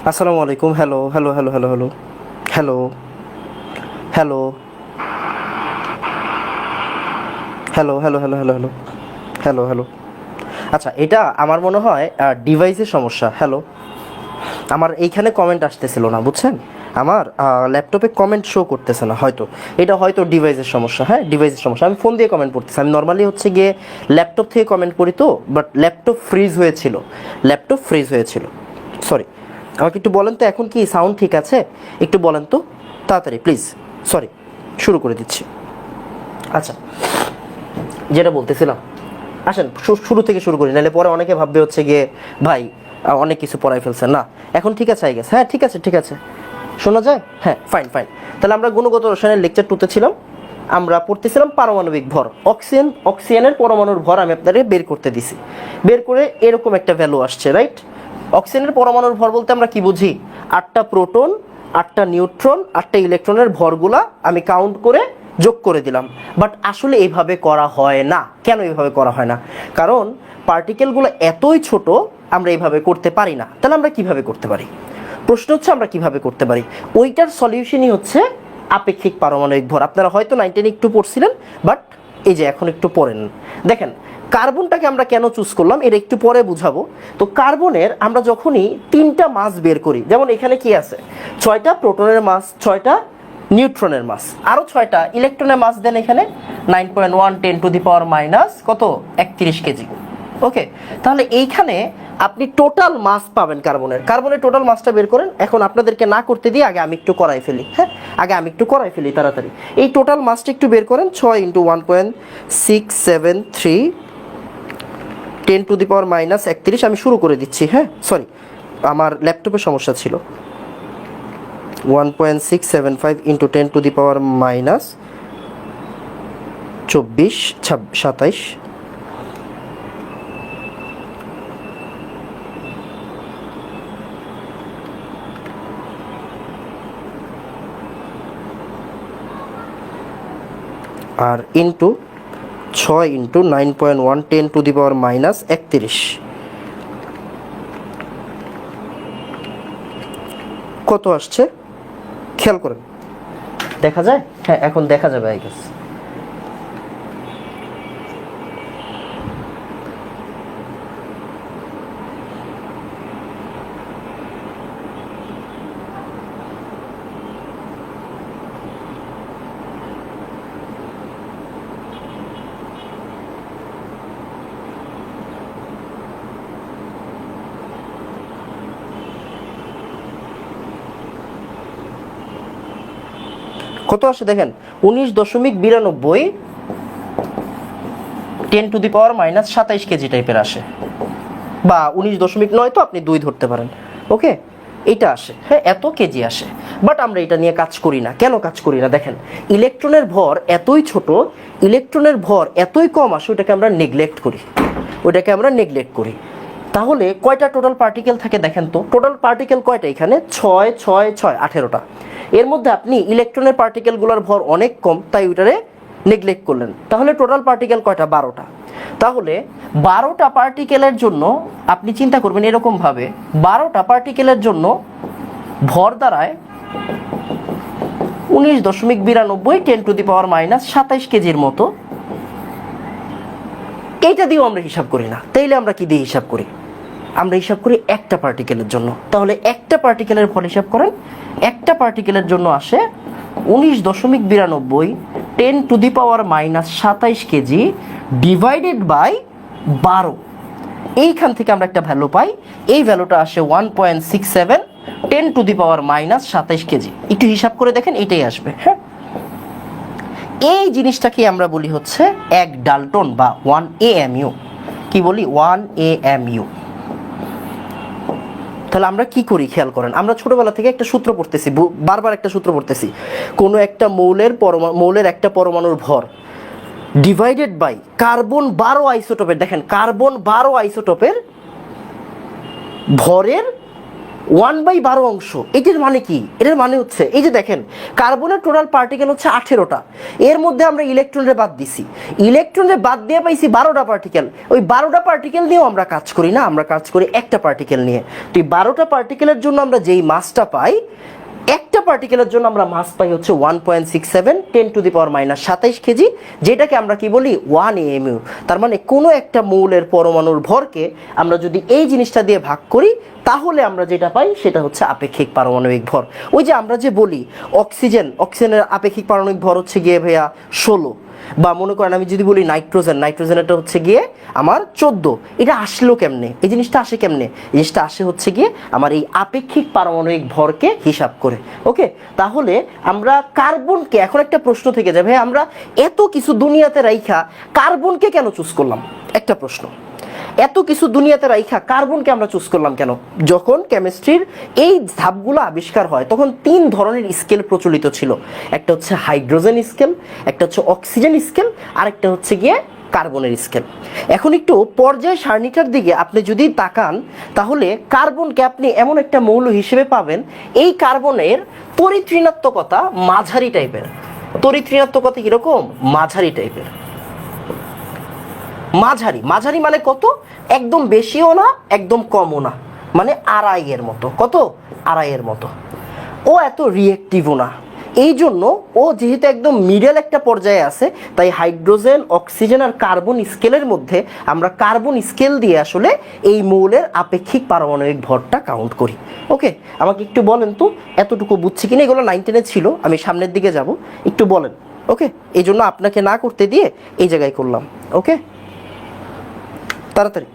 আসসালামু আলাইকুম। Hello hello hello hello hello hello hello hello hello hello hello hello hello hello আচ্ছা, এটা আমার মনে হয় ডিভাইসের সমস্যা। হ্যালো, আমার এইখানে কমেন্ট আসতেছিল না, বুঝছেন? আমার ল্যাপটপে কমেন্ট শো করতেছে না, হয়তো এটা হয়তো ডিভাইসের সমস্যা। হ্যাঁ, ডিভাইসের সমস্যা। আমি ফোন দিয়ে কমেন্ট করতেছি, আমি নর্মালি হচ্ছে গিয়ে ল্যাপটপ থেকে কমেন্ট করি তো, বাট ল্যাপটপ ফ্রিজ হয়েছিল। সরি, আমাকে একটু বলেন তো এখন কি সাউন্ড ঠিক আছে? একটু বলেন তো তাড়াতাড়ি প্লিজ। সরি, শুরু করে দিচ্ছি। আচ্ছা, যেটা বলতেছিলাম, আসেন শুরু থেকে শুরু করি, নাহলে পরে অনেকে ভাববে হচ্ছে গিয়ে ভাই অনেক কিছু পড়াই ফেলছে। না, এখন ঠিক আছে, আই গেস। হ্যাঁ, ঠিক আছে, শোনা যায়? হ্যাঁ, ফাইন। তাহলে আমরা গুণগত রসায়নের লেকচার 2-তে ছিলাম। আমরা পড়তেছিলাম পারমাণবিক ভর। অক্সিজেনের পরমাণুর ভর আমি আপনাদের বের করতে দিছি। বের করে এরকম একটা ভ্যালু আসছে, রাইট? অক্সিজেনের পরমাণুর ভর বলতে আমরা কি বুঝি? 8টা প্রোটন, 8টা নিউট্রন, 8টা ইলেকট্রনের ভরগুলা আমি কাউন্ট করে যোগ করে দিলাম। বাট আসলে এইভাবে করা হয় না। কেন এইভাবে করা হয় না? কারণ পার্টিকেলগুলো এতই ছোট, আমরা এইভাবে করতে পারি না। তাহলে আমরা কিভাবে করতে পারি? প্রশ্ন হচ্ছে আমরা কিভাবে করতে পারি। ওইটার সলিউশনই হচ্ছে আপেক্ষিক পারমাণবিক ভর। আপনারা হয়তো 9-10 একটু পড়ছিলেন, বাট এই যে এখন একটু পড়েন। দেখেন, কার্বনটাকে আমরা কেন চুজ করলাম এটা একটু পরে বুঝাবো। তো কার্বনের আমরা যখনই 3টা মাস বের করি, যেমন এখানে কি আছে, 6টা প্রোটনের মাস, 6টা নিউট্রনের মাস, আরো 6টা ইলেকট্রনের মাস দেন এখানে 9.1 10⁻⁻, কত? 31 কেজি। ওকে, তাহলে এইখানে আপনি টোটাল মাস পাবেন কার্বনের টোটাল মাসটা বের করেন। এখন আপনাদেরকে না করতে দিয়ে আগে আমি একটু করাই ফেলি। হ্যাঁ, আগে আমি একটু করাই ফেলি তাড়াতাড়ি। এই টোটাল মাসটা একটু বের করেন। 6 × 1.673 10⁻31। আমি শুরু করে দিচ্ছি। হ্যাঁ, সরি, আমার ল্যাপটপে সমস্যা ছিল। 1.675 × 10⁻24 27। আর ইন্টু 6 × 9.1 10⁻31। কত আসছে খেয়াল করেন, দেখা যায়? হ্যাঁ, এখন দেখা যাবে আই গেস। কত আসে দেখেন, 19.92 10⁻⁻27 কেজি টাইপের আসে, বা 19.9, তো আপনি 2 ধরতে পারেন। ওকে, এটা আসে। হ্যাঁ, এত কেজি আসে। বাট আমরা এটা নিয়ে কাজ করি না। কেন কাজ করি না? দেখেন, ইলেকট্রনের ভর এতই ছোট, ইলেকট্রনের ভর এতই কম আসে, ওটাকে আমরা নেগলেক্ট করি। তাহলে কয়টা টোটাল পার্টিকেল থাকে দেখেন তো? টোটাল পার্টিকেল কয়টা এখানে? 6 6 6 18টা। এর মধ্যে আপনি ইলেকট্রনের পার্টিকেলগুলোর ভর অনেক কম, তাই ওইটারে নেগলেক্ট করলেন। তাহলে টোটাল পার্টিকেল কয়টা? 12টা। তাহলে 12টা পার্টিকেলের জন্য আপনি চিন্তা করবেন এরকম ভাবে, 12টা পার্টিকেলের জন্য ভর দাঁড়ায় 19.92 10⁻⁻27 কেজির মতো। এইটা দিয়েও আমরা হিসাব করি না। তাইলে আমরা কি দিয়ে হিসাব করি? আমরা হিসাব করি একটা পার্টিকেলের জন্য। তাহলে একটা পার্টিকেলের ভর হিসাব করেন। একটা পার্টিকেলের জন্য আসে 19.92 10⁻⁻27 কেজি ডিভাইডেড বাই 12। এইখান থেকে আমরা একটা ভ্যালু পাই। এই ভ্যালুটা আসে 1.67 10⁻⁻27 কেজি। একটু হিসাব করে দেখেন, এটাই আসবে। হ্যাঁ, এই জিনিসটাকে আমরা বলি হচ্ছে 1 ডাল্টন বা 1 AMU। কি বলি? 1 AMU। তাহলে আমরা কি করি খেয়াল করেন। আমরা ছোটবেলা থেকে একটা সূত্র পড়তেছি, বারবার একটা সূত্র পড়তেছি, কোনো একটা মৌলের একটা পরমাণুর ভর ডিভাইডেড বাই কার্বন 12 আইসোটোপের, দেখেন কার্বন 12 আইসোটোপের ভরের 1/12 অংশ। এটার মানে কি? এটার মানে হচ্ছে এই যে দেখেন কার্বনের টোটাল পার্টিকেল হচ্ছে 18টা, এর মধ্যে আমরা ইলেকট্রনরে বাদ দিছি, ইলেকট্রনরে বাদ দিয়ে পাইছি 12টা পার্টিকেল। ওই 12টা পার্টিকেল নিয়েও আমরা কাজ করি না, আমরা কাজ করি একটা পার্টিকেল নিয়ে। তো এই 12টা পার্টিকেলের জন্য আমরা যেই মাসটা পাই, একটা পার্টিকেলের জন্য আমরা মাস পাই হচ্ছে 1.67 10⁻⁻27 কেজি, যেটাকে আমরা কি বলি 1 AMU। তার মানে কোনো একটা মৌলের পরমাণুর ভরকে আমরা যদি এই জিনিসটা দিয়ে ভাগ করি, তাহলে আমরা যেটা পাই সেটা হচ্ছে আপেক্ষিক পারমাণবিক ভর। ওই যে আমরা যে বলি অক্সিজেনের আপেক্ষিক পারমাণবিক ভর হচ্ছে গিয়ে ভাইয়া 16, বা মনে করেন আমি যদি বলি নাইট্রোজেনটা হচ্ছে গিয়ে আমার 14। এটা আসলো কেমনে? এই জিনিসটা আসে কেমনে? এই জিনিসটা আসে হচ্ছে গিয়ে আমার এই আপেক্ষিক পারমাণবিক ভরকে হিসাব করে। ওকে, তাহলে আমরা কার্বনকে, এখন একটা প্রশ্ন থেকে যাবে, আমরা এত কিছু দুনিয়াতে রাইখা কার্বনকে কেন চুজ করলাম? একটা প্রশ্ন, এত কিছু দুনিয়াতে রাইখা কার্বনকে আমরা চুজ করলাম কেন? যখন কেমিস্ট্রির এই ধাপগুলো আবিষ্কার হয় তখন 3 ধরনের স্কেল প্রচলিত ছিল। একটা হচ্ছে হাইড্রোজেন স্কেল, একটা হচ্ছে অক্সিজেন স্কেল, আর একটা হচ্ছে গিয়ে কার্বনের স্কেল। এখন একটু পর্যায় সারণীটার দিকে আপনি যদি তাকান, তাহলে কার্বনকে আপনি এমন একটা মৌল হিসেবে পাবেন, এই কার্বনের তড়িৎ-ঋণাত্মকতা মাঝারি টাইপের। তড়িৎ-ঋণাত্মকতা কিরকম? মাঝারি টাইপের। মাঝারি মানে কত? একদম বেশিও না, একদম কমও না, মানে আড়াইয়ের মতো। কত? আড়াইয়ের মতো। ও এত রিয়েক্টিভও না, এই জন্য ও যেহেতু একদম মিডল একটা পর্যায়ে আছে, তাই হাইড্রোজেন, অক্সিজেন আর কার্বন স্কেলের মধ্যে আমরা কার্বন স্কেল দিয়ে আসলে এই মৌলের আপেক্ষিক পারমাণবিক ভরটা কাউন্ট করি। ওকে, আমাকে একটু বলেন তো এতটুকু বুঝছি কিনা? এগুলো 9, 10-এ ছিল, আমি সামনের দিকে যাব, একটু বলেন। ওকে, এই জন্য আপনাকে না করতে দিয়ে এই জায়গায় করলাম। ওকে, তাড়াতাড়ি।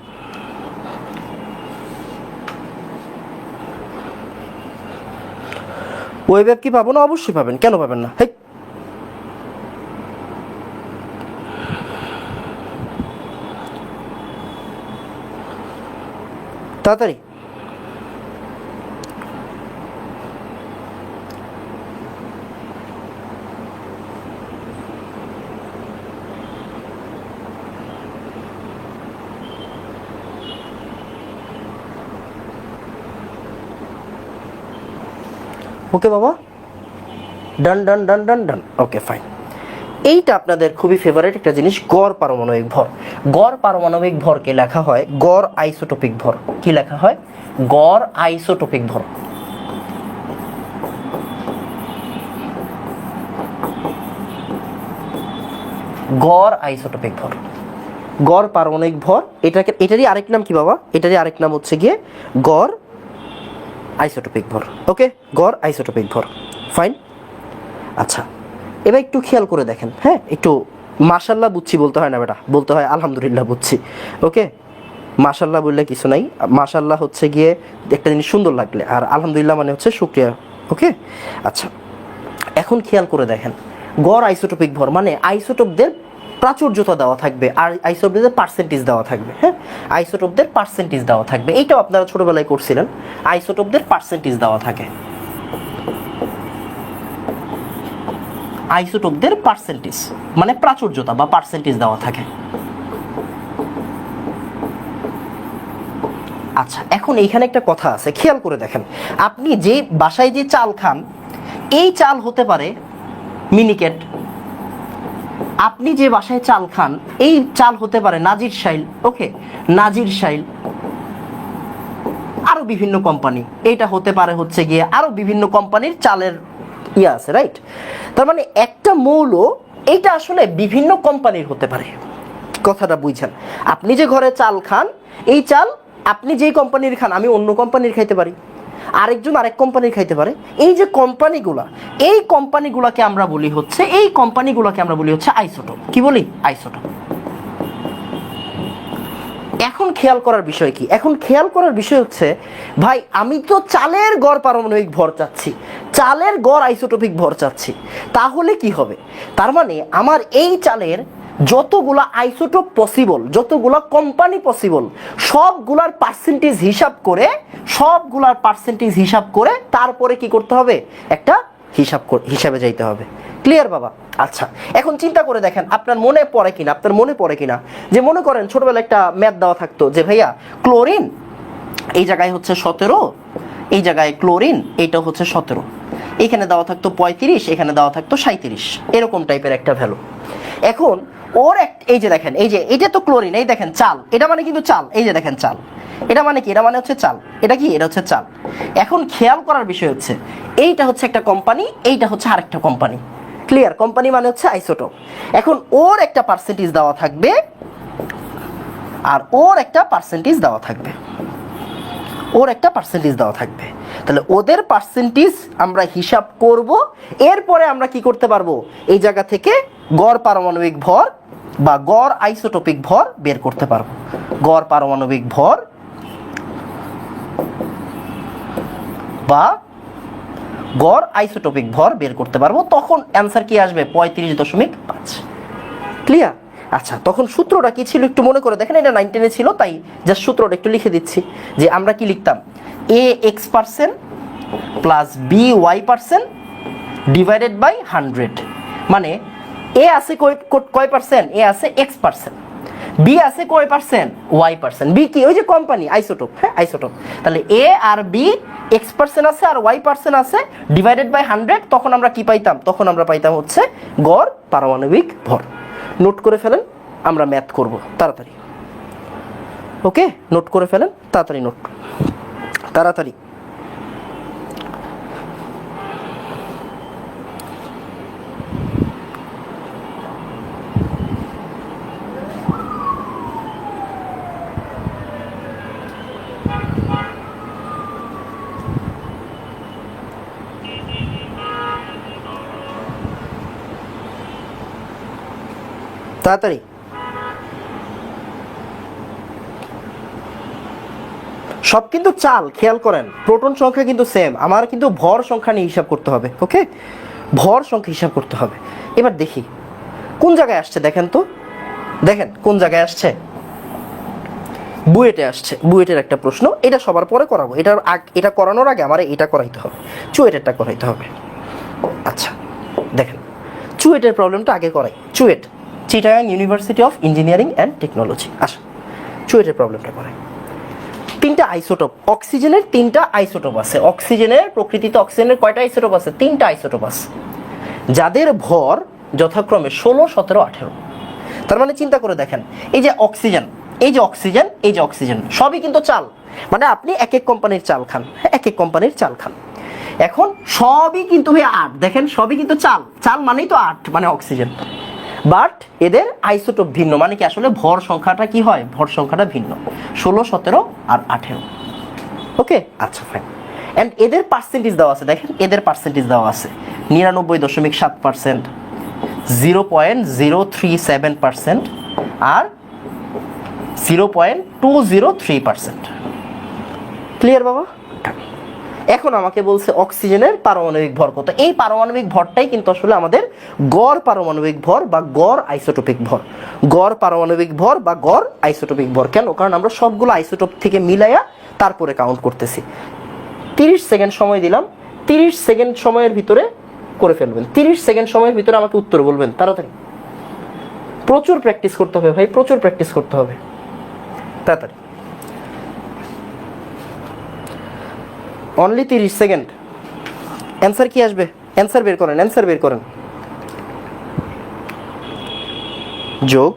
ওয়েব অ্যাপ কি পাবো না? অবশ্যই পাবেন, কেন পাবেন না? হেই, তাড়াতাড়ি। ওকে বাবা, ডান ডান ডান ডান ডান। Okay fine. এইটা আপনাদের খুবই ফেভারিট একটা জিনিস, গড় পারমাণবিক ভর। গড় পারমাণবিক ভরকে লেখা হয় গড় আইসোটোপিক ভর। কি লেখা হয়? গড় আইসোটোপিক ভর। গড় আইসোটোপিক ভর, গড় পারমাণবিক ভর। এটারই আরেক নাম কি বাবা? এটারই আরেক নাম হচ্ছে গিয়ে গড় আইসোটোপিক ভর। ওকে, গড় আইসোটোপিক ভর। ফাইন। আচ্ছা, এবার একটু খেয়াল করে দেখেন। হ্যাঁ, একটু মাশাল্লাহ বুঝছি বলতে হয় না বেটা, বলতে হয় আলহামদুলিল্লাহ বুঝছি। ওকে, মাশাল্লাহ বললে কিছু নাই, মাশাল্লাহ হচ্ছে গিয়ে একটা জিনিস সুন্দর লাগলে, আর আলহামদুলিল্লাহ মানে হচ্ছে শুকরিয়া। ওকে, আচ্ছা, এখন খেয়াল করে দেখেন, গড় আইসোটোপিক ভর মানে আইসোটোপদের প্রাচুর্যতা দেওয়া থাকবে আর আইসোটোপদের পার্সেন্টেজ দেওয়া থাকবে। হ্যাঁ, আইসোটোপদের পার্সেন্টেজ দেওয়া থাকবে, এইটাও আপনারা ছোটবেলায় করছিলেন। আইসোটোপদের পার্সেন্টেজ দেওয়া থাকে, আইসোটোপদের পার্সেন্টেজ মানে প্রাচুর্যতা বা পার্সেন্টেজ দেওয়া থাকে। আচ্ছা, এখন এইখানে একটা কথা আছে, খেয়াল করে দেখেন। আপনি যে বাসায় যে চাল খান, এই চাল হতে পারে মিনিকেট। আপনি যে বাসায় চাল খান, এই চাল হতে পারে নাজির শাইল। ওকে, নাজির শাইল, আরো বিভিন্ন কোম্পানি। এটা হতে পারে হচ্ছে গিয়ে আরো বিভিন্ন কোম্পানির চালের আছে, রাইট? তার মানে একটা মৌল এটা আসলে বিভিন্ন কোম্পানির হতে পারে। কথাটা বুঝছেন? আপনি যে ঘরে চাল খান, এই চাল আপনি যেই কোম্পানির খান, আমি অন্য কোম্পানির খাইতে পারি, আরেকজন আরেক কোম্পানির খাইতে পারে। এই যে কোম্পানিগুলা, এই কোম্পানিগুলাকে আমরা বলি হচ্ছে, এই কোম্পানিগুলাকে আমরা বলি হচ্ছে আইসোটোপ। কি বলি? আইসোটোপ। এখন খেয়াল করার বিষয় কি? এখন খেয়াল করার বিষয় হচ্ছে, ভাই আমি তো চালের গড় পারমাণবিক ভর চাচ্ছি, চালের গড় আইসোটোপিক ভর চাচ্ছি, তাহলে কি হবে? তার মানে আমার এই চালের যতগুলা আইসোটোপ পসিবল, যতগুলা কোম্পানি পসিবল, সবগুলার পার্সেন্টেজ হিসাব করে তারপরে কি করতে হবে? একটা হিসাবে যাইতে হবে। ক্লিয়ার বাবা? আচ্ছা, এখন চিন্তা করে দেখেন আপনার মনে পড়ে কিনা যে মনে করেন ছোটবেলায় একটা ম্যাথ দেওয়া থাকতো যে ভাইয়া ক্লোরিন এই জায়গায় হচ্ছে 17, এই জায়গায় ক্লোরিন, এইটা হচ্ছে 17, এখানে দেওয়া থাকতো 35, এখানে দেওয়া থাকতো 37, এরকম টাইপের একটা ভ্যালু। এখন ওর এই যে দেখেন, এই যে এটা তো ক্লোরিন, এই দেখেন চাল, এটা মানে কিন্তু চাল, এই যে দেখেন চাল, এটা মানে কি, এটা মানে হচ্ছে চাল, এটা কি, এটা হচ্ছে চাল। এখন খেয়াল করার বিষয় হচ্ছে এইটা হচ্ছে একটা কোম্পানি, এইটা হচ্ছে আরেকটা কোম্পানি, ক্লিয়ার? কোম্পানি মানে হচ্ছে আইসোটোপ। এখন ওর একটা পার্সেন্টেজ দেওয়া থাকবে আর ওর একটা পার্সেন্টেজ দেওয়া থাকবে, ওর একটা পার্সেন্টেজ দেওয়া থাকবে। তাহলে ওদের পার্সেন্টেজ আমরা হিসাব করব, এরপরে আমরা কি করতে পারবো, এই জায়গা থেকে গড় পারমাণবিক ভর বা গড় আইসোটোপিক ভর বের করতে পারবো। গড় পারমাণবিক ভর বা গড় আইসোটোপিক ভর বের করতে পারবো। তখন অ্যান্সার কি আসবে, 35.5। ক্লিয়ার? আচ্ছা, তখন সূত্রটা কি ছিল একটু মনে করে দেখেন, এটা 9-10 ছিল, তাই জাস্ট সূত্রটা একটু লিখে দিচ্ছি যে আমরা কি লিখতাম, AX% plus BY% divided by 100। মানে এ আছে কয় পার্সেন্ট, এ আছে X%, বি আছে কয় পার্সেন্ট, Y%। বি কি, ওই যে কোম্পানি আইসোটোপ, হ্যাঁ আইসোটোপ। তাহলে এ আর বি X% আছে আর Y% আছে, ডিভাইডেড বাই 100, তখন আমরা কি পাইতাম, তখন আমরা পাইতাম হচ্ছে গড় পারমাণবিক ভর। নোট করে ফেলেন, আমরা ম্যাথ করব তাড়াতাড়ি। ওকে, নোট করে ফেলেন তাড়াতাড়ি, নোট তাড়াতাড়ি। তাড়াতাড়ি। সব কিন্তু চাল, খেয়াল করেন প্রোটন সংখ্যা কিন্তু সেম, আমার কিন্তু ভর সংখ্যা নিয়ে হিসাব করতে হবে। ওকে, ভর সংখ্যা হিসাব করতে হবে। এবার দেখি কোন জায়গায় আসছে, দেখেন তো, দেখেন কোন জায়গায় আসছে, বুয়েটে আসছে। বুয়েটের একটা প্রশ্ন, এটা সবার পরে করাবো, এটা করানোর আগে আমার এটা করাইতে হবে, চুয়েটেরটা করাইতে হবে। আচ্ছা দেখেন, চুয়েটের প্রবলেমটা আগে করাই। CUET, Chittagong university of engineering and technology. আসা, চুয়েটের প্রবলেমটা করাই। 3টা আইসোটোপ, অক্সিজেনের 3টা আইসোটোপ আছে। অক্সিজেনের, প্রকৃতিতে অক্সিজেনের কয়টা আইসোটোপ আছে, 3টা আইসোটোপ আছে, যাদের ভর যথাক্রমে 16, 17, 18। তার মানে চিন্তা করে দেখেন, এই যে অক্সিজেন, এই যে অক্সিজেন, এই যে অক্সিজেন, সবই কিন্তু চাল। মানে আপনি এক এক কোম্পানির চাল খান, হ্যাঁ এক এক কোম্পানির চাল খান। এখন সবই কিন্তু 8, দেখেন সবই কিন্তু চাল, চাল মানেই তো 8, মানে অক্সিজেন। বাট এদের আইসোটোপ ভিন্ন, মানে কি আসলে ভর সংখ্যাটা কি হয়, ভর সংখ্যাটা ভিন্ন, 16, 17 আর 18। ওকে, আচ্ছা ফাইন। অ্যান্ড এদের পার্সেন্টেজ দেওয়া আছে, দেখেন এদের পার্সেন্টেজ দেওয়া আছে 99.7%, 0.037% আর 0.203%। ক্লিয়ার বাবা? এখন আমাকে বলছে অক্সিজেনের পারমাণবিক ভর কত। এই পারমাণবিক ভরটাই কিন্তু আসলে আমাদের গড় পারমাণবিক ভর বা গড় আইসোটোপিক ভর। গড় পারমাণবিক ভর বা গড় আইসোটোপিক ভর কেন, কারণ আমরা সবগুলো আইসোটোপ থেকে মিলাইয়া তারপরে কাউন্ট করতেছি। 30 সেকেন্ড সময় দিলাম, 30 সেকেন্ড সময়ের ভিতরে করে ফেলবেন। 30 সেকেন্ড সময়ের ভিতরে আমাকে উত্তর বলবেন তাড়াতাড়ি। প্রচুর প্র্যাকটিস করতে হবে ভাই, প্রচুর প্র্যাকটিস করতে হবে, তাড়াতাড়ি। Only 30 second. অ্যান্সার কি আসবে, অ্যান্সার বের করেন, অ্যান্সার বের করেন। যোগ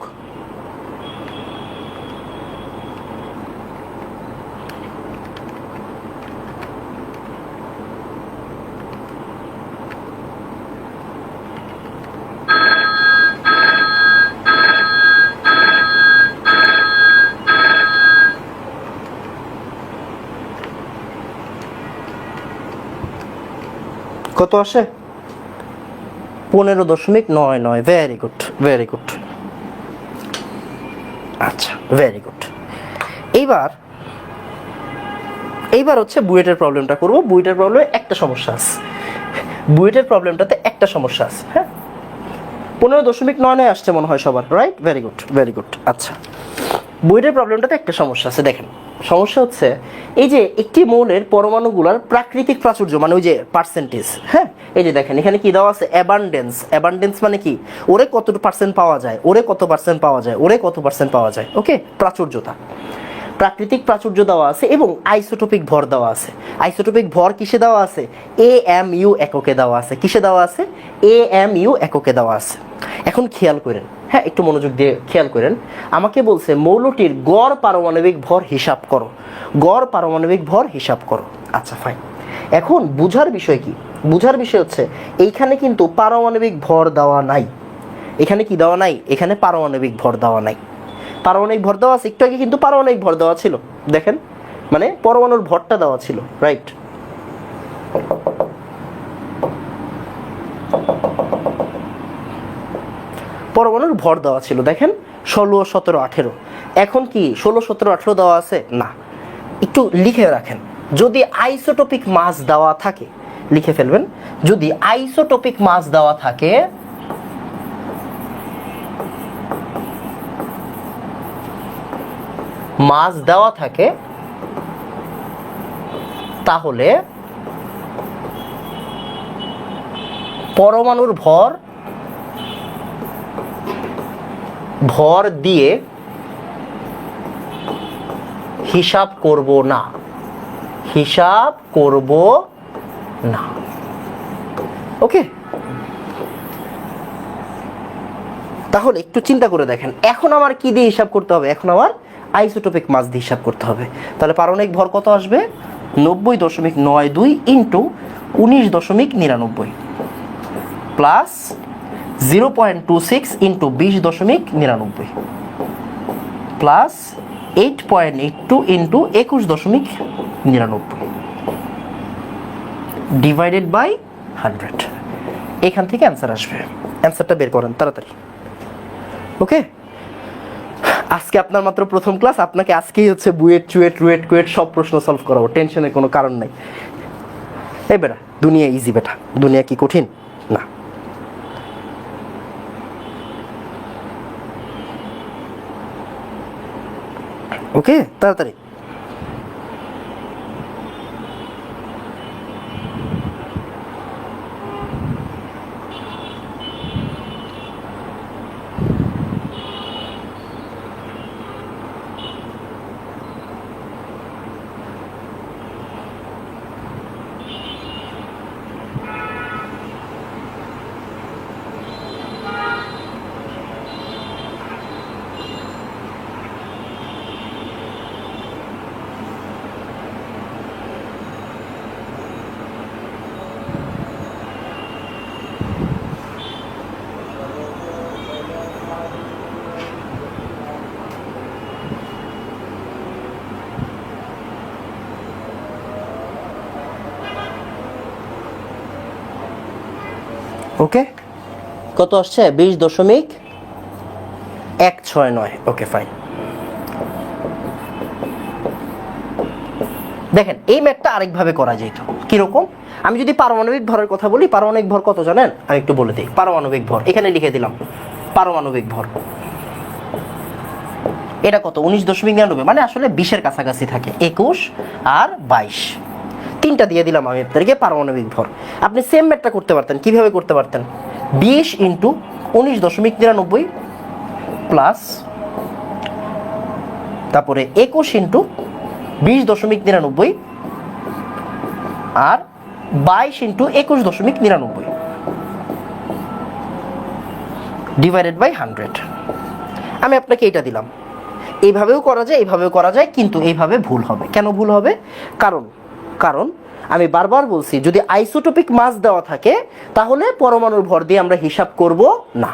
কত আসে, 15.99। Very good, very good. আচ্ছা, ভেরি গুড। এইবার হচ্ছে বুয়েটের প্রবলেমটা করব। বুয়েটের প্রবলেমে একটা সমস্যা আছে, বুয়েটের প্রবলেমটাতে একটা সমস্যা আছে। হ্যাঁ, 15.99 আসছে মনে হয় সবার, right? Very good, very good. আচ্ছা, বুয়েটের প্রবলেমটাতে একটা সমস্যা আছে। দেখেন সমস্যা হচ্ছে এই যে একটি মৌলের পরমাণুগুলোর প্রাকৃতিক প্রাচুর্য, মানে ওই যে পার্সেন্টেজ। হ্যাঁ, এই যে দেখেন এখানে কি দেওয়া আছে, অ্যাবান্ডেন্স। অ্যাবান্ডেন্স মানে কি, ওরে কত পার্সেন্ট পাওয়া যায়, ওরে কত পার্সেন্ট পাওয়া যায়, ওরে কত পার্সেন্ট পাওয়া যায়। ওকে, প্রাচুর্যতা। প্রাকৃতিক প্রাচুর্য দেওয়া আছে এবং আইসোটোপিক ভর দেওয়া আছে। আইসোটোপিক ভর কিসে দেওয়া আছে? AMU এককে দেওয়া আছে। কিসে দেওয়া আছে? AMU এককে দেওয়া আছে। এখন খেয়াল করেন, হ্যাঁ একটু মনোযোগ দিয়ে খেয়াল করেন, আমাকে বলছে মৌলটির গড় পারমাণবিক ভর হিসাব করো, গড় পারমাণবিক ভর হিসাব করো। আচ্ছা ফাইন, এখন বুঝার বিষয় কি? বুঝার বিষয় হচ্ছে এইখানে কিন্তু পারমাণবিক ভর দেওয়া নাই। এখানে কি দেওয়া নাই? এখানে পারমাণবিক ভর দেওয়া নাই। পারমাণবিক ভর দেওয়া আছে, একটু আগে কিন্তু পারমাণবিক ভর দেওয়া ছিল, দেখেন মানে পরমাণুর ভরটা দেওয়া ছিল, রাইট? পরমাণুর ভর দেওয়া ছিল, দেখেন 16, 17, 18। এখন কি 16, 17, 18 দেওয়া আছে? না। একটু লিখে রাখেন, যদি আইসোটোপিক মাস দেওয়া থাকে, লিখে ফেলবেন, যদি আইসোটোপিক মাস দেওয়া থাকে মাস দেওয়া থাকে তাহলে পরমাণুর ভর দিয়ে হিসাব করব না, হিসাব করব না। ওকে, তাহলে একটু চিন্তা করে দেখেন, এখন আমার কি দিয়ে হিসাব করতে হবে? এখন আমার আইসোটোপিক মাস দিয়ে হিসাব করতে হবে। তাহলে পারমাণবিক ভর কত আসবে? 90.92 into 19.99 plus 0.26 into 20.99 plus 8.82 into 21.99 divided by 100। এখান থেকে অ্যান্সার আসবে। অ্যান্সারটা বের করেন তাড়াতাড়ি। ওকে, আজকে আপনার মাত্র প্রথম ক্লাস, আপনাকে আজকেই হচ্ছে বুয়েট, চুয়েট, রুয়েট, কুয়েট সব প্রশ্ন সলভ করাবো, টেনশনের কোনো কারণ নাই। এই বেটা, দুনিয়া ইজি বেটা, দুনিয়া কি কঠিন না। ওকে, তাড়াতাড়ি। ওকে, কত আসছে? 20.169। Okay fine. দেখেন এই ম্যাথটা আরেকভাবে করা যেত। কিরকম? আমি যদি পারমাণবিক ভরের কথা বলি, পারমাণবিক ভর কত জানেন? আমি একটু বলে দিই। পারমাণবিক ভর এখানে লিখে দিলাম, পারমাণবিক ভর এটা কত? 19.99, মানে আসলে 20-এর কাছাকাছি থাকে, 21 আর 22, তিনটা দিয়ে দিলাম আমি আপনাদেরকে পারমাণবিক ভর। আপনি সেম ম্যাথটা করতে পারতেন। কিভাবে করতে পারতেন? 20 ইন্টু 19.99 প্লাস তারপরে 21 ইন্টু 20.99 আর 22 ইন্টু 21.99 ডিভাইডেড বাই 100। আমি আপনাকে এটা দিলাম। এইভাবেও করা যায়, এইভাবেও করা যায়, কিন্তু এইভাবে ভুল হবে। কেন ভুল হবে? কারণ আমি বারবার বলছি, যদি আইসোটোপিক মাস দেওয়া থাকে তাহলে পরমাণুর ভর দিয়ে আমরা হিসাব করব না।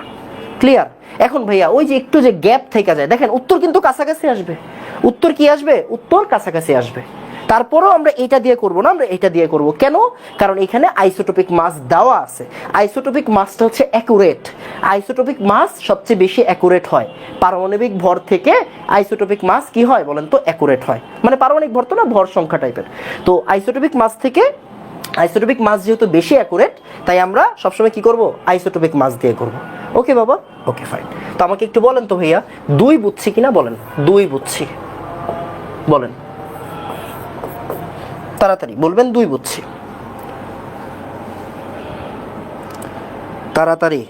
ক্লিয়ার? এখন ভাইয়া ওই যে একটু যে গ্যাপ থেকে যায়, দেখেন উত্তর কিন্তু কাছাকাছি আসবে। উত্তর কি আসবে? উত্তর কাছাকাছি আসবে। তারপরেও আমরা এটা দিয়ে করব না, আমরা এটা দিয়ে করব। কেন? কারণ এখানে আইসোটোপিক মাস দেওয়া আছে। আইসোটোপিক মাসটা হচ্ছে অ্যাকুরেট। আইসোটোপিক মাস সবচেয়ে বেশি অ্যাকুরেট হয়। পারমাণবিক ভর থেকে আইসোটোপিক মাস কি হয় বলেন তো? অ্যাকুরেট হয়। মানে পারমাণবিক ভর তো না, ভর সংখ্যা টাইপের। তো আইসোটোপিক মাস থেকে আইসোটোপিক মাস যেহেতু বেশি অ্যাকুরেট, তাই আমরা সবসময় কি করব? আইসোটোপিক মাস দিয়ে করব। ওকে বাবা? Okay fine. তো আমাকে একটু বলেন তো ভাইয়া, 2 বুঝছি কিনা বলেন? 2 বুঝছি বলেন তাড়াতাড়ি, বলবেন 2 বুঝছি তাড়াতাড়ি।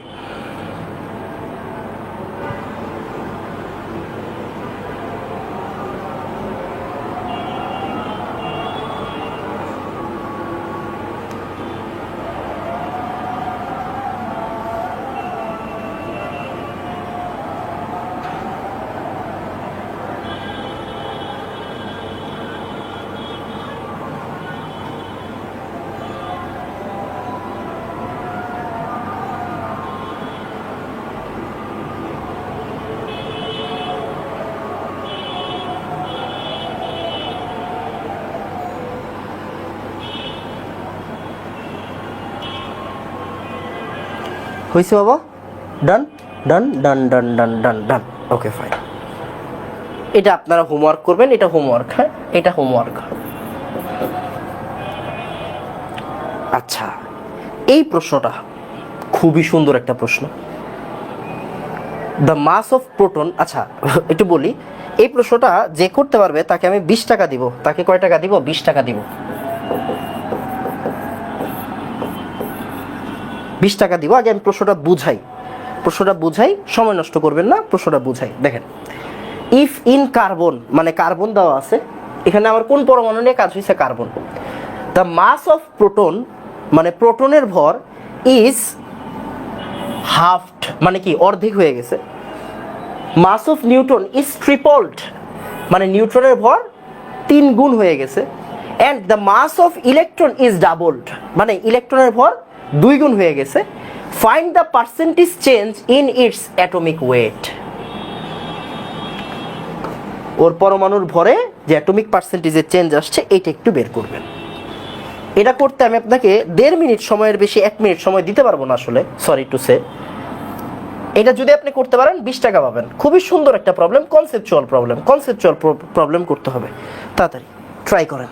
হয়েছে বাবা? ডান ডান ডান ডান ডান ডান ডান। ওকে ফাইন, এটা আপনারা হোমওয়ার্ক করবেন, এটা হোমওয়ার্ক, হ্যাঁ এটা হোমওয়ার্ক। আচ্ছা, এই প্রশ্নটা খুবই সুন্দর একটা প্রশ্ন, দ্য মাস অফ প্রোটন। আচ্ছা একটু বলি, এই প্রশ্নটা যে করতে পারবে তাকে আমি 20 টাকা দিব। তাকে কয় টাকা দিব? 20 টাকা দিব। 20 টাকা দিব। আগে আমি প্রশ্নটা বুঝাই, সময় নষ্ট করবেন না, প্রশ্নটা বুঝাই। দেখেন, ইফ ইন কার্বন, মানে কার্বন দেওয়া আছে এখানে, আমার কোন পরমাণু নিয়ে কাজ হয়েছে? Carbon. The mass of proton, মানে প্রোটনের ভর, ইজ হাফড, মানে কি অর্ধেক হয়ে গেছে। Mass of neutron is tripled, মানে নিউটনের ভর 3 গুণ হয়ে গেছে। And the mass of electron is doubled, মানে ইলেকট্রনের ভর 2 গুণ হয়ে গেছে। Find the percentage change in its atomic weight. ওর পরমাণুর ভরে যে অ্যাটমিক পার্সেন্টেজের চেঞ্জ আসছে এটা একটু বের করবেন। এটা করতে আমি আপনাকে 1.5 মিনিট সময়ের বেশি 1 মিনিট সময় দিতে পারবো না আসলে, সরি টু সে। এটা যদি আপনি করতে পারেন 20 টাকা পাবেন। খুবই সুন্দর একটা প্রবলেম, কনসেপচুয়াল প্রবলেম করতে হবে। তাড়াতাড়ি ট্রাই করেন।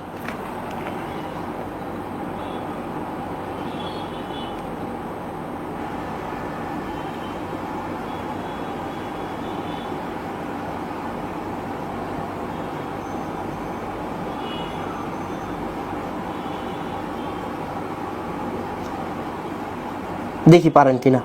দেখি পারেন কিনা।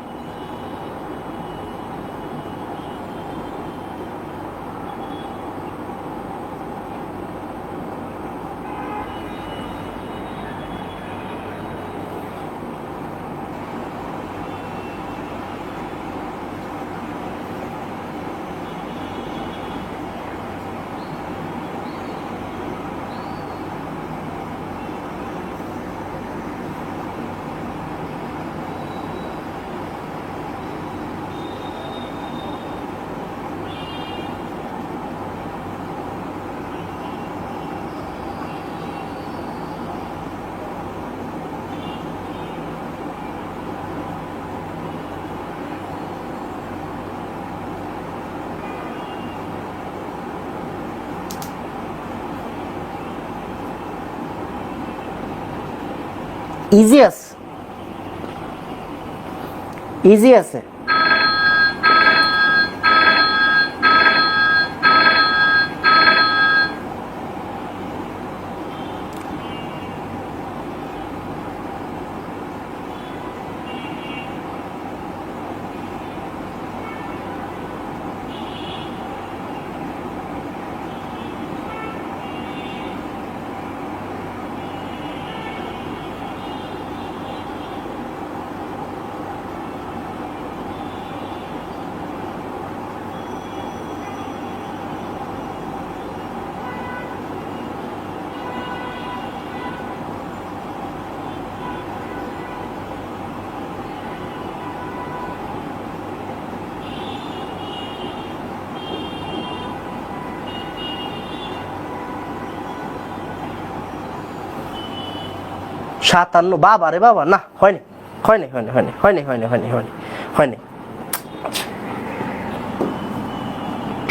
ইজি আছে, ইজি আছে। সাতান্ন, বাবা রে বাবা, না হয়নি হয়নি হয়নি হয়নি হয়নি হয়নি হয়নি হয়নি হয়নি।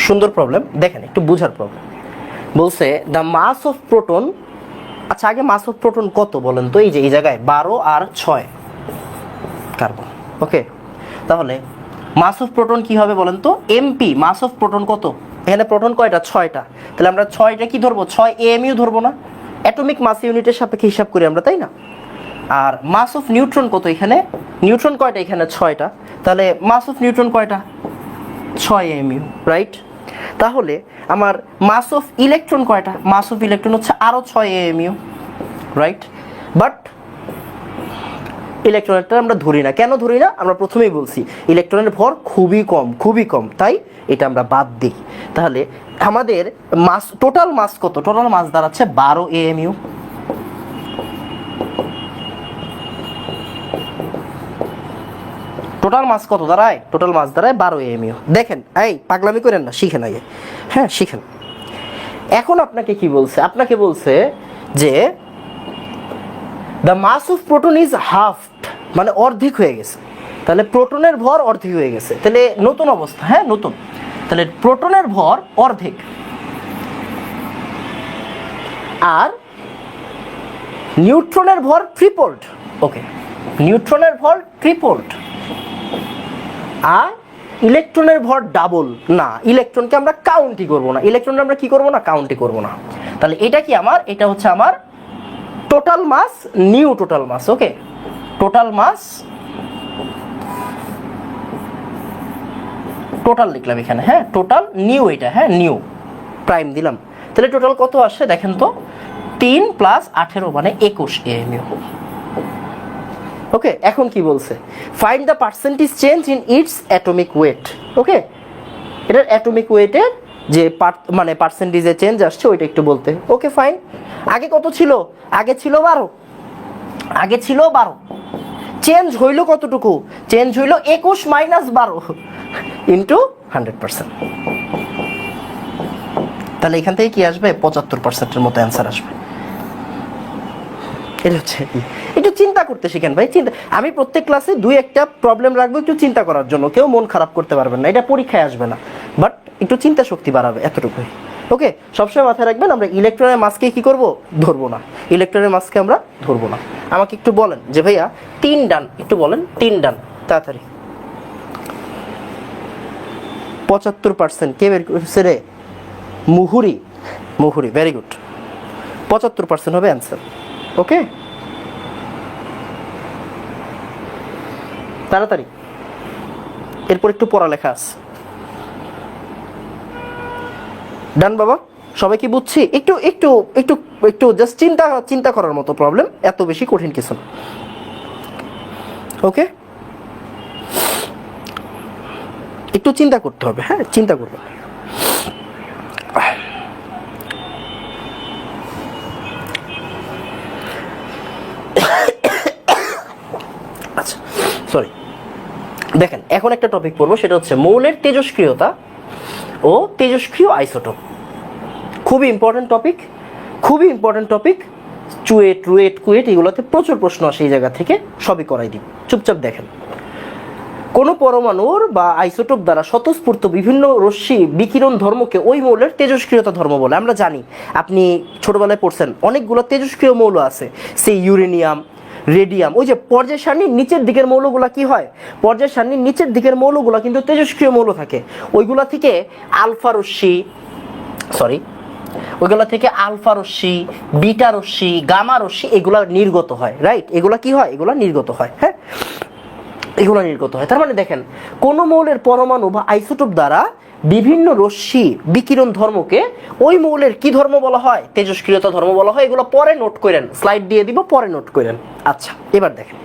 সুন্দর প্রবলেম, দেখেন একটু বুঝার প্রবলেম। বলছে দ্য মাস অফ প্রোটন। আচ্ছা আগে মাস অফ প্রোটন কত বলেন তো? এই যে এই জায়গায় 12 আর 6 কার্বন। ওকে, তাহলে মাস অফ প্রোটন কি হবে বলেন তো? এমপি। মাস অফ প্রোটন কত? এখানে প্রোটন কয়টা? 6টা। তাহলে আমরা 6টা কি ধরবো? 6 এমইউ ধরবো না? অ্যাটমিক মাস ইউনিটের সাপেক্ষে হিসাব করি আমরা, তাই না? আর মাস অফ নিউট্রন কত? এখানে নিউট্রন কয়টা? এখানে 6টা। তাহলে মাস অফ নিউট্রন কয়টা? 6 এমইউ, রাইট? তাহলে আমার মাস অফ ইলেকট্রন কয়টা? মাস অফ ইলেকট্রন হচ্ছে আরো 6 এমইউ, রাইট? বাট ইলেকট্রনটা আমরা ধরি না। কেন ধরি না? আমরা প্রথমেই বলছি ইলেকট্রনের ভর খুবই কম, তাই এটা আমরা বাদ দিই। তাহলে আমাদের মাস, টোটাল মাস কত? টোটাল মাস দাঁড়াচ্ছে 12 এমইউ। টোটাল মাস কত দাঁড়ায়? টোটাল মাস দাঁড়ায় 12 এমইউ। দেখেন, এই পাগলামি করেন না, শিখেন আগে, হ্যাঁ শিখেন। এখন আপনাকে কি বলছে? আপনাকে বলছে যে the mass of proton is half, মানে অর্ধেক হয়ে গেছে। তাহলে প্রোটনের ভর অর্ধেক হয়ে গেছে, তাহলে নতুন অবস্থা, হ্যাঁ নতুন, তাহলে প্রোটনের ভর অর্ধেক আর নিউট্রনের ভর ট্রিপল্ড। ওকে, নিউট্রনের ভর ট্রিপল্ড আর ইলেকট্রনের ভর ডাবল। না, ইলেকট্রনকে আমরা কাউন্টই করব না, ইলেকট্রন আমরা কি করব না, কাউন্টই করব না। তাহলে এটা কি আমার, এটা হচ্ছে আমার total mass, new total mass. Okay, total mass, total লিখলাম এখানে, হ্যাঁ টোটাল নিউ, এটা হ্যাঁ নিউ প্রাইম দিলাম। তাহলে টোটাল কত আসে দেখেন তো, 3 + 18 মানে 21 AMU। ওকে, এখন কি বলছে, find the percentage change in its atomic weight. Okay, এটার অ্যাটমিক ওয়েটের যে মানে পার্সেন্টেজে চেঞ্জ আসছে ওইটা একটু বলতে। ওকে ফাইন, আগে কত ছিল, আগে ছিল 12, আগে ছিল 12, চেঞ্জ হইল কতটুকু, চেঞ্জ হইল 21 - 12 ইন্টু 100%। তাহলে এখান থেকে কি আসবে, 75%-এর মতো অ্যান্সার আসবে। এটা হচ্ছে, একটু চিন্তা করতে শিখেন ভাই, চিন্তা। আমি প্রত্যেক ক্লাসে 2-1টা প্রবলেম রাখবো একটু চিন্তা করার জন্য, কেউ মন খারাপ করতে পারবেন না, এটা পরীক্ষায় আসবে না, বাট একটু চিন্তা শক্তি বাড়াবে, এতটুকুই। ওকে, সবসময় মাথায় রাখবেন আমরা ইলেকট্রনের মাসকে কি করব, ধরবো না, ইলেকট্রনের মাসকে আমরা ধরবো না। আমাকে একটু বলেন যে ভাইয়া 3 ডান, একটু বলেন 3 ডান তাড়াতাড়ি। 75% কে বের করছে রে, মুহুরি, মুহুরি, ভেরি গুড, 75% হবে অ্যান্সার। ওকে, তাড়াতাড়ি, এরপর একটু পড়ালেখা আছে। ডান বাবা, সবাই কি বুঝছি, একটু একটু একটু একটু জাস্ট চিন্তা করার মতো প্রবলেম, এত বেশি কঠিন কিছু না। ওকে, একটু চিন্তা করতে হবে, হ্যাঁ চিন্তা করবে। আচ্ছা সরি, দেখেন এখন একটা টপিক পড়বো, সেটা হচ্ছে মৌলের তেজস্ক্রিয়তা ও তেজস্ক্রিয় আইসোটোপ। খুবই ইম্পর্টেন্ট টপিক, খুবই ইম্পর্টেন্ট টপিক। চুয়েট রুয়েট কুয়েট এগুলোতে প্রচুর প্রশ্ন আসে, এই জায়গা থেকে সবই করাই দিই, চুপচাপ দেখেন। কোনো পরমাণুর বা আইসোটোপ দ্বারা স্বতঃস্ফূর্ত বিভিন্ন রশ্মি বিকিরণ ধর্মকে ওই মৌলের তেজস্ক্রিয়তা ধর্ম বলে। আমরা জানি, আপনি ছোটবেলায় পড়ছেন অনেকগুলো তেজস্ক্রিয় মৌল আছে, সেই ইউরেনিয়াম, রেডিয়াম। ওই যে পর্যায় সারণীর নিচের দিকের মৌলগুলা কি হয়, পর্যায় সারণীর নিচের দিকের মৌলগুলা কিন্তু তেজস্ক্রিয় মৌল থাকে। ওইগুলা থেকে আলফা রশ্মি, সরি, ওইগুলা থেকে আলফা রশ্মি, বিটা রশ্মি, গামা রশ্মি এগুলা নির্গত হয়, রাইট? এগুলা কি হয়, এগুলা নির্গত হয়, হ্যাঁ এগুলো নির্গত হয়। তার মানে দেখেন, কোন মৌলের পরমাণু বা আইসোটোপ দ্বারা বিভিন্ন রশ্মি বিকিরণ ধর্মকে ওই মৌলের কি ধর্ম বলা হয়, তেজস্ক্রিয়তা ধর্ম বলা হয়। এগুলো পরে নোট করেন, স্লাইড দিয়ে দিব, পরে নোট করেন। আচ্ছা, এবার দেখেন,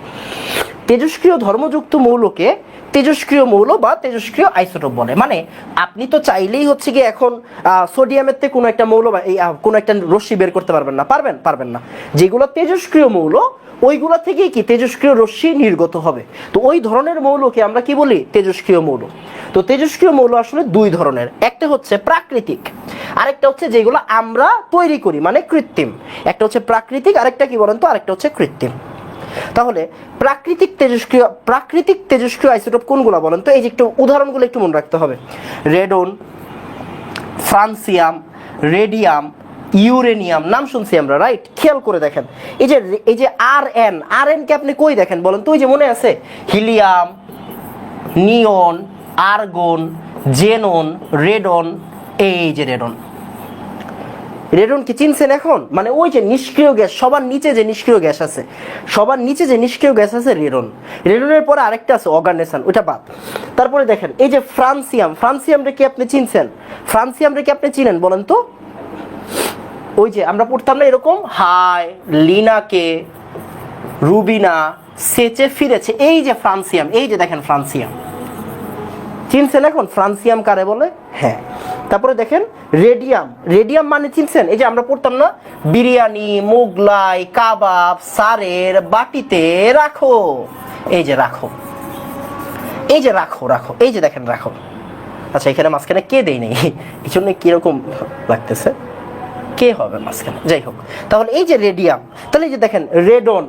তেজস্ক্রিয় ধর্মযুক্ত মৌলকে তেজস্ক্রিয় মৌল বা তেজস্ক্রিয় আইসোটোপ বলে। মানে আপনি তো চাইলেই হচ্ছে কি এখন সোডিয়ামের থেকে কোনো একটা মৌল বা কোনো একটা রশ্মি বের করতে পারবেন না, পারবেন না। যেগুলো তেজস্ক্রিয় মৌল ওইগুলা থেকেই কি তেজস্ক্রিয় রশ্মি নির্গত হবে। তো ওই ধরনের মৌলকে আমরা কি বলি, তেজস্ক্রিয় মৌল। তো তেজস্ক্রিয় মৌল আসলে 2 ধরনের, একটা হচ্ছে প্রাকৃতিক, আরেকটা হচ্ছে যেগুলো আমরা তৈরি করি মানে কৃত্রিম। একটা হচ্ছে প্রাকৃতিক, আরেকটা কি বলেন তো, আরেকটা হচ্ছে কৃত্রিম। তাহলে প্রাকৃতিক তেজস্ক্রিয় আইসোটোপ কোনগুলো বলেন তো? এই যে একটু উদাহরণগুলো একটু মনে রাখতে হবে। রেডন, ফ্রান্সিয়াম, রেডিয়াম, ইউরেনিয়াম, নাম শুনছি আমরা, রাইট? খেয়াল করে দেখেন, এই যে আরএন কে আপনি কই দেখেন বলেন তো? ওই যে মনে আছে, হিলিয়াম, নিয়ন, আর্গন, জেনন, রেডন। এই যে রেডন কি চিনছেন এখন? মানে ওই যে নিষ্ক্রিয় গ্যাস, সবার নিচে যে নিষ্ক্রিয় গ্যাস আছে, রেডনের পরে আরেকটা আছে অর্গানেশন, ওটা বাদ। তারপরে দেখেন এই যে ফ্রান্সিয়াম রে কি আপনি চিনছেন? ফ্রান্সিয়াম রে কি আপনি চিনেন বলেন তো? ওই যে আমরা পড়তাম না এরকম, হাই লিনাকে রুবিনা সেচে ফিরেছে, এই যে ফ্রান্সিয়াম, এই যে দেখেন ফ্রান্সিয়াম চিনছেন এখন? ফ্রান্সিয়াম কারে বলে? হ্যাঁ। তারপরে দেখেন রেডিয়াম মানে চিনছেন? এই যে আমরা পড়তাম না, বিরিয়ানি, মোগলাই, কাবাব, সারের বাটিতে রাখো, এই যে রাখো, এই যে রাখো, এই যে দেখেন রাখো। আচ্ছা, এখানে মাঝখানে কে দেই নেই, এই জন্য কিরকম লাগতেছে। কে হবে মাঝখানে, যাই হোক। তাহলে এই যে রেডিয়াম, তাহলে এই যে দেখেন রেডন,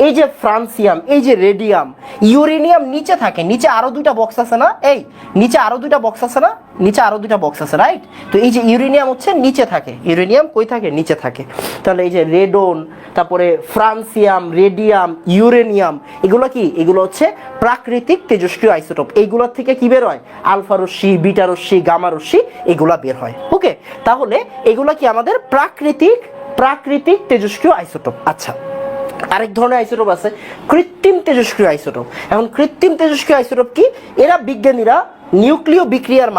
এই যে ফ্রান্সিয়াম, এই যে রেডিয়াম, ইউরেনিয়াম নিচে থাকে, নিচে আরো দুইটা বক্স আছে না, এই নিচে আরো দুইটা বক্স আছে না, নিচে আরো দুইটা বক্স আছে, রাইট? তো এই যে ইউরেনিয়াম হচ্ছে নিচে থাকে, ইউরেনিয়াম কই থাকে, নিচে থাকে। তাহলে এই যে রেডন, তারপরে ফ্রান্সিয়াম, রেডিয়াম, ইউরেনিয়াম, এগুলো কি, এগুলো হচ্ছে প্রাকৃতিক তেজস্ক্রিয় আইসোটোপ। এইগুলোর থেকে কি বের হয়, আলফা রশ্মি, বিটা রশ্মি, গামা রশ্মি, এগুলা বের হয়। ওকে, তাহলে এগুলা কি আমাদের প্রাকৃতিক তেজস্ক্রিয় আইসোটোপ। আচ্ছা, আরেক ধরনের আইসোটোপ আছে কৃত্রিম তেজস্ক্রিয় আইসোটোপ। এখন কৃত্রিম তেজস্ক্রিয় আইসোটোপ কি, এরা বিজ্ঞানীরা নিউক্লিয় বিক্রিয়ার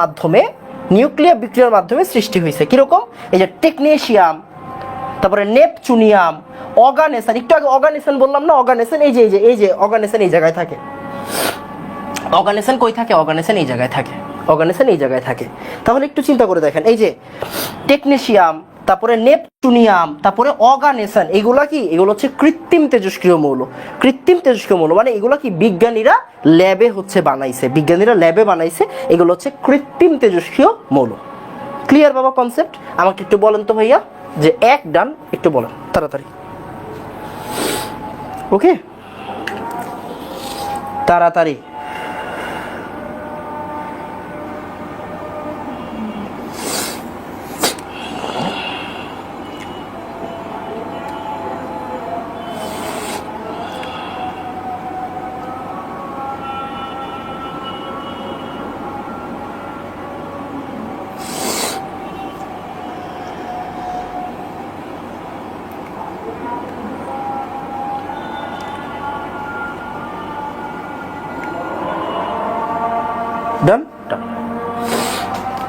মাধ্যমে সৃষ্টি হয়েছে। কিরকম, এই যে টেকনেশিয়াম, তারপরে নেপচুনিয়াম, অর্গানেসন, একটু আগে অর্গানেসন বললাম না, অর্গানেসন এই যে অর্গানেসন এই জায়গায় থাকে, অর্গানেসন কই থাকে, অর্গানেসন এই জায়গায় থাকে, অর্গানেসন এই জায়গায় থাকে। তাহলে একটু চিন্তা করে দেখেন, এই যে টেকনেশিয়াম, তারপরে নেপচুনিয়াম, তারপরে অর্গানেসন, এগুলা কি, এগুলো হচ্ছে কৃত্রিম তেজস্ক্রিয় মৌল। কৃত্রিম তেজস্ক্রিয় মৌল মানে এগুলো কি বিজ্ঞানীরা ল্যাবে হচ্ছে বানাইছে, বিজ্ঞানীরা ল্যাবে বানাইছে, এগুলো হচ্ছে কৃত্রিম তেজস্ক্রিয় মৌল। ক্লিয়ার বাবা কনসেপ্ট? আমাকে একটু বলেন তো ভাইয়া, যে এক ডান একটু বলেন তাড়াতাড়ি। ওকে, তাড়াতাড়ি। ডান ডান।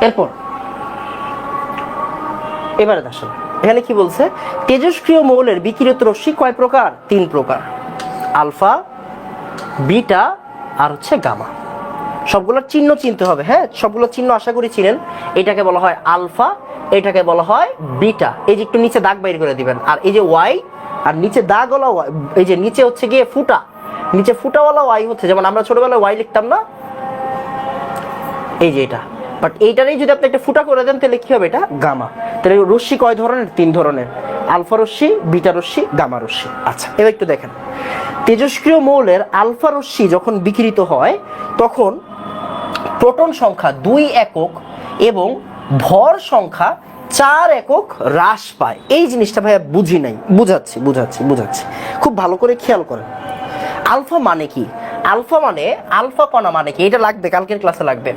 এরপর এবারে আসুন, এখানে কি বলছে, তেজস্ক্রিয় মৌলের বিকিরিত রশ্মি কয় প্রকার, 3 প্রকার, আলফা, বিটা আর হচ্ছে গামা। সবগুলোর চিহ্ন চিনতে হবে, হ্যাঁ, সবগুলোর চিহ্ন আশা করি চিনেন। এটাকে বলা হয় আলফা, এটাকে বলা হয় বিটা। এই যে একটু নিচে দাগ বাইর করে দিবেন, আর এই যে ওয়াই, আর নিচে দাগওয়ালা ওয়াই, এই যে নিচে হচ্ছে গিয়ে ফুটা, নিচে ফুটাওয়ালা ওয়াই হচ্ছে, যেমন আমরা ছোটবেলায় ওয়াই লিখতাম না, এই যে এটা, বাট এইটারই যদি আপনি একটা ফুটা করে দেন তাহলে কি হবে, এটা গামা। তাহলে রশ্মি কয় ধরনের, 3 ধরনের, আলফা রশ্মি, বিটা রশ্মি, গামা রশ্মি। আচ্ছা, এবার একটু দেখেন, তেজস্ক্রিয় মৌলের আলফা রশ্মি যখন বিকিরিত হয় তখন প্রোটন সংখ্যা 2 একক এবং ভর সংখ্যা 4 একক হ্রাস পায়। এই জিনিসটা ভাইয়া বুঝি নাই, বুঝাচ্ছি, খুব ভালো করে খেয়াল করেন। আলফা মানে কি, আলফা মানে, আলফা কণা মানে কি, এটা লাগবে, কালকের ক্লাসে লাগবে।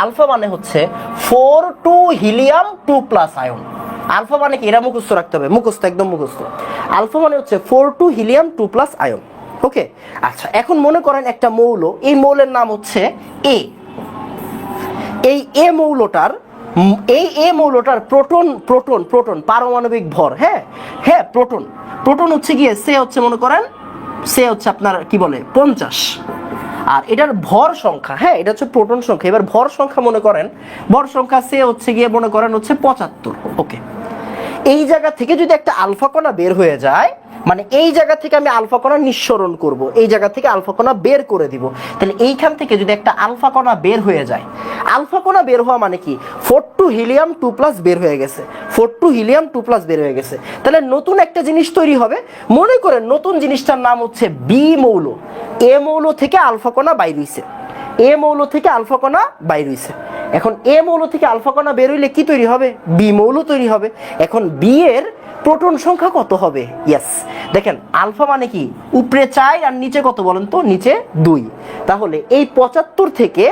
আলফা মানে হচ্ছে 4 হিলিয়াম 2+ আয়ন। আলফা মানে কি, এটা মুখস্থ রাখতে হবে, মুখস্থ, একদম মুখস্থ। আলফা মানে হচ্ছে 4 হিলিয়াম 2+ আয়ন। ওকে, আচ্ছা, এখন মনে করেন একটা মৌল, এই মৌলের নাম হচ্ছে এ। এই এ মৌলটার প্রোটন পারমাণবিক ভর, হ্যাঁ প্রোটন হচ্ছে গিয়ে সে হচ্ছে, মনে করেন সে হচ্ছে আপনার কি বলে 50, আর এটার ভর সংখ্যা, হ্যাঁ এটা হচ্ছে প্রোটন সংখ্যা। এবার ভর সংখ্যা মনে করেন, ভর সংখ্যা সে হচ্ছে গিয়ে মনে করেন হচ্ছে 75। ওকে, এই জায়গা থেকে যদি একটা আলফা কণা বের হয়ে যায়, মানে এই জায়গা থেকে আমি আলফা কণা নিঃসরণ করব, এই জায়গা থেকে আলফা কণা বের করে দিব, তাহলে এইখান থেকে যদি একটা আলফা কণা বের হয়ে যায়, আলফা কণা বের হওয়া মানে কি, 4 হিলিয়াম 2+ বের হয়ে গেছে, 4 হিলিয়াম 2+ বের হয়ে গেছে, তাহলে নতুন একটা জিনিস তৈরি হবে। মনে করেন নতুন জিনিসটার নাম হচ্ছে বি মৌল। এ মৌল থেকে আলফা কণা বাইর হইছে, এ মৌল থেকে আলফা কণা বাইর হইছে। এখন এ মৌল থেকে আলফা কণা বের হইলে কি তৈরি হবে, বি মৌল তৈরি হবে। এখন বি এর প্রোটন সংখ্যা কত হবে, ইয়েস, দেখেন আলফা মানে কি, উপরে 4 আর নিচে কত বলেন তো, নিচে 2। তাহলে এই 75 থেকে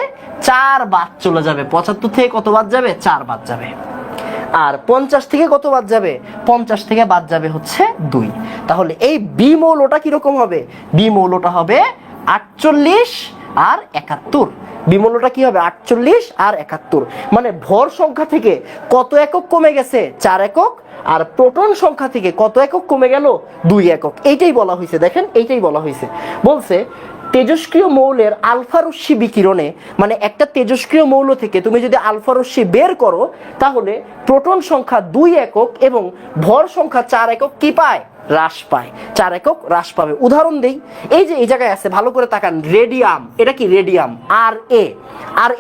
4 বাদ চলে যাবে, 75 থেকে কত বাদ যাবে, 4 বাদ যাবে। আর 50 থেকে কত বাদ যাবে, 50 থেকে বাদ যাবে হচ্ছে 2। তাহলে এই বি মৌলটা কিরকম হবে, বি মৌলটা হবে 48 আর 71। বিমূল্যটা কি হবে, 48 আর 71। মানে ভর সংখ্যা থেকে কত একক কমে গেছে, 4 একক, আর প্রোটন সংখ্যা থেকে কত একক কমে গেল, 2 একক। এইটাই বলা হয়েছে, দেখেন এইটাই বলা হয়েছে। বলছে তেজস্ক্রিয় মৌলের আলফা রশ্মি বিকিরণে, মানে একটা তেজস্ক্রিয় মৌল থেকে তুমি যদি আলফা রশ্মি বের করো, তাহলে প্রোটন সংখ্যা 2 একক এবং ভর সংখ্যা 4 একক কি পায়, হ্রাস পায়, 4 একক হ্রাস পাবে। উদাহরণ দেই, এই যে এই জায়গায় আছে, ভালো করে তাকান, রেডিয়াম, এটা কি রেডিয়াম, আর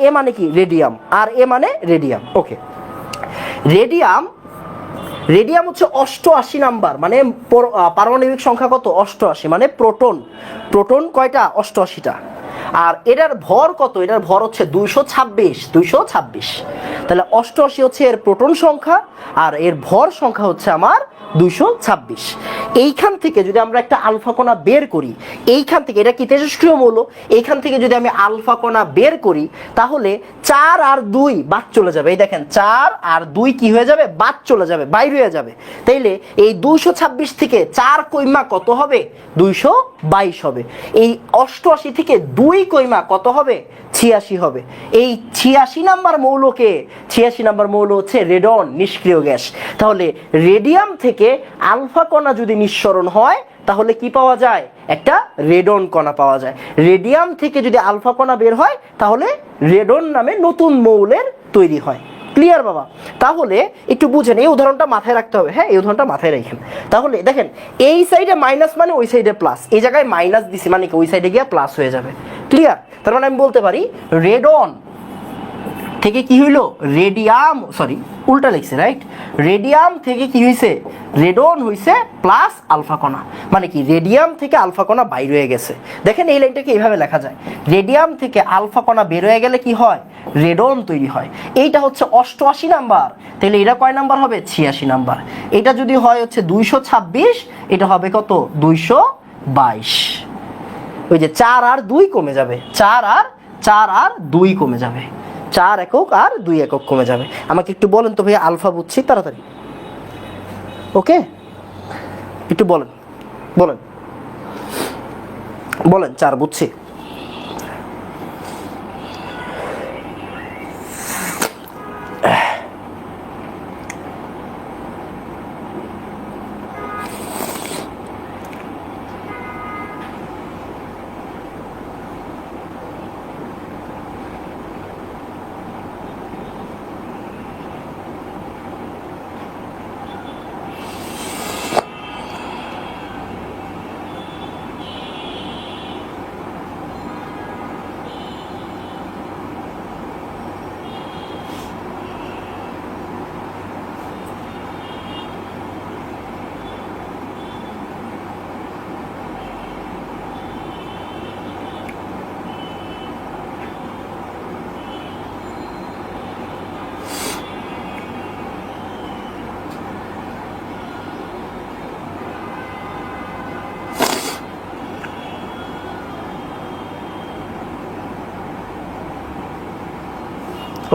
এ মানে কি রেডিয়াম, আর এ মানে রেডিয়াম। ওকে, রেডিয়াম রেডিয়াম হচ্ছে 88 নাম্বার, মানে পারমাণবিক সংখ্যা কত? 88, মানে প্রোটন। প্রোটন কয়টা? 88টা। আর এটার ভর কত? এটার ভর হচ্ছে 226। তাহলে 88 হচ্ছে এর প্রোটন সংখ্যা, আর এর ভর সংখ্যা হচ্ছে আমার 226। এইখান থেকে যদি আমরা একটা আলফা কণা বের করি, এইখান থেকে, এটা কি তেজস্ক্রিয় মৌল, এইখান থেকে যদি আমি আলফা কণা বের করি, তাহলে 4 আর 2 বাদ চলে যাবে। এই দেখেন 4 আর 2 কি হয়ে যাবে? বাদ চলে যাবে, বাইরে হয়ে যাবে। তাইলে এই 226 থেকে 4 কইমা কত হবে? 222 হবে। এই 88 থেকে 2 কইমা কত হবে? 86 হবে। এই 86 নাম্বার মৌলকে, 86 নাম্বার মৌল হচ্ছে রেডন, নিষ্ক্রিয় গ্যাস। তাহলে রেডিয়াম থেকে আলফা কণা যদি নিঃসরণ হয়, তাহলে কি পাওয়া যায়? একটা রেডন কণা পাওয়া যায়। রেডিয়াম থেকে যদি আলফা কণা বের হয়, তাহলে রেডন নামে নতুন মৌলের তৈরি হয়। ক্লিয়ার বাবা? তাহলে একটু বুঝেন, এই উদাহরণটা মাথায় রাখতে হবে। হ্যাঁ, এই উদাহরণটা মাথায় রাখেন। তাহলে দেখেন, এই সাইডে মাইনাস মানে ওই সাইডে প্লাস, এই জায়গায় মাইনাস দিছি মানে কি ওই সাইডে গিয়ে প্লাস হয়ে যাবে। ক্লিয়ার? তার মানে আমি বলতে পারি রেডন থেকে কি হইল? রেডিয়াম, সরি উল্টা লিখছে, রাইট? রেডিয়াম থেকে কি হইছে? রেডন হইছে প্লাস আলফা কণা। মানে কি রেডিয়াম থেকে আলফা কণা বাইর হয়ে গেছে। দেখেন এই লাইনটাকে এইভাবে লেখা যায়, রেডিয়াম থেকে আলফা কণা বের হয়ে গেলে কি হয়? রেডন তৈরি হয়। এইটা হচ্ছে 88 নাম্বার, তাহলে এটা কয় নাম্বার হবে? 86 নাম্বার। এটা যদি হয় হচ্ছে 226, এটা হবে কত? 222। ওই যে 4 আর 2 কমে যাবে, 4 আর 2 কমে যাবে, 4 একক আর 2 একক কমে যাবে। আমাকে একটু বলেন তো ভাই, আলফা বুঝছি তাড়াতাড়ি। ওকে, একটু বলেন বলেন বলেন। 4 বুঝছি।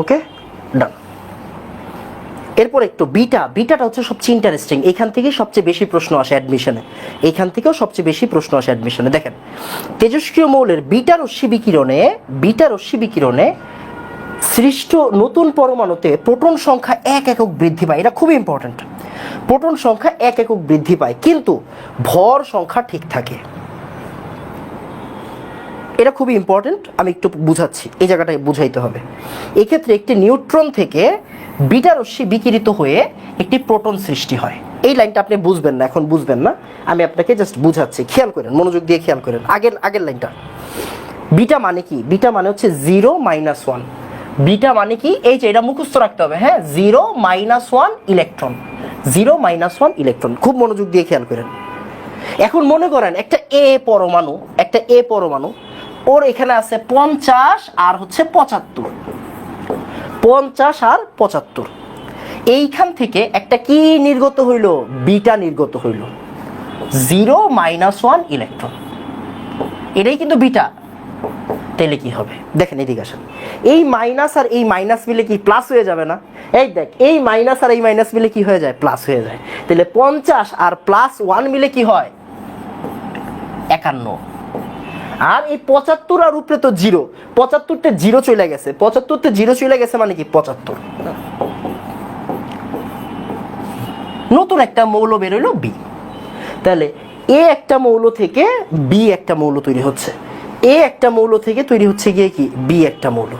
ওকে, ডান। এরপর একটু বিটাটা হচ্ছে সবচেয়ে ইন্টারেস্টিং। এখান থেকে সবচেয়ে বেশি প্রশ্ন আসে অ্যাডমিশনে, এখান থেকেও সবচেয়ে বেশি প্রশ্ন আসে অ্যাডমিশনে। দেখেন, তেজস্ক্রিয় মৌলের বিটা রশ্মি বিকিরণে সৃষ্ট নতুন পরমাণুতে প্রোটন সংখ্যা 1 একক বৃদ্ধি পায়। এটা খুবই ইম্পর্টেন্ট। প্রোটন সংখ্যা 1 একক বৃদ্ধি পায়, কিন্তু ভর সংখ্যা ঠিক থাকে। এটা খুবই ইম্পর্টেন্ট, আমি একটু বুঝাচ্ছি, এই জায়গাটায় বুঝাইতে হবে। এক্ষেত্রে একটি নিউট্রন থেকে বিটা রশ্মি বিকিরিত হয়ে একটি প্রোটন সৃষ্টি হয়। এই লাইনটা আপনি বুঝবেন না, এখন বুঝবেন না, আমি আপনাকে জাস্ট বুঝাচ্ছি। খেয়াল করেন, মনোযোগ দিয়ে খেয়াল করেন আগের লাইনটা। বিটা মানে কি? বিটা মানে হচ্ছে 0 - 1। বিটা মানে কি? এই যে এটা মুখস্থ রাখতে হবে। হ্যাঁ, 0 - 1 ইলেকট্রন, 0 - 1 ইলেকট্রন। খুব মনোযোগ দিয়ে খেয়াল করেন। এখন মনে করেন একটা এ পরমাণু, ওর এখানে আছে 50 আর হচ্ছে 75, 50 আর 75। এইখান থেকে একটা কি নির্গত হইল? বিটা নির্গত হইল, 0 - 1 ইলেকট্রন। এটাই কিন্তু বিটা। তাহলে কি হবে? দেখেন এদিকে আসেন, এই মাইনাস আর এই মাইনাস মিলে কি প্লাস হয়ে যাবে না? এই দেখ, এই মাইনাস আর এই মাইনাস মিলে কি হয়ে যায়? প্লাস হয়ে যায়। তাহলে 50 আর +1 মিলে কি হয়? 51। আর এই 75 আর উপরে তো 0, 75তে 0 চলে গেছে, 75তে 0 চলে গেছে মানে কি 75। নতুন একটা মৌল বের হইলো বি। তাহলে এ একটা মৌল থেকে বি একটা মৌল তৈরি হচ্ছে, এ একটা মৌল থেকে তৈরি হচ্ছে গিয়ে কি বি একটা মৌল,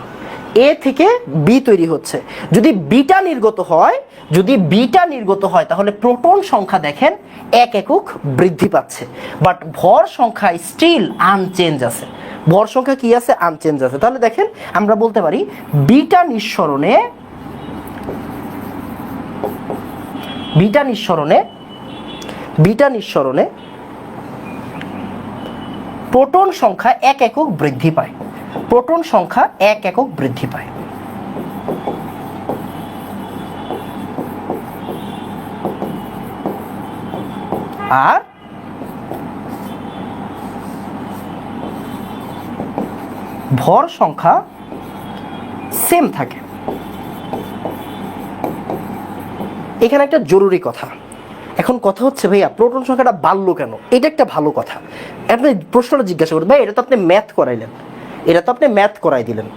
এ থেকে বি তৈরি হচ্ছে। যদি বিটা নির্গত হয় তাহলে প্রোটন সংখ্যা দেখেন 1 একক বৃদ্ধি পাচ্ছে, বাট ভর সংখ্যা স্টিল আনচেঞ্জ আছে। ভর সংখ্যা কি আছে? আনচেঞ্জ আছে। তাহলে দেখেন আমরা বলতে পারি বিটা নিঃসরণে প্রোটন সংখ্যা 1 একক বৃদ্ধি পায়। প্রোটন সংখ্যা 1 একক বৃদ্ধি পায়। আর ভর সংখ্যা সেম থাকে। এখানে একটা জরুরি কথা, এখন কথা হচ্ছে ভাইয়া প্রোটন সংখ্যাটা বাড়লো কেন? এটা একটা ভালো কথা। আপনি প্রশ্নটা জিজ্ঞাসা করবেন, ভাই এটা তো আপনি ম্যাথ করাইলেন, এটা তো আপনি ম্যাথ করাই দিলেন,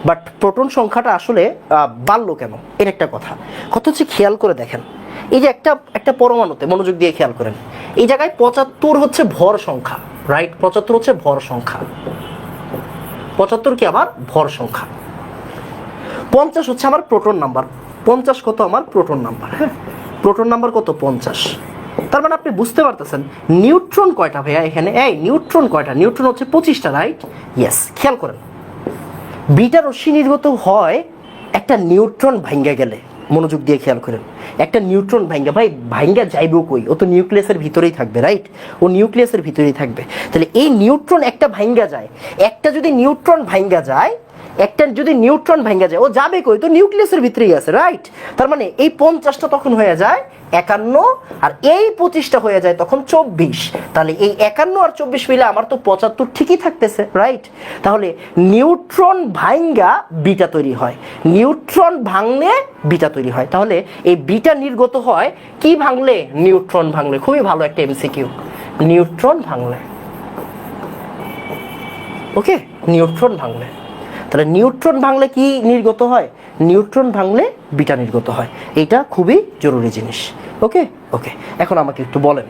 বাট প্রোটন সংখ্যাটা আসলে বাড়লো কেন? এটা একটা কথা। কথা হচ্ছে খেয়াল করে দেখেন, এই যে একটা পরমাণুতে মনোযোগ দিয়ে খেয়াল করেন, এই জায়গায় 75 হচ্ছে ভর সংখ্যা, রাইট? 75 হচ্ছে ভর সংখ্যা, 75 কি আমার ভর সংখ্যা। 50 হচ্ছে আমার প্রোটন নাম্বার। 50 কত আমার প্রোটন নাম্বার? হ্যাঁ, প্রোটন নাম্বার কত? 50। তার মানে আপনি বুঝতে পারতেছেন নিউট্রন কয়টা ভাইয়া এখানে? এই নিউট্রন কয়টা? নিউট্রন হচ্ছে 25টা, রাইট? ইয়েস। খেয়াল করেন, বিটা রশ্মি নির্গত হয় একটা নিউট্রন ভাঙ্গা গেলে। মনোযোগ দিয়ে খেয়াল করেন, একটা নিউট্রন ভাঙ্গা যাইবেও কই? ও তো নিউক্লিয়াসের ভিতরেই থাকবে, রাইট? ও নিউক্লিয়াসের ভিতরেই থাকবে। তাহলে এই নিউট্রন একটা ভাঙ্গা যায়, যদি নিউট্রন ভাঙ্গা যায়, ও যাবে কই? তো নিউক্লিয়াসের ভিতরেই আছে, রাইট? তার মানে এই 50টা তখন হয়ে যায় 51, আর এই 25টা হয়ে যায় তখন 24। তাহলে এই 51 আর 24 মিলে আমার তো 75 ঠিকই থাকতেছে, রাইট? তাহলে নিউট্রন ভাঙ্গা বিটা তৈরি হয়, নিউট্রন ভাঙলে বিটা তৈরি হয়। তাহলে এই বিটা নির্গত হয় কি ভাঙলে? নিউট্রন ভাঙলে। খুবই ভালো একটা এমসিকিউ, নিউট্রন ভাঙলে। ওকে, নিউট্রন ভাঙলে। তাহলে নিউট্রন ভাঙলে কি নির্গত হয়? নিউট্রন ভাঙলে বিটা নির্গত হয়। এটা খুবই জরুরি জিনিস। ওকে ওকে, এখন আমাকে একটু বলেন,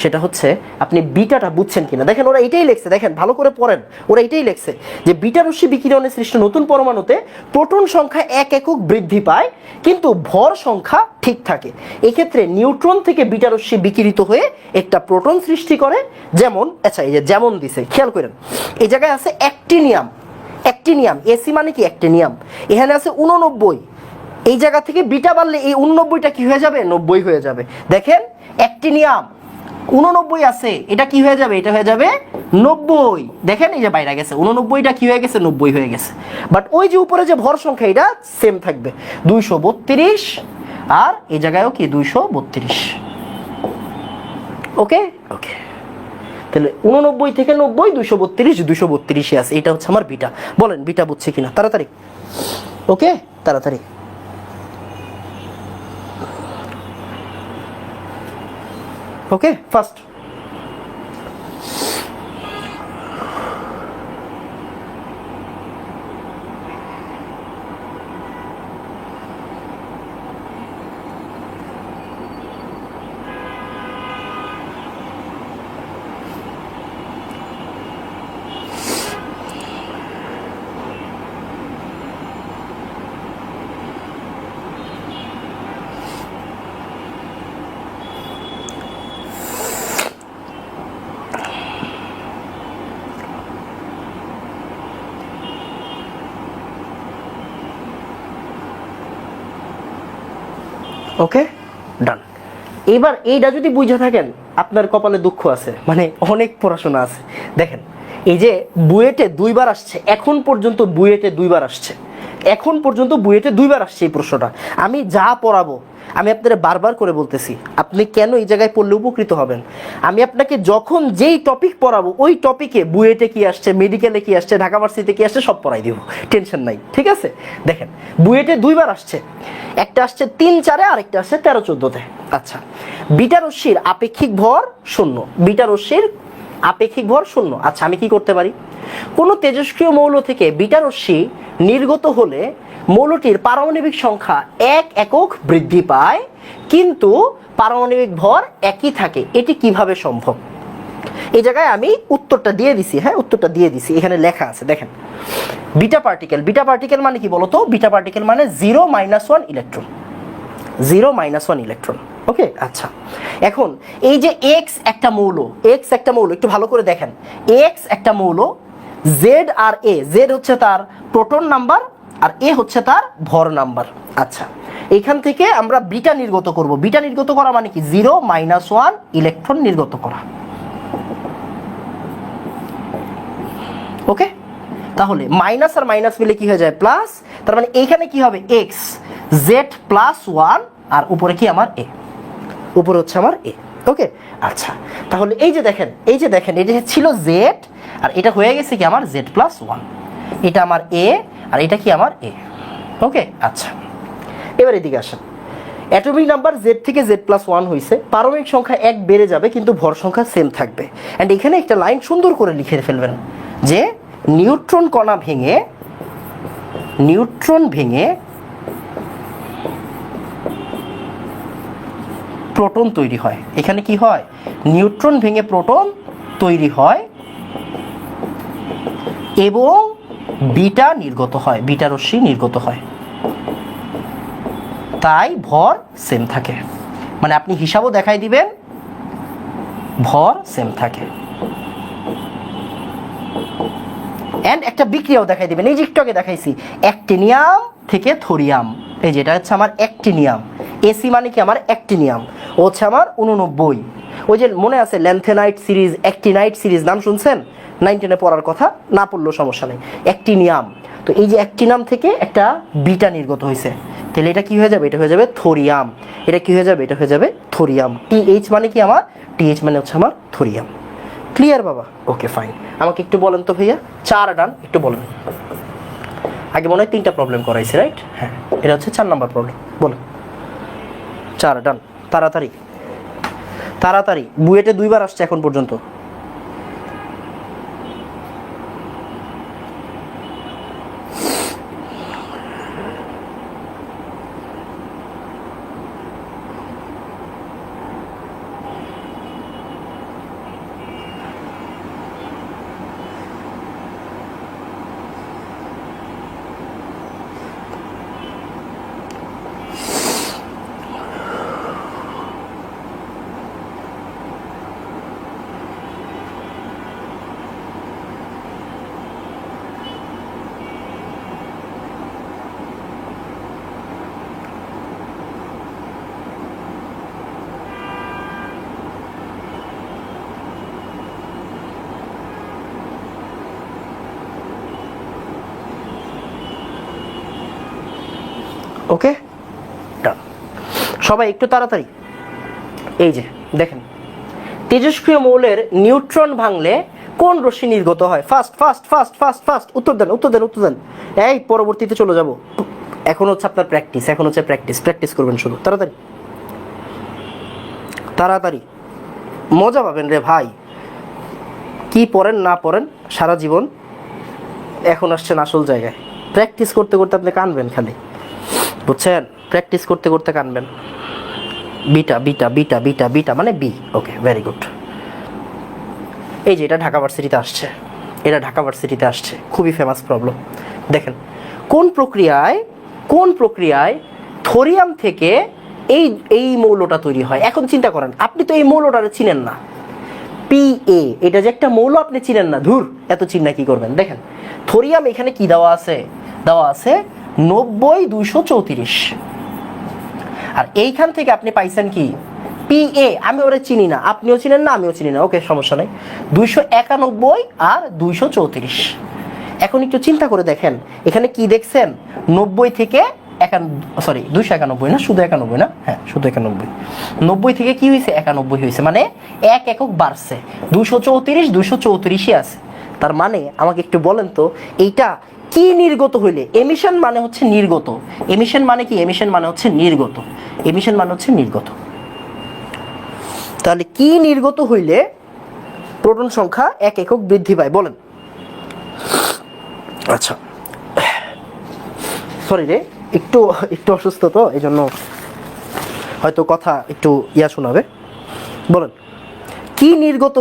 সেটা হচ্ছে আপনি বিটাটা বুঝছেন কিনা। দেখেন ওরা এটাই লিখছে, দেখেন ভালো করে পড়েন, ওরা এটাই লিখছে যে বিটা রশ্মি বিকিরণে সৃষ্ট নতুন পরমাণুতে প্রোটন সংখ্যা 1 একক বৃদ্ধি পায়, কিন্তু ভর সংখ্যা ঠিক থাকে। এক্ষেত্রে নিউট্রন থেকে বিটা রশ্মি বিকিরিত হয়ে একটা প্রোটন সৃষ্টি করে। যেমন, আচ্ছা এই যে যেমন দিছে, খেয়াল করেন, এই জায়গায় আছে অ্যাক্টিনিয়াম। এসি মানে কি? অ্যাক্টিনিয়াম। এখানে আছে 89। এই জায়গা থেকে বিটা বাড়লে এই 89টা কি হয়ে যাবে? 90 হয়ে যাবে। দেখেন অ্যাক্টিনিয়াম 89 আছে, এটা কি হয়ে যাবে? এটা হয়ে যাবে 90। দেখেন এই যে বাইরে গেছে 89টা কি হয়ে গেছে? 90 হয়ে গেছে। বাট ওই যে উপরে যে ভর সংখ্যা এটা সেম থাকবে, 232, আর এই জায়গায়ও কি 232। ওকে ওকে, তাহলে 89 থেকে 90, 232 আছে। এটা হচ্ছে আমার বিটা। বলেন বিটা বুঝছে কিনা তাড়াতাড়ি? ওকে, তাড়াতাড়ি। ওকে, ফার্স্ট ওকে, ডান। এবার এইটা যদি বুঝে থাকেন আপনার কপালে দুঃখ আছে, মানে অনেক পড়াশোনা আছে। দেখেন এই যে বুয়েটে 2 বার আসছে, এখন পর্যন্ত বুয়েটে 2 বার আসছে, এই প্রশ্নটা। আমি যা পড়াবো আমি আপনাদের বারবার করে বলতেছি, আপনি কেন এই জায়গায় পড়লে উপকৃত হবেন। আমি আপনাকে যখন যেই টপিক পড়াবো ওই টপিকে বুয়েটে কি আসছে, মেডিকেলে কি আসছে, ঢাকা ভার্সিটিতে কি আসছে সব পড়াই দিব, টেনশন নাই, ঠিক আছে? দেখেন বুয়েটে 2 বার আসছে, একটা আসছে 3-4-এ, আরেকটা আসছে 13-14-তে। আচ্ছা, বিটা রশ্মির আপেক্ষিক ভর 0, বিটা রশ্মির আপেক্ষিক ভর 0। আচ্ছা, আমি কি করতে পারি? কোনো তেজস্ক্রিয় মৌল থেকে বিটা রশ্মি নির্গত হলে মৌলটির পারমাণবিক সংখ্যা 1 একক বৃদ্ধি পায়, কিন্তু পারমাণবিক ভর একই থাকে। এটি কিভাবে সম্ভব? এই জায়গায় আমি উত্তরটা দিয়ে দিছি। হ্যাঁ, উত্তরটা দিয়ে দিছি, এখানে লেখা আছে, দেখেন। বিটা পার্টিকেল মানে কি বলতো? বিটা পার্টিকেল মানে 0-1 ইলেকট্রন, 0-1 ইলেকট্রন। ওকে, আচ্ছা, এখন এই যে এক্স একটা মৌল, একটু ভালো করে দেখেন, এক্স একটা মৌল, জেড আর এ, জেড হচ্ছে তার প্রোটন নাম্বার আর এ হচ্ছে তার ভর নাম্বার। আচ্ছা, এইখান থেকে আমরা বিটা নির্গত করব। বিটা নির্গত করা মানে কি 0 -1 ইলেকট্রন নির্গত করা। ওকে, তাহলে মাইনাস আর মাইনাস মিলে কি হয়ে যায় প্লাস, তার মানে এইখানে কি হবে x z+1 আর উপরে কি আমার a, উপরে হচ্ছে আমার a। ওকে, আচ্ছা তাহলে এই যে দেখেন এটা ছিল z আর এটা হয়ে গেছে কি আমার z+1, এটা আমার a আর এটা কি আমার a। ওকে, আচ্ছা এবার এদিকে আসেন, অ্যাটমিক নাম্বার z থেকে z+1 হয়েছে, পারমাণবিক সংখ্যা 1 বেড়ে যাবে কিন্তু ভর সংখ্যা সেম থাকবে। অ্যান্ড এখানে একটা লাইন সুন্দর করে লিখে ফেলবেন যে নিউট্রন কণা ভেঙে প্রোটন তৈরি হয়। এখানে কি হয়, নিউট্রন ভেঙে প্রোটন তৈরি হয় এবং বিটা নির্গত হয়, বিটা রশ্মি নির্গত হয়, তাই ভর সেম থাকে। মানে আপনি হিসাবও দেখাই দিবেন, ভর সেম থাকে। এন্ড একটা বিক্রিয়াও দেখাই দিবেন, এই যে একটু আগে দেখাইছি, অ্যাক্টিনিয়াম থেকে থোরিয়াম, এই যেটা হচ্ছে আমার অ্যাক্টিনিয়াম, এসি মানে কি আমার অ্যাক্টিনিয়াম, ও হচ্ছে আমার 89। ওই যে মনে আছে ল্যান্থেনাইট সিরিজ, অ্যাক্টিনাইট সিরিজ, নাম শুনছেন 9-10 পড়ার কথা, না পড়লেও সমস্যা নেই। অ্যাক্টিনিয়াম, তো এই যে অ্যাক্টিনিয়াম থেকে একটা বিটা নির্গত হয়েছে, তাহলে এটা কি হয়ে যাবে, এটা হয়ে যাবে থোরিয়াম, এটা কি হয়ে যাবে, এটা হয়ে যাবে থোরিয়াম। টিএইচ মানে কি আমার, টিএইচ মানে হচ্ছে আমার থোরিয়াম। ক্লিয়ার বাবা? Okay fine. আমাকে একটু বলেন তো ভাইয়া, 4 ডান একটু বলেন। আগে মনে হয় 3টা প্রবলেম করাইছি, রাইট? হ্যাঁ, এটা হচ্ছে 4 নাম্বার প্রবলেম। বলো 4 ডান, তাড়াতাড়ি। বুয়েটে 2বার আসছে এখন পর্যন্ত। ওকে ডান, সবাই একটু তাড়াতাড়ি। এই যে দেখেন, তেজস্ক্রিয় মৌলের নিউট্রন ভাঙলে কোন রশ্মি নির্গত হয়? ফাস্ট উত্তর দেন। এই পরবর্তীতে চলে যাব, এখন হচ্ছে আপনার প্র্যাকটিস করবেন, শুধু তাড়াতাড়ি মজা পাবেন রে ভাই। কি পড়েন না পড়েন সারা জীবন, এখন আসছেন আসল জায়গায়। প্র্যাকটিস করতে করতে আপনি কানবেন খালি, বুঝছেন? প্র্যাকটিস করতে করতে কানবেন। বিটা মানে বি। ওকে, ভেরি গুড। এই যে এটা ঢাকা ভার্সিটিতে আসছে, খুবই ফেমাস প্রবলেম। দেখেন, কোন প্রক্রিয়ায় থোরিয়াম থেকে এই মৌলটা তৈরি হয়? এখন চিন্তা করেন, আপনি তো এই মৌলটা চিনেন না, PA, এটা যে একটা মৌল আপনি চিনেন না, ধুর এত চিন্তা কি করবেন। দেখেন থোরিয়াম এখানে কি দেওয়া আছে 90-234, আর এইখান থেকে আপনি পাইছেন কি PA, আমি ওরে চিনি না, আপনিও চিনেন না, আমিও চিনি না। ওকে, সমস্যা নেই, 291 আর 234। এখন একটু চিন্তা করে দেখেন, এখানে কি দেখছেন, 90 থেকে 291 না, শুধু 91 না, হ্যাঁ শুধু 91, 90 থেকে কি হয়েছে 91 হয়েছে, মানে 1 একক বাড়ছে, 234 আছে। তার মানে আমাকে একটু বলেন তো, এইটা কি নির্গত হইলে, এমিশন মানে হচ্ছে নির্গত, এমিশন মানে কি, এমিশন মানে হচ্ছে নির্গত, তাহলে কি নির্গত হইলে প্রোটন সংখ্যা 1 একক বৃদ্ধি পায় বলেন? আচ্ছা, সরি রে, একটু অসুস্থ তো, এই জন্য হয়তো কথা একটু শোনাবে। বলেন, কি নির্গত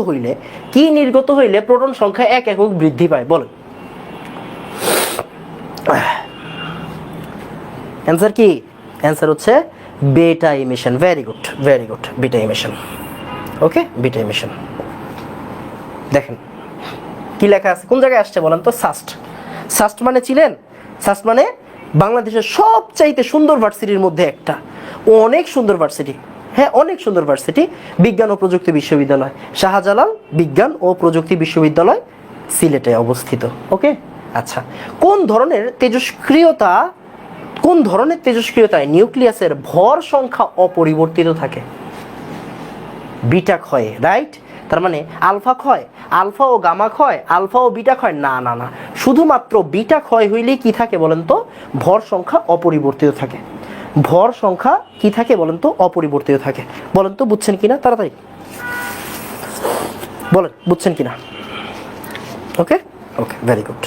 হইলে প্রোটন সংখ্যা 1 একক বৃদ্ধি পায় বলেন? অ্যান্সার কি? অ্যান্সার হচ্ছে বেটা ইমিশন। ভেরি গুড, বেটা ইমিশন। ওকে, বেটা ইমিশন। দেখেন কি লেখা আছে, কোন জায়গায় আসছে বলেন তো? সাস্ট মানে ছিলেন, সাস্ট মানে বাংলাদেশের সবচাইতে সুন্দর ভার্সিটির মধ্যে একটা, অনেক সুন্দর ভার্সিটি, হ্যাঁ অনেক সুন্দর ভার্সিটি, বিজ্ঞান ও প্রযুক্তি বিশ্ববিদ্যালয়, শাহজালাল বিজ্ঞান ও প্রযুক্তি বিশ্ববিদ্যালয়, সিলেটে অবস্থিত। ওকে, আচ্ছা, কোন ধরনের তেজস্ক্রিয়তায় নিউক্লিয়াসের ভর সংখ্যা অপরিবর্তিত থাকে? বিটা ক্ষয়ে, রাইট? তার মানে আলফা ক্ষয়, আলফা ও গামা ক্ষয়, আলফা ও বিটা ক্ষয়, না না না, শুধুমাত্র বিটা ক্ষয় হইলেই কি থাকে বলেন তো? ভর সংখ্যা অপরিবর্তিত থাকে। ভর সংখ্যা কি থাকে বলেন তো? অপরিবর্তিত থাকে। বলেন তো বুঝছেন কিনা, তাড়াতাড়ি বলেন, বুঝছেন কিনা? ওকে ওকে, ভেরি গুড।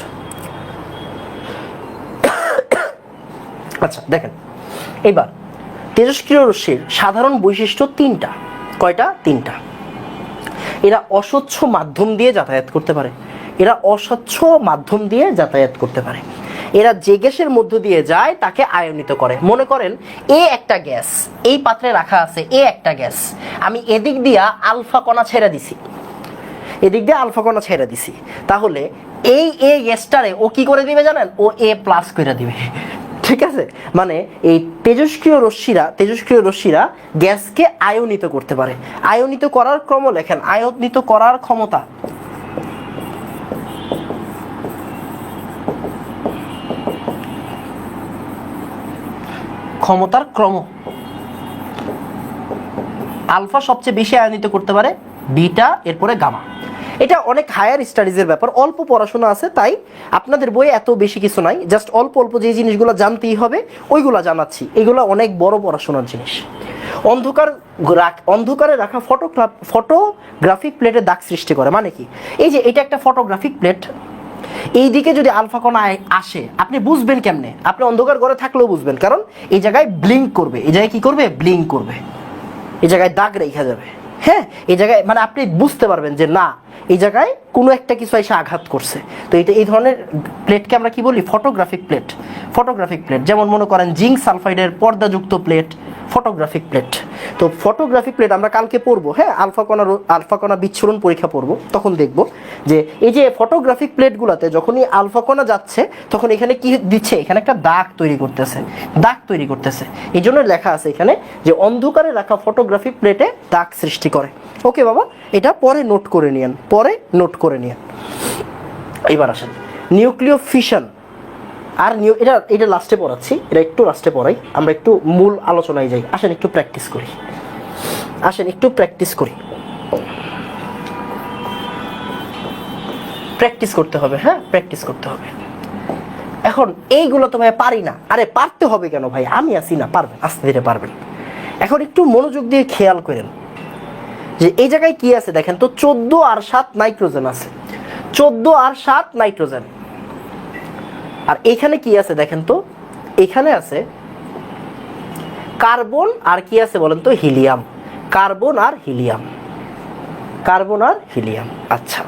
আচ্ছা দেখেন, এবার তেজস্ক্রিয় রশ্মির সাধারণ বৈশিষ্ট্য তিনটা। কয়টা? তিনটা। এরা অস্বচ্ছ মাধ্যম দিয়ে যাতায়াত করতে পারে। এরা অস্বচ্ছ মাধ্যম দিয়ে যাতায়াত করতে পারে। এরা যে গ্যাসের মধ্য দিয়ে যায় তাকে আয়নিত করে। মনে করেন এ একটা গ্যাস, এই পাত্রে রাখা আছে এ একটা গ্যাস, আমি এদিক দিয়া আলফা কণা ছেড়ে দিছি, এদিক দিয়ে আলফা কণা ছেড়ে দিছি, তাহলে এই এ গ্যাসটারে ও কি করে দিবে জানেন? ও এ প্লাস করে দিবে। ঠিক আছে, মানে এই তেজস্ক্রিয় রশ্মিরা গ্যাসকে আয়নিত করতে পারে। আয়নিত করার ক্রম লেখেন, আয়নিত করার ক্ষমতা, ক্ষমতার ক্রম। আলফা সবচেয়ে বেশি আয়নিত করতে পারে, বিটা, এরপরে গামা। এটা অনেক হায়ার স্টাডিজের ব্যাপার, অল্প পড়াশোনা আছে, তাই আপনাদের বইয়ে এত বেশি কিছু নাই, জাস্ট অল্প অল্প যে জিনিসগুলো জানতেই হবে ওইগুলো জানাচ্ছি। এগুলো অনেক বড় পড়াশোনার জিনিস। অন্ধকারে রাখা ফটোগ্রাফিক প্লেটে দাগ সৃষ্টি করে, মানে কি? এই যে এটা একটা ফটোগ্রাফিক প্লেট, এই দিকে যদি আলফা কণা আসে আপনি বুঝবেন কেমনে? আপনি অন্ধকার ঘরে থাকলেও বুঝবেন, কারণ এই জায়গায় ব্লিঙ্ক করবে, এই জায়গায় কি করবে? ব্লিঙ্ক করবে, এই জায়গায় দাগ রেখা যাবে। হ্যাঁ, এই জায়গায় মানে আপনি বুঝতে পারবেন যে না, এই জায়গায় কোনো একটা কিছু এসে আঘাত করছে। তো এটা এই ধরনের প্লেটকে আমরা কি বলি? Photographic plate. ফটোগ্রাফিক প্লেট, যেমন মনে করেন জিঙ্ক সালফাইডের পর্দাযুক্ত প্লেট, ফটোগ্রাফিক প্লেট। তো ফটোগ্রাফিক প্লেট আমরা কালকে পড়বো, হ্যাঁ, আলফা কণা বিচ্ছুরণ পরীক্ষা পড়বো, তখন দেখব যে এই যে ফটোগ্রাফিক প্লেটগুলোতে যখনই আলফা কণা যাচ্ছে তখন এখানে কি দিচ্ছে? এখানে একটা দাগ তৈরি করতেছে। এই জন্য লেখা আছে এখানে যে অন্ধকারে রাখা ফটোগ্রাফিক প্লেটে দাগ সৃষ্টি করে। ওকে বাবা, এটা পরে নোট করে নিয়েন, এবার আসেন নিউক্লিয় ফিশন। আর এটা লাস্টে পড়াচ্ছি, এটা একটু লাস্টে পড়াই, আমরা একটু মূল আলোচনায় যাই। আসেন একটু প্র্যাকটিস করি, প্র্যাকটিস করতে হবে, হ্যাঁ প্র্যাকটিস করতে হবে। এখন এইগুলো তো ভাই পারি না, আরে পারতে হবে কেন ভাই? আমি আছি না, পারবেন, আস্তে ধীরে পারবেন। এখন একটু মনোযোগ দিয়ে খেয়াল করেন যে এই জায়গায় কি আছে দেখেন তো, 14 আর 7 নাইট্রোজেন আছে, 14 আর 7 নাইট্রোজেন। আর এখানে কি আছে দেখেন তো, এখানে আছে কার্বন আর কি আছে বলেন তো? হিলিয়াম। কার্বন আর হিলিয়াম। আচ্ছা,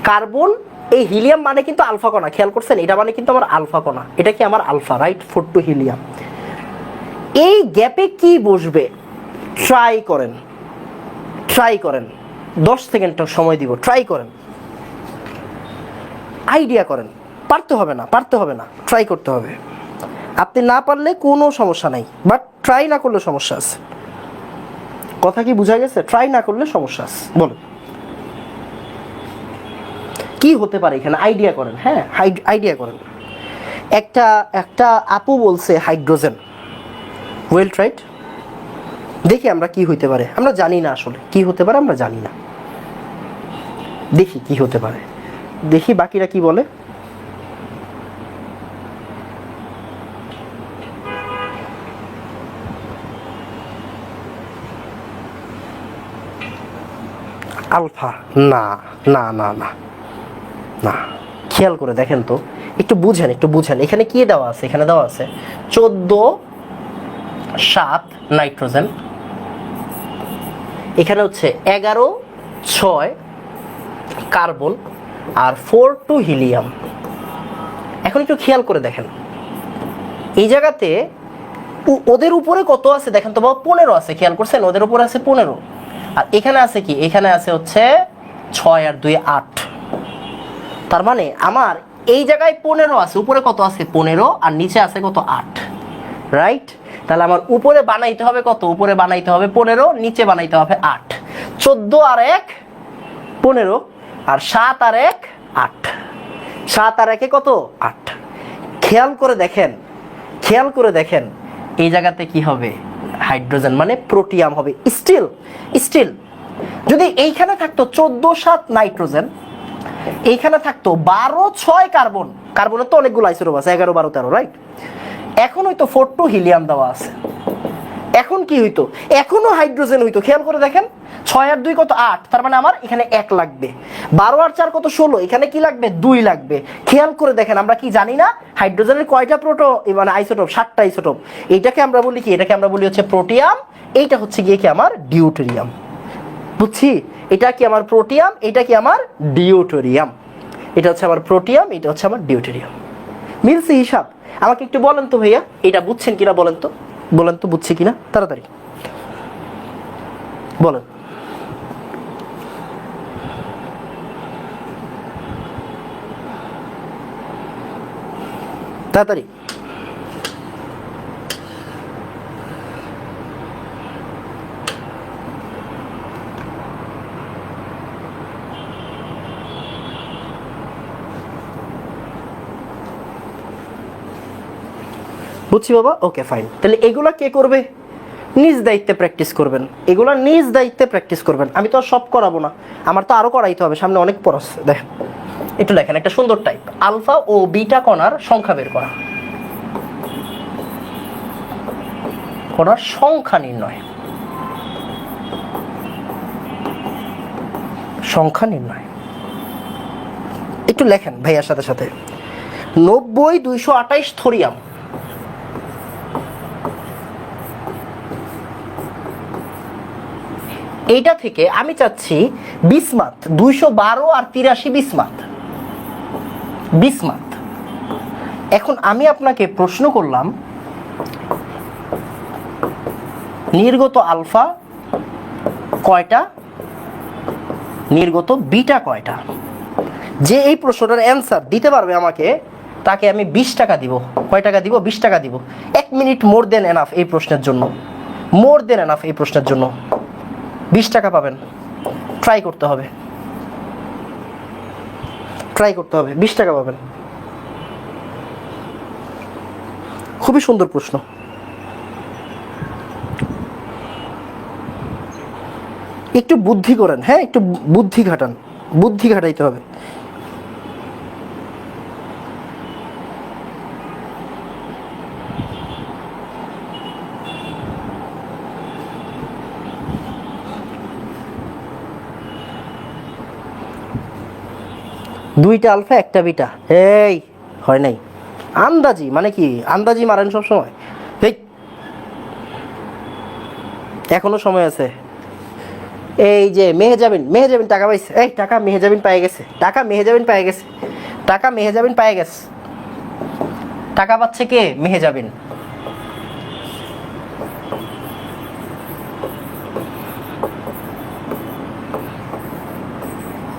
কার্বন, এই হিলিয়াম মানে কিন্তু আলফা কণা, খেয়াল করছেন? এটা মানে কিন্তু আমার আলফা কণা, এটা কি আমার আলফা, রাইট? 4 হিলিয়াম। এই গ্যাপে কি বসবে? ট্রাই করেন 10 সেকেন্ড সময় দিব, ট্রাই করেন, আইডিয়া করেন। পারতে হবে না, ট্রাই করতে হবে। আপনি না পারলে কোনো সমস্যা নাই, বাট ট্রাই না করলে সমস্যা আছে। কথা কি বোঝা গেছে? ট্রাই না করলে সমস্যা আছে। বলুন কি হতে পারে এখানে? আইডিয়া করেন, হ্যাঁ আইডিয়া করেন। একটা আপু বলছে হাইড্রোজেন, ওয়েল ট্রাইড। দেখি আমরা কি হইতে পারে, আমরা জানি না আসলে কি হতে পারে, আমরা জানি না। দেখি কি হতে পারে, দেখি বাকিরা কি বলে। আলফা, না না না না না, খেয়াল করে দেখেন তো, একটু বুঝেন। এখানে কি দেওয়া আছে? এখানে দেওয়া আছে 14 7 নাইট্রোজেন, এখানে হচ্ছে 11 6 কার্বন আর 4 হিলিয়াম। এখন একটু খেয়াল করে দেখেন, এই জায়গাতে ওদের উপরে কত আছে দেখেন তো বাবা? 15 আছে, খেয়াল করছেন? ওদের উপরে আছে 15, আর এখানে আছে কি? এখানে আছে হচ্ছে 6 আর 2 8। তার মানে আমার এই জায়গায় 15 আছে, উপরে কত আছে 15 আর নিচে আছে কত 8, রাইট? তাহলে আমার উপরে বানাইতে হবে কত, উপরে বানাইতে হবে 15, নিচে বানাইতে হবে 8। 14 আর 1 15 আর 7 আর 1 8, 7 আর 1 কত 8। খেয়াল করে দেখেন, খেয়াল করে দেখেন এই জায়গাতে কি হবে, হাইড্রোজেন মানে প্রোটিয়াম হবে। স্টিল স্টিল যদি এইখানে থাকতো 14 7 নাইট্রোজেন, এইখানে থাকতো 12 6 কার্বন, কার্বনের তো অনেকগুলো আইসোটোপ আছে 11 12 13, রাইট? এখন হয়তো 42 হিলিয়াম দেওয়া আছে, এখন কি হইতো, এখনো হাইড্রোজেন হইতো। খেয়াল করে দেখেন 6 আর 2 কত 8, তার মানে আমার এখানে 1 লাগবে। 12 আর 4 কত 16, এখানে কি লাগবে 2 লাগবে। খেয়াল করে দেখেন আমরা কি জানি না হাইড্রোজেনের কয়টা মানে আইসোটোপ, 7টা আইসোটোপ। এইটাকে আমরা বলি কি, এটাকে আমরা বলি হচ্ছে প্রোটিয়াম, এইটা হচ্ছে গিয়ে কি আমার ডিউটেরিয়াম। বুঝছি, এটা কি আমার প্রোটিয়াম, এটা কি আমার ডিউটেরিয়াম। এটা হচ্ছে আমার প্রোটিয়াম, এটা হচ্ছে আমার ডিউটেরিয়াম। মিলছে হিসাব? আমাকে একটু বলেন তো ভাইয়া, এটা বুঝছেন কিনা বলেন তো, বলেন তো বুঝছি কিনা, তাড়াতাড়ি বলেন। তাড়াতাড়ি বুঝছি বাবা, ওকে ফাইন। তাহলে এগুলা কে করবে, নিজ দায়িত্বে প্র্যাকটিস করবেন, এগুলা নিজ দায়িত্বে প্র্যাকটিস করবেন। আমি তো আর সব করাবো না, আমার তো আরো করাইতে হবে, সামনে অনেক পড়া আছে। দেখেন একটু দেখেন, একটা সুন্দর টাইপ, আলফা ও বিটা কণার সংখ্যা বের করা, কণার সংখ্যা নির্ণয়, সংখ্যা নির্ণয়। একটু লেখেন ভাইয়ার সাথে সাথে। 90 228 থোরিয়াম, এইটা থেকে আমি চাচ্ছি বিসমাথ 212 আর 83 বিসমাথ, বিসমাথ। এখন আমি আপনাকে প্রশ্ন করলাম নির্গত আলফা কয়টা, নির্গত বিটা কয়টা। যে এই প্রশ্নটার অ্যান্সার দিতে পারবে আমাকে, তাকে আমি 20 টাকা দিব। কয় টাকা দিব? 20 টাকা দিব। 1 মিনিট মোর দেন এনাফ এই প্রশ্নের জন্য, মোর দেন এনাফ এই প্রশ্নের জন্য। 20 টাকা পাবেন, ট্রাই করতে হবে, ট্রাই করতে হবে, 20 টাকা পাবেন। খুবই সুন্দর প্রশ্ন। একটু বুদ্ধি করেন, হ্যাঁ একটু বুদ্ধি খাটান, বুদ্ধি খাটাইতে হবে। দুইটা আলফা একটা বিটা, এই হয় নাই। আন্দাজি মানে কি, আন্দাজি মারেন সব সময়। এখনো সময় আছে। এই যে মেহেজাবিন, মেহেজাবিন টাকা পাইছে, এই টাকা মেহেজাবিন পাই গেছে, টাকা মেহেজাবিন পাই গেছে, টাকা মেহেজাবিন পাই গেছে। টাকা পাচ্ছে কে? মেহেজাবিন।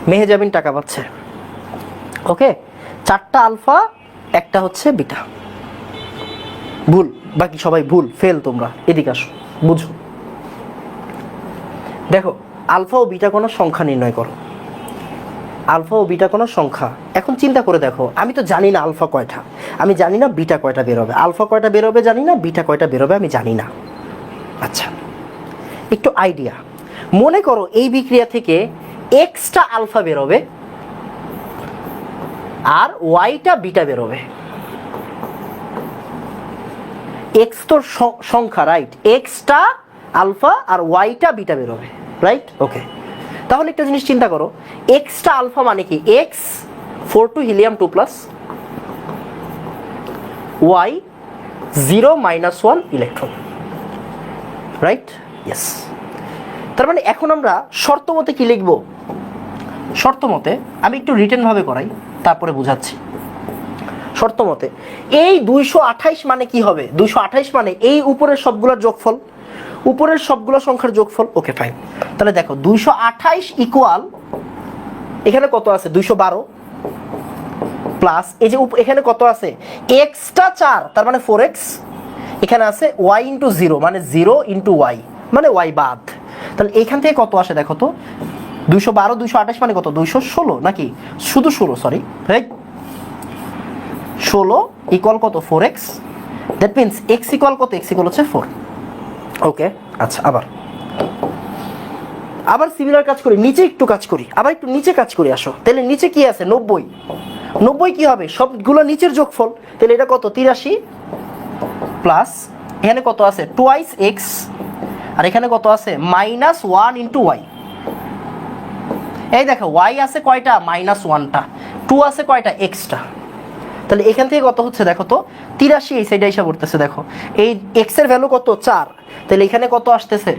মেহেজাবিন টাকা পাচ্ছে। ওকে, 4টা আলফা একটা হচ্ছে বিটা। ভুল, বাকি সবাই ভুল, ফেল তোমরা। এদিকে আসো, বুঝো। দেখো আলফা ও বিটা কোনো সংখ্যা নির্ণয় করো, আলফা ও বিটা কোনো সংখ্যা। এখন চিন্তা করে দেখো, আমি তো জানি না আলফা কয়টা, আমি জানি না বিটা কয়টা বেরোবে, আলফা কয়টা বেরোবে জানি না, বিটা কয়টা বেরোবে আমি জানি না। আচ্ছা একটু আইডিয়া, মনে করো এই বিক্রিয়া থেকে এক্সটা আলফা বেরোবে আর ওয়াইটা বিটা বেরোবে। এক্স তোর সংখ্যা, রাইট? এক্সটা আলফা আর ওয়াইটা বিটা বেরোবে, রাইট? ওকে, তাহলে একটা জিনিস চিন্তা করো, এক্সটা আলফা মানে কি? X 4 helium 2+, Y 0 - 1 electron, right? Yes. তার মানে এখন আমরা শর্ত মতে কি লিখব? শর্ত মতে আমি একটু রিটেন ভাবে করাই, তারপরে বুঝাচ্ছি। শর্ত মতে এই 228 মানে কি হবে? 228 মানে এই উপরের সবগুলোর যোগফল, উপরের সবগুলো সংখ্যার যোগফল। ওকে ফাইন, তাহলে দেখো 228 ইকুয়াল, এখানে কত আছে? 212, প্লাস এই যে এখানে কত আছে এক্সটা 4, তার মানে 4x, এখানে আছে y ইন্টু 0 মানে 0 ইন্টু y মানে y বাদ। তাহলে এইখান থেকে কত আসে দেখো তো, 212 228 মানে কত 216 নাকি শুধু 16, সরি রাইট, 16 ইকুয়াল কত 4x, that means x equal কত, x ইকুয়াল হচ্ছে 4। ওকে আচ্ছা, আবার সিমিলার কাজ করি, নিচে একটু কাজ করি, আবার একটু নিচে কাজ করি, আসো। তাহলে নিচে কি আছে 90, 90 কি হবে সবগুলো নিচের যোগফল, তাহলে এটা কত 83 প্লাস এখানে কত আছে টুয়াইস এক্স, আর এখানে কত আছে -1 ইন্টু ওয়াই। এই দেখো ওয়াই আছে কয়টা -1টা, 2 আছে কয়টা এক্সটা, তাহলে এখান থেকে কত হচ্ছে দেখো তো 83, এই সাইডে এসে পড়তেছে দেখো, এই এক্স এর ভ্যালু কত 4, তাহলে এখানে কত আসতেছে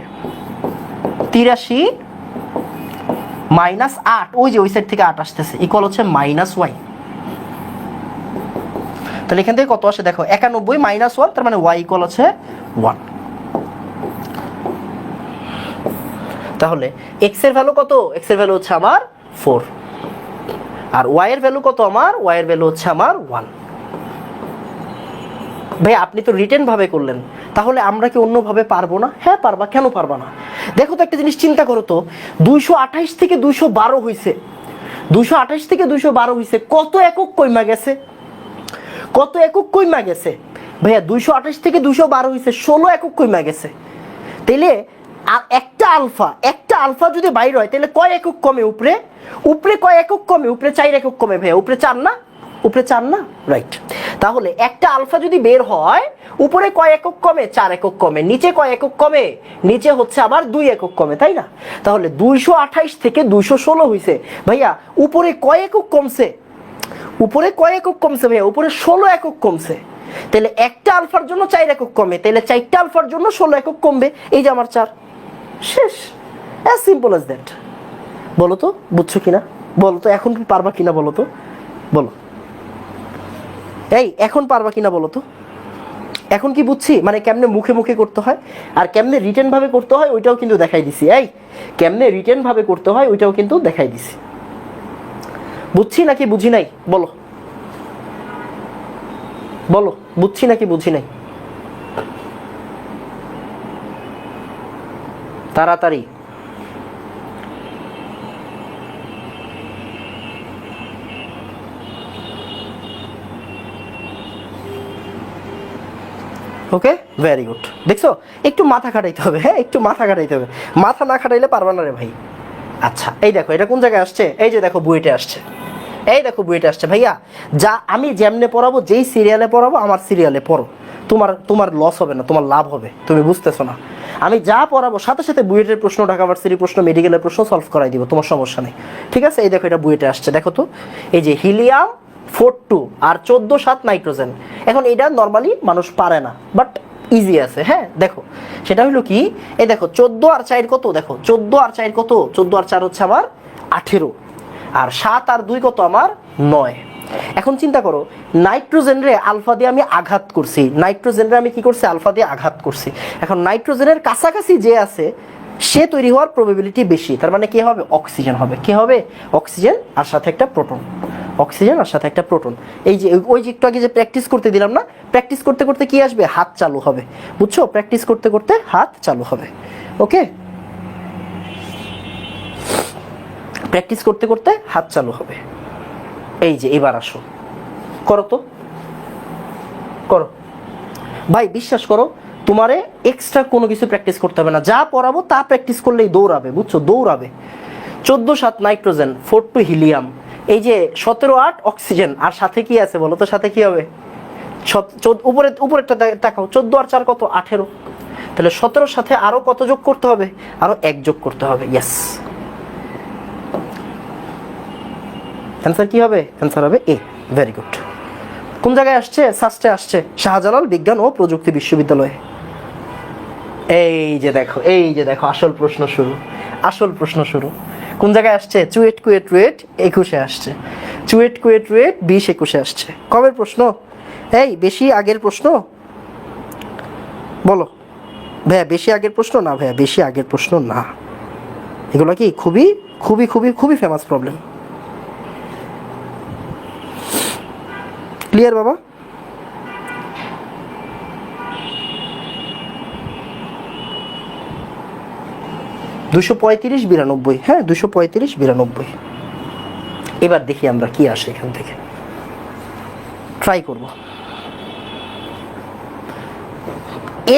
83 -8, ওই যে ওই সাইড থেকে 8 আসতেছে, ইকুয়াল হচ্ছে -y। তাহলে এখান থেকে কত আসে দেখো 91 -1, তার মানে y ইকুয়াল হচ্ছে 1। তাহলে x এর ভ্যালু কত, x এর ভ্যালু হচ্ছে আমার 4, আর y এর ভ্যালু কত আমার, y এর ভ্যালু হচ্ছে আমার 1। ভাই আপনি তো রিটেন ভাবে করলেন, তাহলে আমরা কি অন্যভাবে পারবো না? হ্যাঁ পারবা, কেন পারবা না? দেখো তো একটা জিনিস চিন্তা করো তো, 228 থেকে 212 হইছে, 228 থেকে 212 হইছে, কত একক কইমা গেছে, কত একক কইমা গেছে ভাইয়া, 228 থেকে 212 হইছে 16 একক কইমা গেছে। তাইলে একটা আলফা যদি বাইর হয় তাহলে কয় একক কমে উপরে, উপরে কয় একক কমে, উপরে 4 একক কমে ভাইয়া, উপরে 4 না, উপরে 4 না, রাইট। তাহলে একটা আলফা যদি বের হয় উপরে কয় একক কমে, 4 একক কমে, নিচে কয় একক কমে, নিচে হচ্ছে আবার 2 একক কমে, তাই না? তাহলে 228 থেকে 216 হইছে ভাইয়া, উপরে কয় একক কমছে, উপরে কয় একক কমছে ভাইয়া, উপরে 16 একক কমছে। তাহলে একটা আলফার জন্য 4 একক কমে, তাহলে 4টা আলফার জন্য 16 একক কমবে, এই যে আমার 4, শেষ, অ্যাজ সিম্পল অ্যাজ দ্যাট। বলো তো বুঝছো কিনা, বলো তো এখন পারবা কিনা, বলো তো, বলো এই এখন পারবা কিনা বলো তো, এখন কি বুঝছি মানে কেমনে মুখে মুখে করতে হয় আর কেমনে রিটেন ভাবে করতে হয় ওইটাও কিন্তু দেখাই দিছি, এই কেমনে রিটেন ভাবে করতে হয় ওইটাও কিন্তু দেখাই দিছি। বুঝছি নাকি বুঝি নাই, বলো বলো, বুঝছি নাকি বুঝি নাই, তাড়াতাড়ি। ওকে ভেরি গুড, দেখছো একটু মাথা খাটাইতে হবে, হ্যাঁ একটু মাথা খাটাইতে হবে, মাথা না খাটাইলে পারবা না রে ভাই। আচ্ছা এই দেখো এটা কোন জায়গায় আসছে, এই যে দেখো বুয়েটে আসছে, এই দেখো বুয়েটে আসছে ভাইয়া, যা আমি যেমনে পড়াবো, যেই সিরিয়ালে পড়াবো আমার সিরিয়ালে পড়ো, তোমার লস হবে না, তোমার লাভ হবে, তুমি বুঝতেছো না। আমি যা পড়াবো সাথে সাথে বুয়েটের প্রশ্ন, ঢাকা ভার্সিটির প্রশ্ন, মেডিকেলের প্রশ্ন সলভ করাই দিব, তোমার সমস্যা নেই, ঠিক আছে? এই দেখো এটা বুয়েটে আসছে, দেখো তো এই যে হিলিয়াম 42 আর 14 নাইট্রোজেন। এখন এটা নর্মালি মানুষ পারে না, বাট ইজি আছে, হ্যাঁ দেখো সেটা হলো কি, এই দেখো 14 আর 4 কত, দেখো 14 আর 4 কত, 14 আর 4 হচ্ছে আমার 18, আর 7 আর 2 কত আমার 9। এখন চিন্তা করো নাইট্রোজেন রে আলফা দিয়ে আমি আঘাত করছি, নাইট্রোজেন রে আমি কি করছি, আলফা দিয়ে আঘাত করছি। এখন নাইট্রোজেনের কাছাকাছি যে আছে সে তৈরি হওয়ার প্রবাবিলিটি বেশি, তার মানে কি হবে, অক্সিজেন হবে, কি হবে, অক্সিজেন আর সাথে একটা প্রোটন, অক্সিজেন আর সাথে একটা প্রোটন। এই যে ওই যে একটু আগে যে প্র্যাকটিস করতে দিলাম না, প্র্যাকটিস করতে করতে কি আসবে, হাত চালু হবে, বুঝছো? প্র্যাকটিস করতে করতে হাত চালু হবে, ওকে, প্র্যাকটিস করতে করতে হাত চালু হবে। এই যে এবার আসো, করো তো, করো ভাই, বিশ্বাস করো তোমারে এক্সট্রা কোনো কিছু প্র্যাকটিস করতে হবে না, যা পড়াবো তা প্র্যাকটিস করলেই দৌড়াবে, বুঝছো, দৌড়াবে। 14 নাইট্রোজেন, 42 হিলিয়াম, এই যে 17 অক্সিজেন, আর সাথে কি আছে বলো তো, সাথে কি হবে, উপরেরটা তাকাও, 14 আর 4 কত 18, তাহলে 17 সাথে আরো কত যোগ করতে হবে, আরো 1 যোগ করতে হবে, ইয়েস। অ্যান্সার কি হবে, অ্যান্সার হবে এ, ভেরি গুড। কোন জায়গায় আসছে, সাস্টে আসছে, শাহজালাল বিজ্ঞান ও প্রযুক্তি বিশ্ববিদ্যালয়ে। এই যে দেখো, এই যে দেখো আসল প্রশ্ন শুরু, আসল প্রশ্ন শুরু। কোন জায়গায় আসছে, চুয়েট কুয়েট রুয়েট 21-এ আসছে, চুয়েট কুয়েট রুয়েট 20-21-এ আসছে। কবের প্রশ্ন, এই বেশি আগের প্রশ্ন, বলো ভাইয়া বেশি আগের প্রশ্ন না, ভাইয়া বেশি আগের প্রশ্ন না, এগুলো কি খুবই খুবই খুবই খুবই ফেমাস প্রবলেম। ক্লিয়ার বাবা? দুশো 235 হ্যাঁ 235 এবার দেখি আমরা কি আসে এখান থেকে, ট্রাই করব।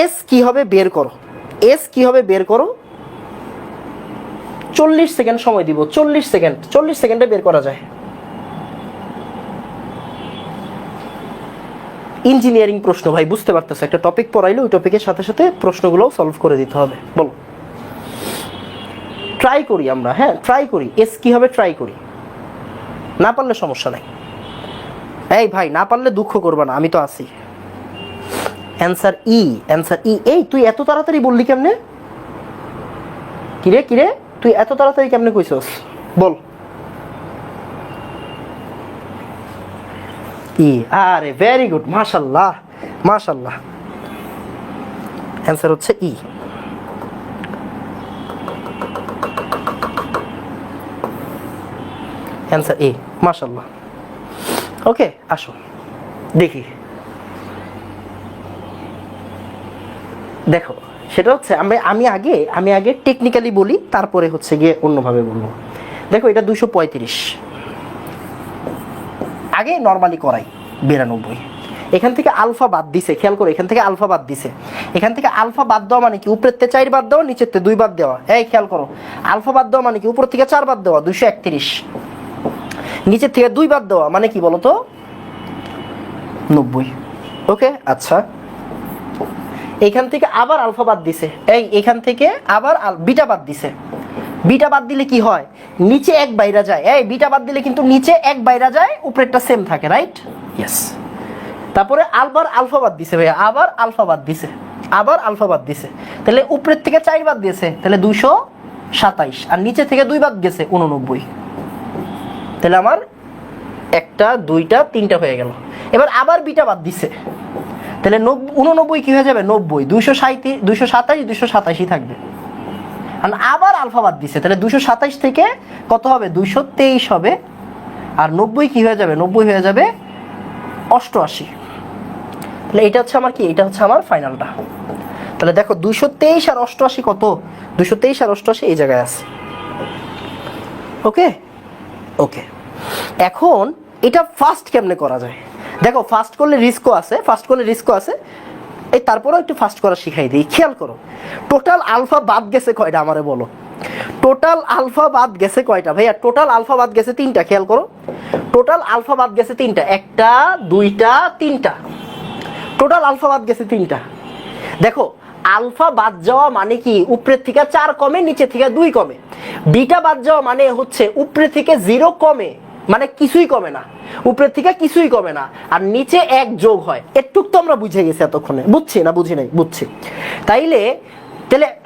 এস কি হবে বের করো, এস কি হবে বের করো। 40 সেকেন্ড সময় দিব, 40 সেকেন্ড, 40 সেকেন্ডে বের করা যায়। ইঞ্জিনিয়ারিং প্রশ্ন ভাই, বুঝতে পারতেছো, একটা টপিক পড়াইলে ওই টপিকের সাথে সাথে প্রশ্নগুলো সলভ করে দিতে হবে। বলো, ট্রাই করি আমরা, হ্যাঁ ট্রাই করি। এস কি হবে ট্রাই করি, না পারলে সমস্যা নাই। এই ভাই না পারলে দুঃখ করবা না, আমি তো আছি। অ্যান্সার ই, অ্যান্সার ই। এই তুই এত তাড়াতাড়ি বললি কেমনে? কিরে কিরে তুই এত তাড়াতাড়ি কেমনে কইছস? বল। ই, আরে ভেরি গুড, মাশাআল্লাহ মাশাআল্লাহ। অ্যান্সার হচ্ছে ই। অ্যান্সার এ, মাশাআল্লাহ। ওকে আসো দেখি। দেখো সেটা হচ্ছে আমি আগে টেকনিক্যালি বলি, তারপরে হচ্ছে গিয়ে অন্যভাবে বলবো। দেখো এটা 235, আগে নর্মালি করাই 92। এখান থেকে আলফা বাদ দিছে, খেয়াল করো, এখান থেকে আলফা বাদ দিছে। এখান থেকে আলফা বাদ দেওয়া মানে কি? উপরের থেকে 4 বাদ দেওয়া, নিচের থেকে 2 বাদ দেওয়া। এই খেয়াল করো, আলফা বাদ দেওয়া মানে কি? উপর থেকে 4 বাদ দেওয়া, 231। নিচের থেকে 2 বাদ দেওয়া মানে কি বলো তো? 90। ওকে আচ্ছা, এখান থেকে আবার আলফা বাদ দিছে, এখান থেকে আবার বিটা বাদ দিছে। বিটা বাদ দিলে কি হয়? নিচে 1 বাইরা যায়। বিটা বাদ দিলে কিন্তু নিচে 1 বাইরা যায়, উপরেরটা সেম থাকে, রাইট? ইয়েস। তারপরে আবার আলফা বাদ দিছে ভাইয়া, আবার আলফা বাদ দিছে, আবার আলফা বাদ দিছে। তাহলে উপরের থেকে 4 বাদ দিয়েছে, তাহলে 227। আর নিচে থেকে 2 বাদ গেছে, 89। তাহলে আমার 1টা 2টা 3টা হয়ে গেল। এবার আবার বিটা বাদ দিছে, তাহলে 89 কি হয়ে যাবে? 90। 227 থাকবে। আর আবার আলফা বাদ দিছে, তাহলে 227 থেকে কত হবে? 223 হবে। আর 90 কি হয়ে যাবে? 90 হয়ে যাবে 88। তাহলে এটা হচ্ছে আমার কি? এটা হচ্ছে আমার ফাইনালটা। তাহলে দেখো 223 আর 88 কত? 223 আর 88 এই জায়গায় আছে। ওকে ওকে, এখন এটা ফাস্ট কেমনে করা যায়? দেখো ফাস্ট করলে রিস্কও আছে, ফাস্ট করলে রিস্কও আছে। এই তারপরেও একটু ফাস্ট করা শিখাই দিই। খেয়াল করো, টোটাল আলফা বাদ গেছে কয়টা আমারে বলো? টোটাল আলফা বাদ গেছে কয়টা ভাইয়া? টোটাল আলফা বাদ গেছে 3টা। খেয়াল করো, টোটাল আলফা বাদ গেছে 3টা। 1টা 2টা 3টা, টোটাল আলফা বাদ গেছে 3টা। দেখো আলফা বাদ যাওয়া মানে কি? উপরের থেকে 4 কমে, নিচে থেকে 2 কমে। বিটা বাদ যাওয়া মানে হচ্ছে উপরে থেকে 0 কমে, মানে কিছুই কমে না, উপরের থেকে কিছুই কমে না, আর নিচে 1 যোগ হয়। এটুক তো আমরা বুঝে গেছি এতক্ষণে, বুঝছি না বুঝি নাই? বুঝছি। তাহলে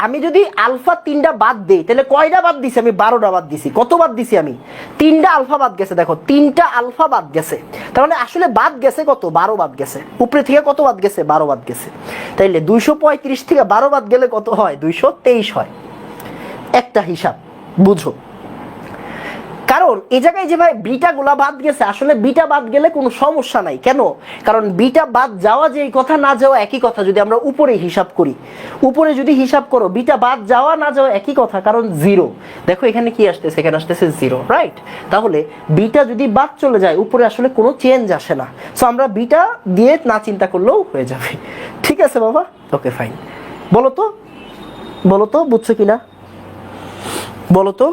আমি যদি আলফা 3টা বাদ দেই, তাহলে কয়টা বাদ দিছি আমি? 12টা বাদ দিছি। কত বাদ দিছি আমি? 3টা আলফা বাদ গেছে। দেখো 3টা আলফা বাদ গেছে, তার মানে আসলে বাদ গেছে কত? 12 বাদ গেছে। উপরে থেকে কত বাদ গেছে? 12 বাদ গেছে। তাইলে 235 থেকে 12 বাদ গেলে কত হয়? 223 হয়। একটা হিসাব বুঝো, কারণ এই জায়গায় যে ভাই বিটা গুলা বাদ গেছে, আসলে বিটা বাদ গেলে কোনো সমস্যা নাই। কেন? কারণ বিটা বাদ যাওয়া যে কথা, না যাওয়া একই কথা। যদি আমরা উপরে হিসাব করি, উপরে যদি হিসাব করো, বিটা বাদ যাওয়া না যাওয়া একই কথা, কারণ 0। দেখো এখানে কি আসতেছে? এখানে আসতেছে 0, রাইট? তাহলে বিটা যদি বাদ চলে যায়, উপরে আসলে কোনো চেঞ্জ আসে না। সো আমরা বিটা দিয়ে না চিন্তা করলেও হয়ে যাবে। ঠিক আছে বাবা? Okay fine. বলো তো, বলো তো বুঝছো কিনা? বলো তো।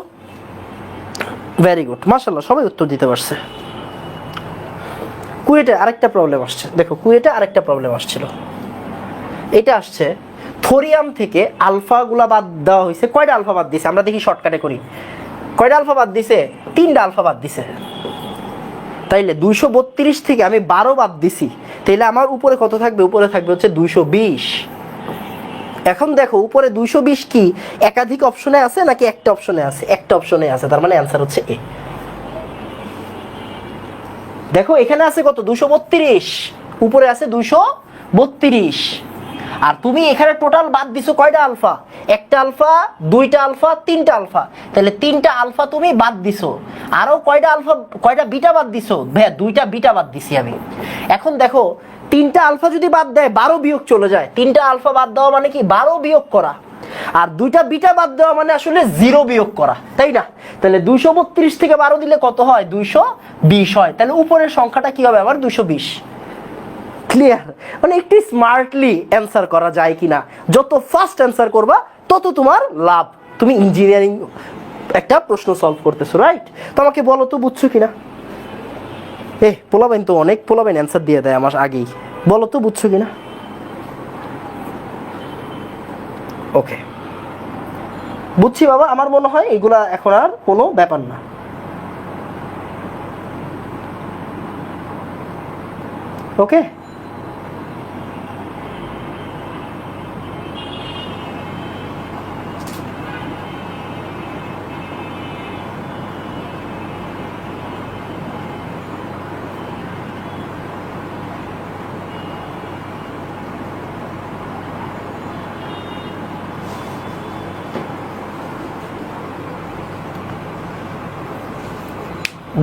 ভেরি গুড, মাশাআল্লাহ, সবাই উত্তর দিতে পারছে। কুয়েটে আরেকটা প্রবলেম আসছে। দেখো কুয়েটে আরেকটা প্রবলেম আসছিল। এটা আসছে থোরিয়াম থেকে আলফা গুলা বাদ দেওয়া হয়েছে। কয়টা আলফা বাদ দিছে? আমরা দেখি শর্টকাটে করি। কয়টা আলফা বাদ দিছে? 3টা আলফা বাদ দিছে। তাইলে 232 থেকে আমি 12 বাদ দিছি, তাইলে আমার উপরে কত থাকবে? উপরে থাকবে হচ্ছে 220। এখন দেখো উপরে 220 কি একাধিক অপশনে আছে নাকি একটা অপশনে আছে? একটা অপশনে আছে, তার মানে অ্যান্সার হচ্ছে এ। দেখো এখানে আছে কত? 232, উপরে আছে 232। আর তুমি এখানে টোটাল বাদ দিছো কয়টা আলফা? একটা আলফা, দুইটা আলফা, তিনটা আলফা, তাহলে তিনটা আলফা তুমি বাদ দিছো, আরো কয়টা আলফা কয়টা বিটা বাদ দিছো? ভাইয়া দুইটা বিটা বাদ দিছি আমি। এখন দেখো তিনটা আলফা যদি বাদ দেয় 12 বিয়োগ চলে যায়, তিনটা আলফা বাদ দেওয়া মানে কি 12 বিয়োগ করা, আর দুইটা বিটা বাদ দেওয়া মানে আসলে 0 বিয়োগ করা, তাই না? তাহলে 232 থেকে 12 দিলে কত হয়? 220 হয়। তাহলে উপরের সংখ্যাটা কি হবে আমার? 220। ক্লিয়ার? মানে একটু স্মার্টলি অ্যান্সার করা যায় কিনা, যত ফাস্ট অ্যান্সার করবা তত তোমার লাভ। তুমি ইঞ্জিনিয়ারিং একটা প্রশ্ন সলভ করতেছো, রাইট? তো আমাকে বলো তো বুঝছো কিনা? পোলাবেন তো অনেক পোলাবেন অ্যান্সার দিয়ে দেয় আমার আগেই, বলো তো বুঝছো কিনা? ওকে, বুঝছি বাবা। আমার মনে হয় এগুলা এখন আর কোনো ব্যাপার না। Okay,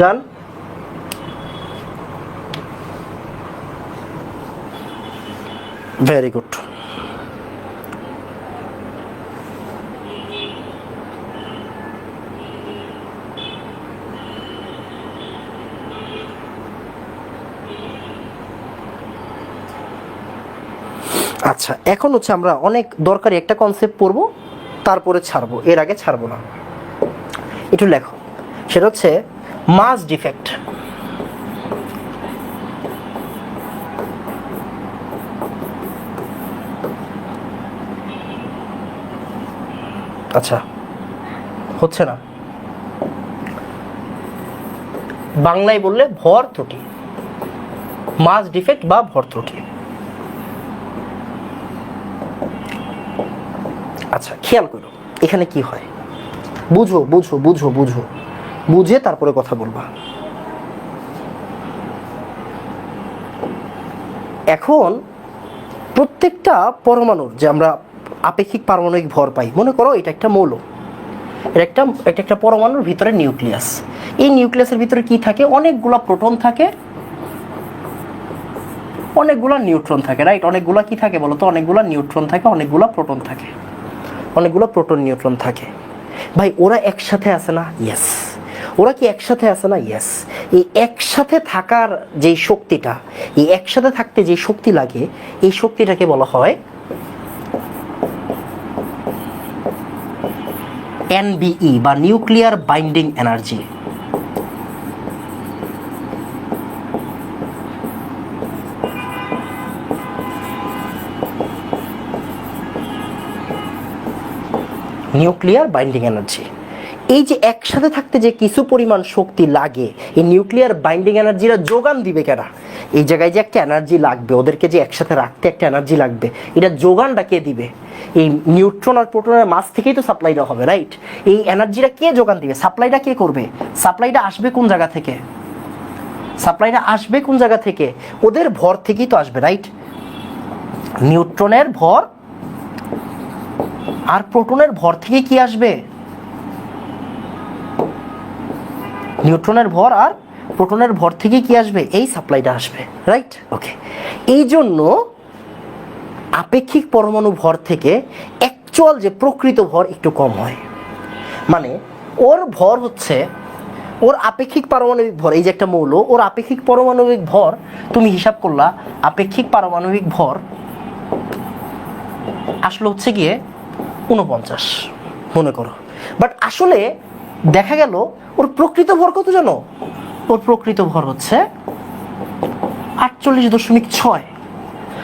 done. Very good. আচ্ছা, এখন হচ্ছে আমরা অনেক দরকারি একটা কনসেপ্ট পড়বো, তারপরে ছাড়বো, এর আগে ছাড়বো না। একটু লেখো, সেটা হচ্ছে মাস ডিফেক্ট। আচ্ছা, হচ্ছে না, বাংলায় বললে ভর ত্রুটি, মাস ডিফেক্ট বা ভর ত্রুটি। আচ্ছা, খেয়াল করো এখানে কি হয়, বুঝো বুঝো বুঝো বুঝো, বুঝে তারপরে কথা বলবা। এখন প্রত্যেকটা পরমাণুর যে আমরা আপেক্ষিক পারমাণবিক ভর পাই, মনে করো এটা একটা মৌল, এটা একটা পরমাণুর ভিতরে নিউক্লিয়াস। এই নিউক্লিয়াসের ভিতরে কি থাকে? অনেকগুলা প্রোটন থাকে, অনেকগুলা নিউট্রন থাকে, রাইট? অনেকগুলা কি থাকে বলো তো? অনেকগুলা নিউট্রন থাকে, অনেকগুলা প্রোটন থাকে, অনেকগুলো প্রোটন নিউট্রন থাকে। ভাই ওরা একসাথে আছে না? ইয়েস। ওরা কি একসাথে আছে না? ইয়েস। এই একসাথে থাকার যে শক্তিটা, এই একসাথে থাকতে যে শক্তি লাগে, এই শক্তিটাকে বলা হয় এনবিই বা nuclear binding energy. Nuclear binding energy. এই যে একসাথে থাকতে যে কিছু পরিমাণ শক্তি লাগে, এই নিউক্লিয়ার বাইন্ডিং এনার্জিরা যোগান দিবে কেনা? এই জায়গায় যে একটা এনার্জি লাগবে, ওদেরকে যে একসাথে রাখতে একটা এনার্জি লাগবে, এটা যোগানটা কে দিবে? এই নিউট্রন আর প্রোটনের মাস থেকেই তো সাপ্লাইটা হবে, রাইট? এই এনার্জিটা কে যোগান দিবে? সাপ্লাইটা কে করবে? সাপ্লাইটা আসবে কোন জায়গা থেকে? সাপ্লাইটা আসবে কোন জায়গা থেকে? ওদের ভর থেকেই তো আসবে, রাইট? নিউট্রনের ভর আর প্রোটনের ভর থেকে কি আসবে? নিউট্রনের ভর আর প্রোটনের ভর থেকে কি আসবে? এই সাপ্লাইটা আসবে, রাইট? ওকে, এই জন্য আপেক্ষিক পরমাণু ভর থেকে অ্যাকচুয়াল যে প্রকৃত ভর একটু কম হয়। মানে ওর ভর হচ্ছে, ওর আপেক্ষিক পারমাণবিক ভর, এই যে একটা মৌল, ওর আপেক্ষিক পারমাণবিক ভর তুমি হিসাব করলা, আপেক্ষিক পারমাণবিক ভর আসলে হচ্ছে গিয়ে 49 মনে করো, বাট আসলে দেখা গেল ওর প্রকৃত ভর কত জানো? ওর প্রকৃত ভর হচ্ছে 48.6।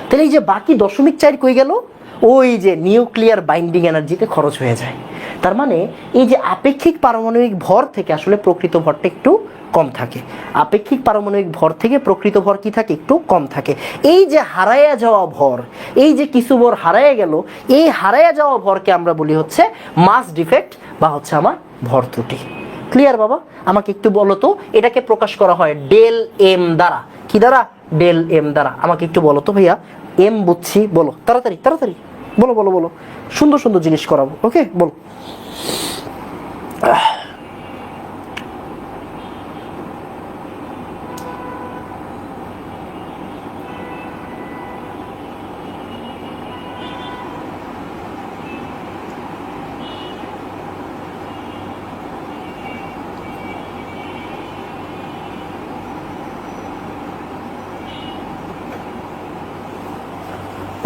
তাহলে এই যে বাকি 0.4 কই গেল? ওই যে নিউক্লিয়ার বাইন্ডিং এনার্জিতে খরচ হয়ে যায়। তার মানে এই যে আপেক্ষিক পারমাণবিক ভর থেকে আসলে প্রকৃত ভরটা একটু কম থাকে। আপেক্ষিক পারমাণবিক ভর থেকে প্রকৃত ভর কি থাকে? একটু কম থাকে। এই যে হারায়া যাওয়া ভর, এই যে কিছু ভর হারায়া গেল, এই হারায়া যাওয়া ভরকে আমরা বলি হচ্ছে মাস ডিফেক্ট বা হচ্ছে আমার ভর ত্রুটি। ক্লিয়ার বাবা? আমাকে একটু বলো তো, এটাকে প্রকাশ করা হয় ডেল এম দ্বারা। কি দ্বারা? ডেল এম দ্বারা। আমাকে একটু বলো তো ভাইয়া, এম বুঝছি, বলো তাড়াতাড়ি তাড়াতাড়ি বলো বলো বলো, সুন্দর সুন্দর জিনিস করাবো। ওকে বলো।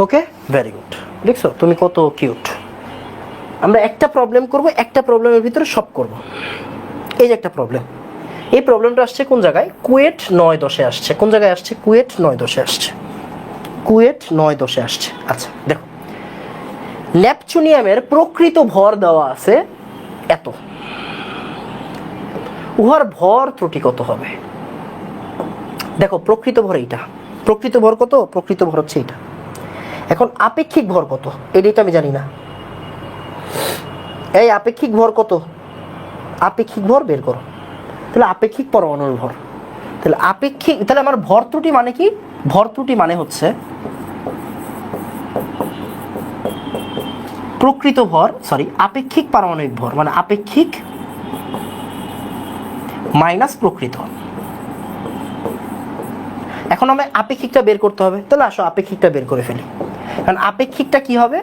ওকে, ভেরি গুড। দেখছো তুমি কত কিউট। আমরা একটা প্রবলেম করব, একটা প্রবলেমের ভিতরে সব করব। এই যে একটা প্রবলেম, এই প্রবলেমটা আসছে কোন জায়গায়? কুয়েট 9-10 আসছে। কোন জায়গায় আসছে? কুয়েট 9-10 আসছে। কুয়েট 9-10 আসছে। আচ্ছা দেখো, নেপচুনিয়ামের প্রকৃত ভর দেওয়া আছে এত, উহার ভর ত্রুটি কত হবে? দেখো প্রকৃত ভর এইটা, প্রকৃত ভর কত? প্রকৃত ভর হচ্ছে এইটা। এখন আপেক্ষিক ভর কত? এটাই তো আমি জানি না। এই আপেক্ষিক ভর কত? আপেক্ষিক ভর বের করো। তাহলে আপেক্ষিক পরমাণুর ভর, তাহলে আপেক্ষিক, তাহলে আমার ভর ত্রুটি মানে কি? ভর ত্রুটি মানে হচ্ছে প্রকৃত ভর, সরি আপেক্ষিক পারমাণবিক ভর, মানে আপেক্ষিক মাইনাস প্রকৃত। এখন আমরা আপেক্ষিকটা বের করতে হবে, তাহলে আসো আপেক্ষিকটা বের করে ফেলি। কারণ আপেক্ষিকটা কি হবে?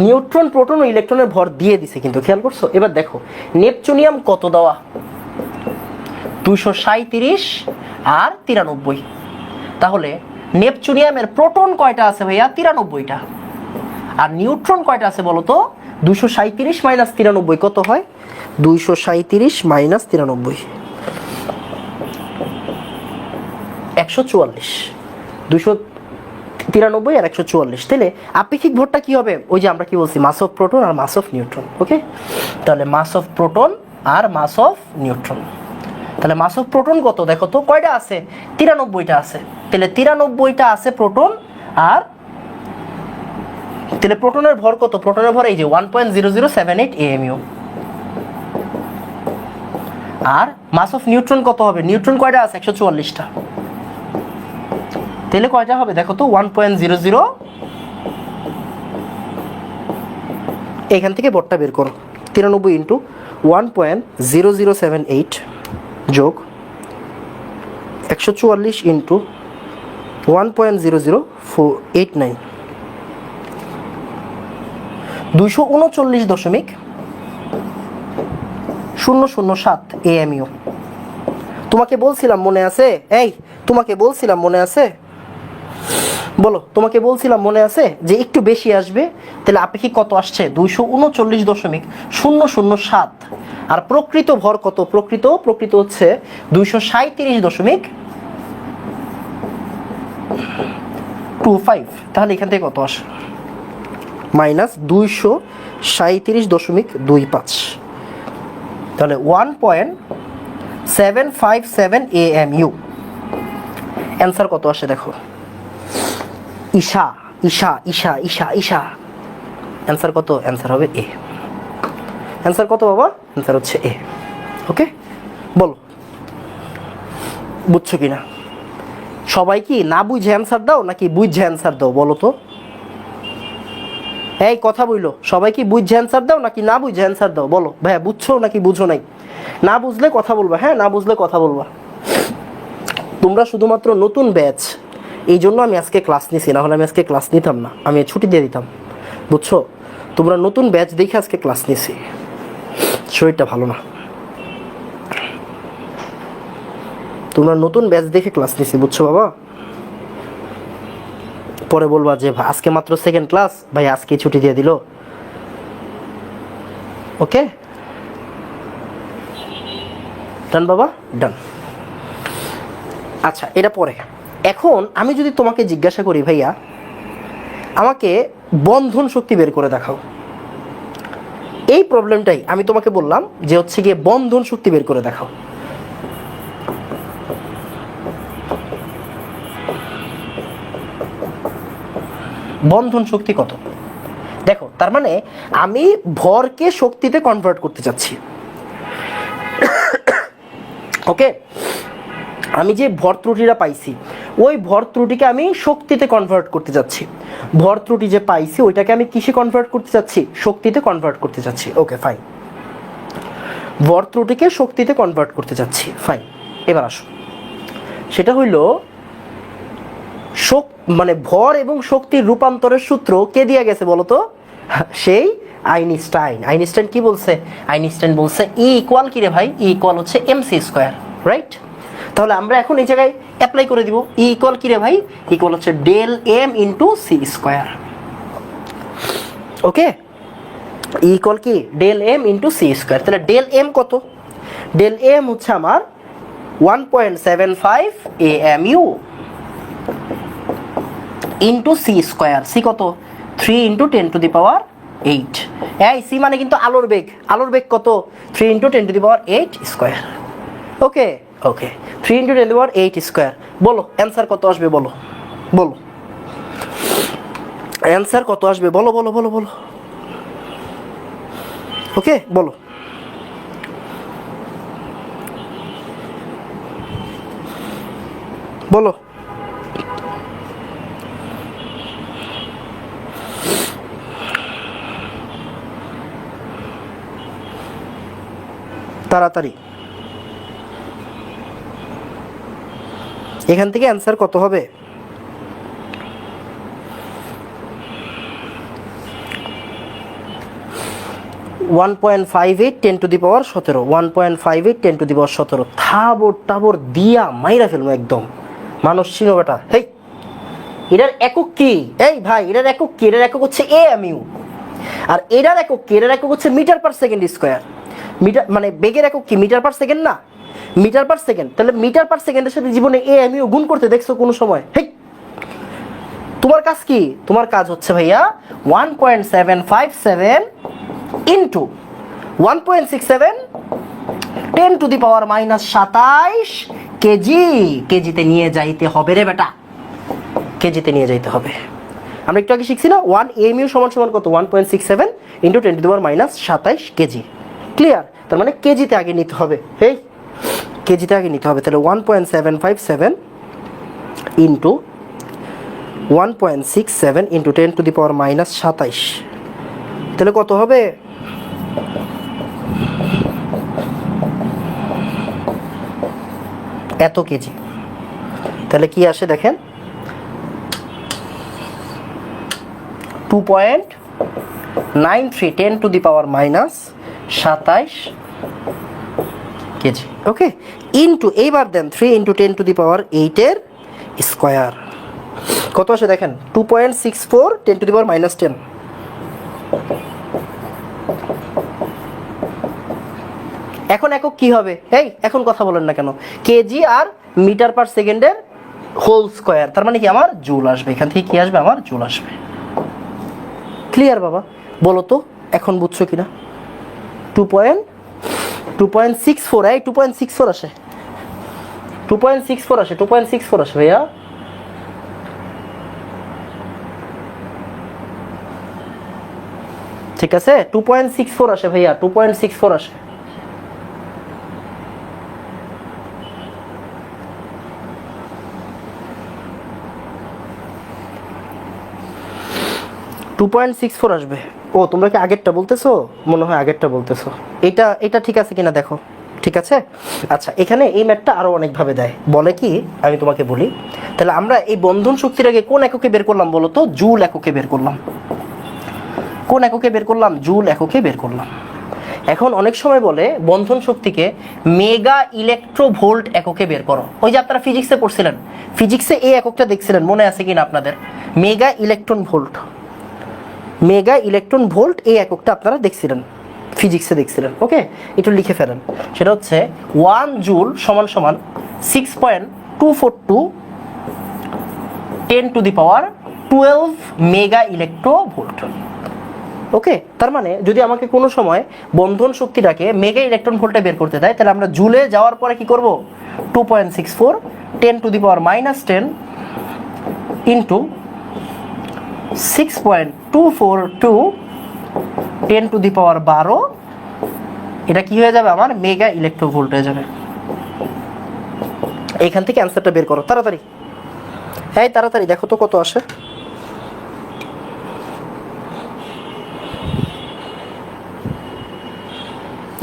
নিউট্রন, প্রোটন ও ইলেকট্রনের ভর দিয়ে দিছে কিন্তু, খেয়াল করছো? এবার দেখো নেপচুনিয়াম কত দেওয়া? 237 আর 93। তাহলে নেপচুনিয়ামের প্রোটন কয়টা আছে ভাইয়া? 93টা। আর নিউট্রন কয়টা আছে বলো তো? 237 মাইনাস 93 কত হয়? 237 মাইনাস 93 144। 293 আর 144। তাহলে আপেক্ষিক ভরটা কি হবে? ওই যে আমরা কি বলছি, মাস অফ প্রোটন আর মাস অফ নিউট্রন। ওকে, তাহলে মাস অফ প্রোটন আর মাস অফ নিউট্রন। তাহলে মাস অফ প্রোটন কত দেখো তো, কয়টা আছে? 93টা আছে। তাহলে 93টা আছে প্রোটন, আর তাহলে প্রোটনের ভর কত? প্রোটনের ভর এই যে 1.0078 AMU। আর মাস অফ নিউট্রন কত হবে? নিউট্রন কয়টা আছে? 144টা। তাহলে কয়টা হবে দেখো তো? 1.00। এখান থেকে ভরটা বের করো। 93 ইন্টু 1.0078 যোগ 144 ইন্টু 1.0089, 239.007 AMU। তোমাকে বলছিলাম মনে আছে? এই তোমাকে বলছিলাম মনে আছে? বলো, তোমাকে বলছিলাম মনে আছে যে একটু বেশি আসবে। তাহলে আপেক্ষিক কত আসছে? 239.007। আর প্রকৃত ভর কত? প্রকৃত হচ্ছে 237.25। তাহলে এখান থেকে কত আসে? মাইনাস 237.25। তাহলে 1.757 AMU। অ্যান্সার কত আসে দেখো? ঈশা ঈশা ঈশা ঈশা ঈশা। অ্যান্সার কত? অ্যান্সার হবে এ। অ্যান্সার কত বাবা? অ্যান্সার হচ্ছে এ। ওকে, বলো বুঝছো কিনা? সবাই কি না বুঝে অ্যান্সার দাও নাকি বুঝে অ্যান্সার দাও বলো তো? এই কথা বললো, সবাই কি বুঝে অ্যান্সার দাও নাকি না বুঝে অ্যান্সার দাও? বলো ভাইয়া, বুঝছো নাকি বুঝো নাই? না বুঝলে কথা বলবা, হ্যাঁ না বুঝলে কথা বলবা। তোমরা শুধুমাত্র নতুন ব্যাচ, এই জন্য আমি আজকে ক্লাস নিছি, না হলে আমি আজকে ক্লাস নিতাম না, আমি ছুটি দিয়ে দিতাম। বুঝছো? তোমরা নতুন ব্যাচ দেখে আজকে ক্লাস নিছি, শরীরটা ভালো না। তোমরা নতুন ব্যাচ দেখে ক্লাস নিছি, বুঝছো বাবা? পরে বলবা যে আজকে মাত্র সেকেন্ড ক্লাস, ভাই আজকে ছুটি দিয়ে দিল। ওকে ডান বাবা, ডান। আচ্ছা এটা পরে। এখন আমি যদি তোমাকে জিজ্ঞাসা করি ভাইয়া আমাকে বন্ধন শক্তি বের করে দেখাও, এই প্রবলেমটাই আমি তোমাকে বললাম যে হচ্ছে গিয়ে বন্ধন শক্তি বের করে দেখাও। বন্ধন শক্তি কত দেখো, তার মানে আমি ভরকে শক্তিতে কনভার্ট করতে চাচ্ছি। ওকে, আমি যে ভর ত্রুটিটা পাইছি ওই ভর ত্রুটিকে আমি শক্তিতে কনভার্ট করতে যাচ্ছি। ভর ত্রুটি যে পাইছি ওইটাকে আমি কিসে কনভার্ট করতে যাচ্ছি? শক্তিতে কনভার্ট করতে যাচ্ছি। ওকে ফাইন, ভর ত্রুটিকে শক্তিতে কনভার্ট করতে যাচ্ছি, ফাইন। এবার আসো, সেটা হইল মানে ভর এবং শক্তির রূপান্তরের সূত্র কে দিয়ে গেছে বলো তো? সেই আইনস্টাইন। আইনস্টাইন কি বলছে? আইনস্টাইন বলছে ই ইকুয়াল কি রে ভাই? ই ইকুয়াল হচ্ছে এমসি স্কোয়ার, রাইট? তাহলে আমরা এখন এই জায়গায় অ্যাপ্লাই করে দিব। ই ইকুয়াল কি রে ভাই? ইকুয়াল হচ্ছে del M into C square. Okay, E equal কি? Del M into C square. তাহলে ডেল এম কত? ডেল এম হচ্ছে আমার 1.75 AMU into C square. C কত? 3 ইন্টু 10 টু দি পাওয়ার 8। এই সি মানে কিন্তু আলোর বেগ। আলোর বেগ কত? 3 into 10 to the power 8 square. Okay okay, 3 into 10 to the power 8 square. বলো অ্যান্সার কত আসবে? বলো বলো অ্যান্সার কত আসবে? বলো বলো বলো বলো। ওকে বলো। বলো তাড়াতাড়ি। এখান থেকে অ্যান্সার কত হবে? One 1.58 10 to the power 17। 1.58 10 to the power 17। থাবর টাবর দিয়া মাইরা ফেলবো একদম। মানুষ ছিল বেটা। হেই, এটার একক কি? এই ভাই, এটার একক কি? এটার একক হচ্ছে AMU। আর এটার একক কি? এটার একক হচ্ছে metre per second square. Metre মানে বেগের একক কি? মিটার পার সেকেন্ড না, মিটার পার সেকেন্ড। তাহলে মিটার পার সেকেন্ডের সাথে জীবনে AMU গুণ করতে দেখছো কোনো সময়? হেই, তোমার কাজ কি? তোমার কাজ হচ্ছে ভাইয়া 1.757 into 1.67 10 to the power -27 KG. কেজিতে নিয়ে যাইতে হবে রে বেটা, কেজিতে নিয়ে যাইতে হবে। আমরা একটু আগে শিখছি না 1 AMU সমান সমান কত? 1.67 into 10 to the power -27 KG. Clear? তার মানে কেজিতে আগে নিতে হবে। হেই, কেজিতে আগে নিতে হবে। তাহলে 1.757 ইন্টু 1.67 ইন্টু 10 টু দি পাওয়ার -27, তাহলে কত হবে? এত কেজি। তাহলে কি আসে দেখেন, 2.93 10 to the power -27 KG. Okay, into এইবার দেন 3 ইন্টু 10 টু দি পাওয়ার 8 এর স্কোয়ার। কত আসে দেখেন? 2.64 10 টু দি পাওয়ার -10। এখন একক কি হবে? এই এখন কথা বলেন না কেন? কেজি আর মিটার পার সেকেন্ডের হোল স্কোয়ার। তার মানে কি আমার জুল আসবে। এখান থেকে কি আসবে? আমার জুল আসবে। ক্লিয়ার বাবা? বলো তো এখন বুঝছো কিনা? 2.64 এই 2.64 আসে, 2.64 আসে, 2.64 আসে ভাইয়া। ঠিক আছে, 2.64 আসে ভাইয়া, 2.64 আসে। আসবে। ও তোমরা কি আগেরটা বলতেছো? মনে হয় আগেরটা বলতেছো। এটা ঠিক আছে কিনা দেখো। ঠিক আছে, আচ্ছা এখানে এই ম্যাথটা আরো অনেকভাবে দেয়। বলে কি, আমি তোমাকে বলি। তাহলে আমরা এই বন্ধন শক্তির আগে কোন এককে বের করলাম বলো তো? জুল এককে বের করলাম। কোন এককে বের করলাম? জুল এককে বের করলাম। এখন অনেক সময় বলে বন্ধন শক্তিকে মেগা ইলেকট্রোভোল্ট এককে বের করো। ওই যে আপনারা ফিজিক্সে পড়ছিলেন, ফিজিক্সে এই এককটা দেখছিলেন, মনে আছে কিনা আপনাদের? Mega electron volt. Mega electron volt এই এককটা আপনারা দেখছিলেন, ফিজিক্সে দেখছিলেন। ওকে, একটু লিখে ফেলেন। সেটা হচ্ছে 1 জুল সমান সমান 6.242 10 to the power 12 mega electronvolt. Okay, তার মানে যদি আমাকে কোনো সময় বন্ধন শক্তিটাকে মেগা ইলেকট্রন ভোল্টে বের করতে দেয়, তাহলে আমরা জুলে যাওয়ার পরে কি করব? 2.64 10 to the power -10 into 6.242 10 to the power 12, এটা কি হয়ে যাবে? আমার মেগা ইলেকট্রোভোল্ট হয়ে যাবে। এখান থেকে অ্যান্সারটা বের করো তাড়াতাড়ি। এই তাড়াতাড়ি দেখো তো কত আসে।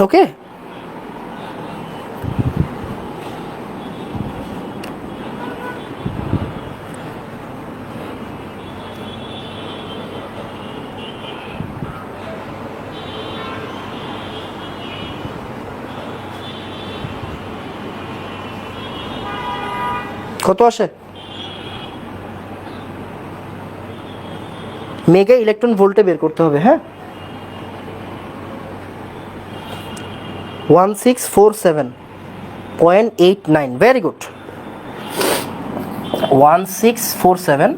ওকে, কত আসে? মেগা ইলেকট্রন ভোল্টে বের করতে হবে। হ্যাঁ, 1647.89, ভেরি গুড। 1647.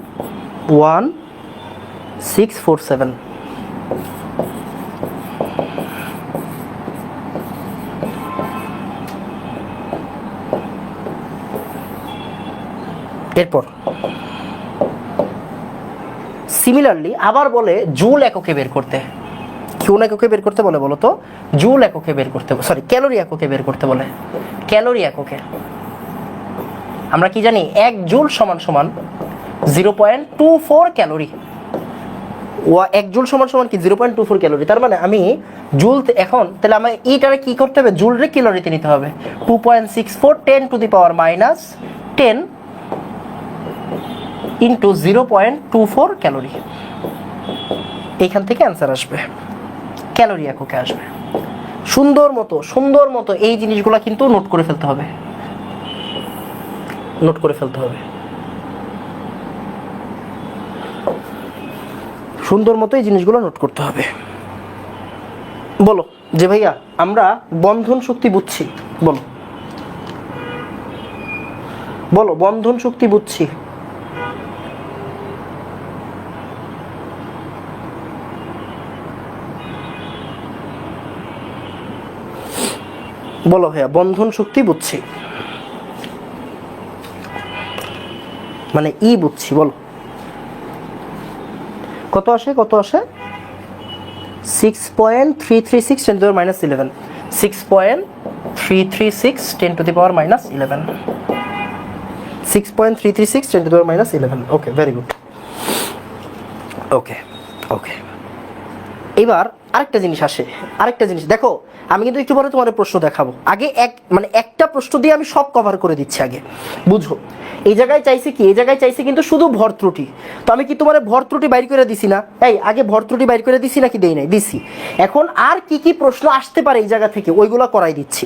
এরপর সিমিলারলি আবার বলে জুল এককে বের করতে। কোন এককে বের করতে বলে বলো তো? জুল এককে বের করতে, সরি ক্যালোরি এককে বের করতে বলে। ক্যালোরি এককে আমরা কি জানি? 1 জুল সমান সমান 0.24 ক্যালোরি। 1 জুল সমান সমান কি 0.24 ক্যালোরি। তার মানে আমি জুল এখন তাহলে আমার এইটারে কি করতে হবে? জুলরে ক্যালোরিতে নিতে হবে। 2.64 10⁻10 ইন্টু 0.24 ক্যালোরি। এইখান থেকে অ্যান্সার আসবে, ক্যালোরি এককে আসবে। সুন্দর মতো এই জিনিসগুলো কিন্তু নোট করে ফেলতে হবে, নোট করে ফেলতে হবে। সুন্দর মতো এই জিনিসগুলো নোট করতে হবে। বলো যে ভাইয়া আমরা বন্ধন শক্তি বুঝছি, বলো বলো বন্ধন শক্তি বুঝছি। বলো ভাইয়া বন্ধন শক্তি বুঝছি, মানে ই বুঝছি। বলো কত আসে? কত আসে? 6.336 10 to the minus 11. 6.336 10 to the power minus 11. 6.336 10 to the power minus 11. Okay, very good. Okay okay, এবার আরেকটা জিনিস আসে। আরেকটা জিনিস দেখো, আমি কিন্তু একটু পরে তোমাদের প্রশ্ন দেখাবো। আগে একটা প্রশ্ন দিয়ে আমি সব কভার করে দিচ্ছি। আগে বুঝো, এই জায়গায় চাইছে কি? এই জায়গায় চাইছে কিন্তু শুধু ভর ত্রুটি। তো আমি কি তোমার ভর ত্রুটি বাইর করে দিছি না? এই আগে ভর ত্রুটি বাইর করে দিছি নাকি দেই নাই? দিছি। এখন আর কি কি প্রশ্ন আসতে পারে এই জায়গা থেকে ওইগুলো করাই দিচ্ছি,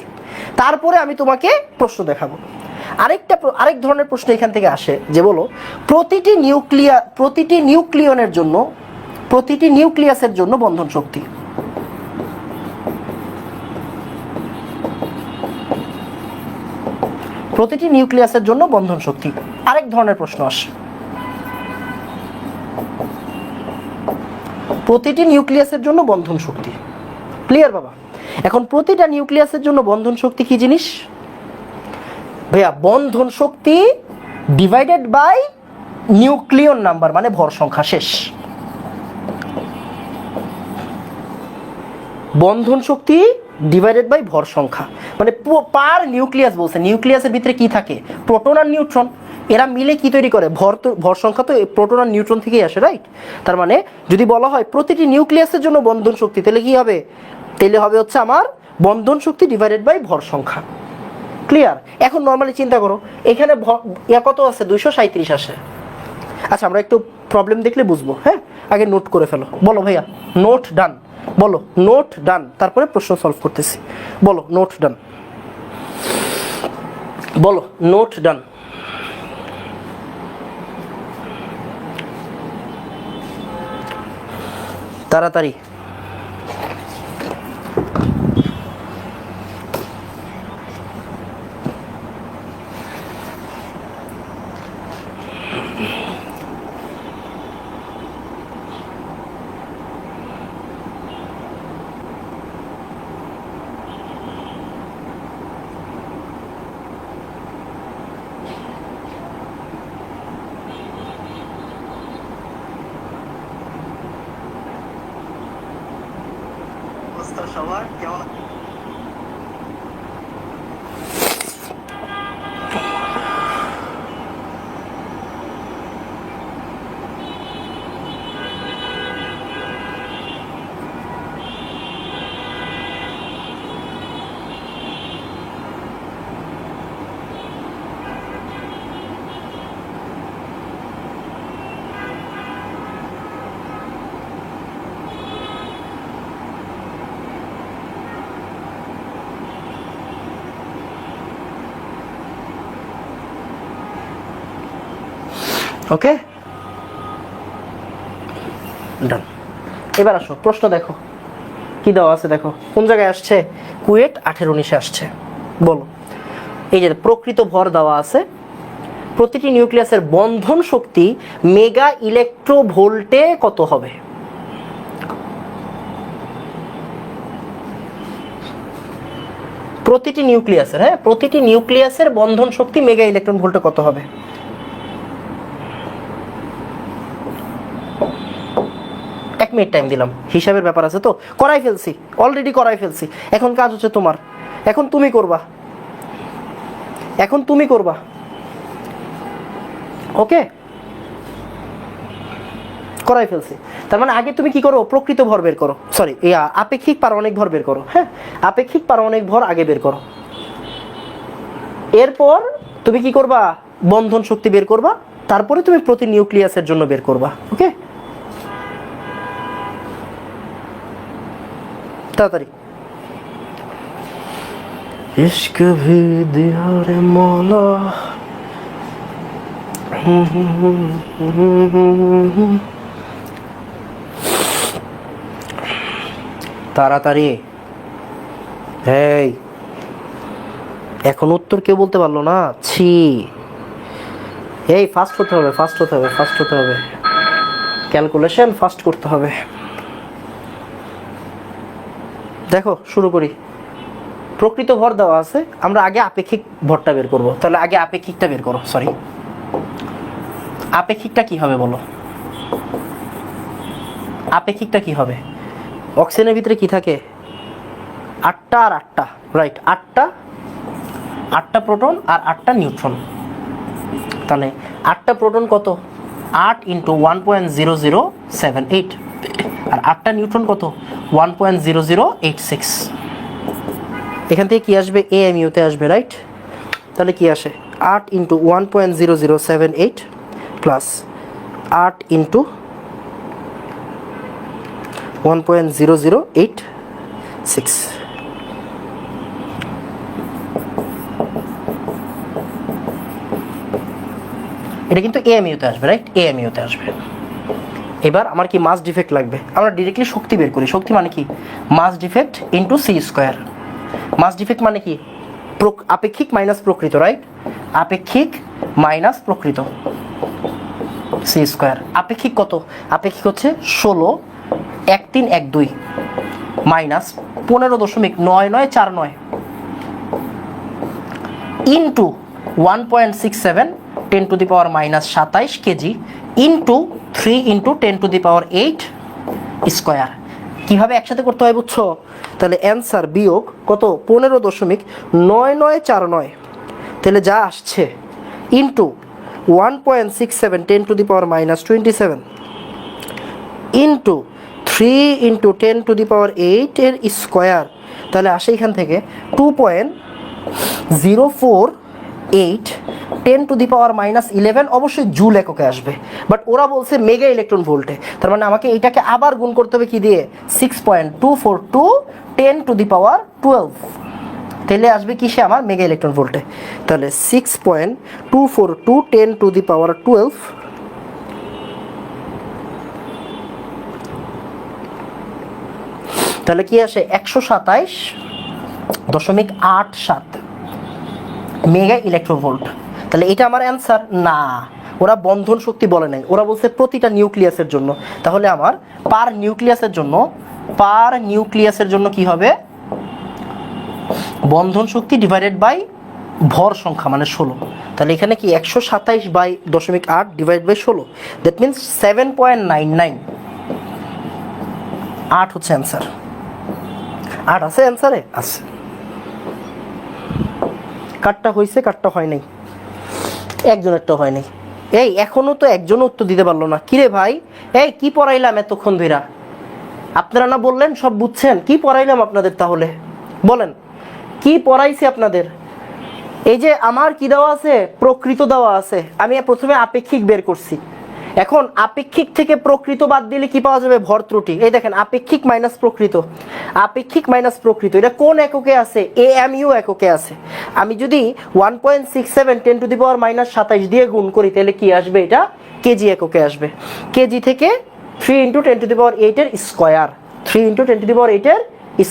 তারপরে আমি তোমাকে প্রশ্ন দেখাবো। আরেক ধরনের প্রশ্ন এখান থেকে আসে যে বলো প্রতিটি নিউক্লিয়াসের জন্য বন্ধন শক্তি। প্রতিটি নিউক্লিয়াসের জন্য বন্ধন শক্তি। আরেক ধরনের প্রশ্ন আসে, প্রতিটি নিউক্লিয়াসের জন্য বন্ধন শক্তি। ক্লিয়ার বাবা? এখন প্রতিটা নিউক্লিয়াসের জন্য বন্ধন শক্তি কি জিনিস ভাইয়া? বন্ধন শক্তি ডিভাইডেড বাই নিউক্লিয়ন নাম্বার, মানে ভর সংখ্যা। শেষ। বন্ধন শক্তি ডিভাইডেড বাই ভর সংখ্যা, মানে পার নিউক্লিয়াস বলছে। নিউক্লিয়াসের ভিতরে কি থাকে? প্রোটন আর নিউট্রন। এরা মিলে কি তৈরি করে? ভর সংখ্যা তো প্রোটন আর নিউট্রন থেকেই আসে, রাইট? তার মানে যদি বলা হয় প্রতিটি নিউক্লিয়াসের জন্য বন্ধন শক্তি, তাহলে কি হবে? তাহলে হবে হচ্ছে আমার বন্ধন শক্তি ডিভাইডেড বাই ভর সংখ্যা। ক্লিয়ার? এখন নর্মালি চিন্তা করো, এখানে কত আছে? 237 আসে। আচ্ছা, আমরা একটু প্রবলেম দেখলে বুঝবো। হ্যাঁ, আগে নোট করে ফেলো। বলো ভাইয়া নোট ডান। বলো নোট ডান, তারপরে প্রশ্ন সলভ করতেছি। বলো নোট ডান। বলো নোট ডান। তাড়াতাড়ি। সবার কেমন? ওকে, ডান। এবার আসো, প্রশ্ন দেখো কি দেওয়া আছে, দেখো কোন জায়গায় আসছে, কুয়েট 18-19 আসছে। বলো, এই যে প্রকৃত ভর দেওয়া আছে, প্রতিটি নিউক্লিয়াসের বন্ধন শক্তি মেগা ইলেকট্রোভোল্টে কত হবে? প্রতিটি নিউক্লিয়াসের, হ্যাঁ, প্রতিটি নিউক্লিয়াসের বন্ধন শক্তি মেগা ইলেকট্রন ভোল্টে কত হবে? এক মিনিট টাইম দিলাম, হিসাবের ব্যাপার আছে তো, করাই ফেলছি, অলরেডি করাই ফেলছি। এখন কাজ হচ্ছে তোমার, এখন তুমি করবা, এখন তুমি করবা। ওকে, করাই ফেলছি। তার মানে আগে তুমি কি করো, প্রকৃত ভর বের করো, সরি আপেক্ষিক পারমাণবিক ভর বের করো। হ্যাঁ, আপেক্ষিক পারমাণবিক ভর আগে বের করো, এরপর তুমি কি করবা, বন্ধন শক্তি বের করবা, তারপরে তুমি প্রতি নিউক্লিয়াসের জন্য বের করবা। ওকে, তাড়াতাড়ি। ইश्क भी दिया रे मौला, তাড়াতাড়ি। এই এখন উত্তর কেউ বলতে পারলো না, ছি। এই ফাস্ট হতে হবে, ফাস্ট হতে হবে, ফাস্ট হতে হবে, ক্যালকুলেশন ফাস্ট করতে হবে। দেখো শুরু করি। প্রকৃত ভর দেওয়া আছে, আমরা আগে আপেক্ষিক ভরটা বের করব। তাহলে আগে আপেক্ষিকটা বের করো, সরি আপেক্ষিকটা কি হবে বলো, আপেক্ষিকটা কি হবে? অক্সিজেনের ভিতরে কি থাকে, 8টা আর 8টা, রাইট, 8টা প্রোটন আর 8টা নিউট্রন। তাহলে 8টা প্রোটন কত, 8 × 1.0078, আর 8টা নিউট্রন কত, 1.0086। এখান থেকে কি আসবে, AMU-তে আসবে, রাইট। তাহলে কি আসে, 8 × 1.0078 প্লাস 8 × 1.0086। এটা কিন্তু AMU-তে আসবে, রাইট, AMU-তে আসবে। এবার আমার কি মাস ডিফেক্ট লাগবে, আমরা ডিরেক্টলি শক্তি বের করি। শক্তি মানে কি, মাস ডিফেক্ট ইন্টু c²। মাস ডিফেক্ট মানে কি, আপেক্ষিক মাইনাস প্রকৃত, রাইট, আপেক্ষিক মাইনাস প্রকৃত, c²। আপেক্ষিক কত, আপেক্ষিক হচ্ছে 16 1312 minus 15.9949 into 1.67 10⁻⁻² KG into 3 × 10⁸ square. কিভাবে একসাথে করতে হয় বুঝছো? তাহলে অ্যান্সার বিয়োগ কত, 15.9949, তাহলে যা আসছে ইন্টু 1.67 10⁻⁻27 ইন্টু 3 × 10⁸ এর স্কোয়ার, তাহলে আসে এখান থেকে 2.048 10⁻11 অবশ্যই জুল এককে আসবে, বাট ওরা বলছে মেগা ইলেকট্রন ভোল্টে। তার মানে আমাকে এটাকে আবার গুণ করতে হবে কি দিয়ে, 6.242 10⁻12, তাহলে আসবে কিসে আমার, মেগা ইলেকট্রন ভোল্টে। তাহলে 6.242 10⁻12 তাহলে কি আসে, 127.87 মেগা ইলেকট্রোভোল্ট। তাহলে এটা আমার অ্যান্সার না, ওরা বন্ধন শক্তি বলে নাই, ওরা বলছে প্রতিটা নিউক্লিয়াসের জন্য। তাহলে আমার পার নিউক্লিয়াসের জন্য কি হবে, বন্ধন শক্তি ডিভাইডেড বাই ভর সংখ্যা মানে 16। তাহলে এখানে কি 127/.8 ডিভাইড বাই 16, দ্যাট মিনস 7.99। 8 হচ্ছে অ্যান্সার, 8 আছে অ্যান্সারে, আছে। কাটটা হয়েছে, কাটটা হয় নাই, একজনেরটা হয় নাই। এই এখনো তো একজন উত্তর দিতে পারলো না, কিরে ভাই, এই কি পড়াইলাম এতক্ষণ ধইরা? আপনারা না বললেন সব বুঝছেন, কি পড়াইলাম আপনাদের? তাহলে বলেন কি পড়াইছি আপনাদের? এই যে আমার কি দেওয়া আছে, প্রকৃত দেওয়া আছে, আমি প্রথমে আপেক্ষিক বের করছি। এখন আপেক্ষিক থেকে প্রকৃত বাদ দিলে কি পাওয়া যাবে, ভর ত্রুটি। এই দেখেন, আপেক্ষিক মাইনাস প্রকৃত, আপেক্ষিক মাইনাস প্রকৃত, এটা কোন এককে আছে, AMU এককে আছে। আমি যদি 1.67 10⁻⁻27 দিয়ে গুণ করি তাহলে কি আসবে, এটা কেজি এককে আসবে। কেজি থেকে 3 × 10⁸ এর স্কোয়ার, 3 × 10⁸ এর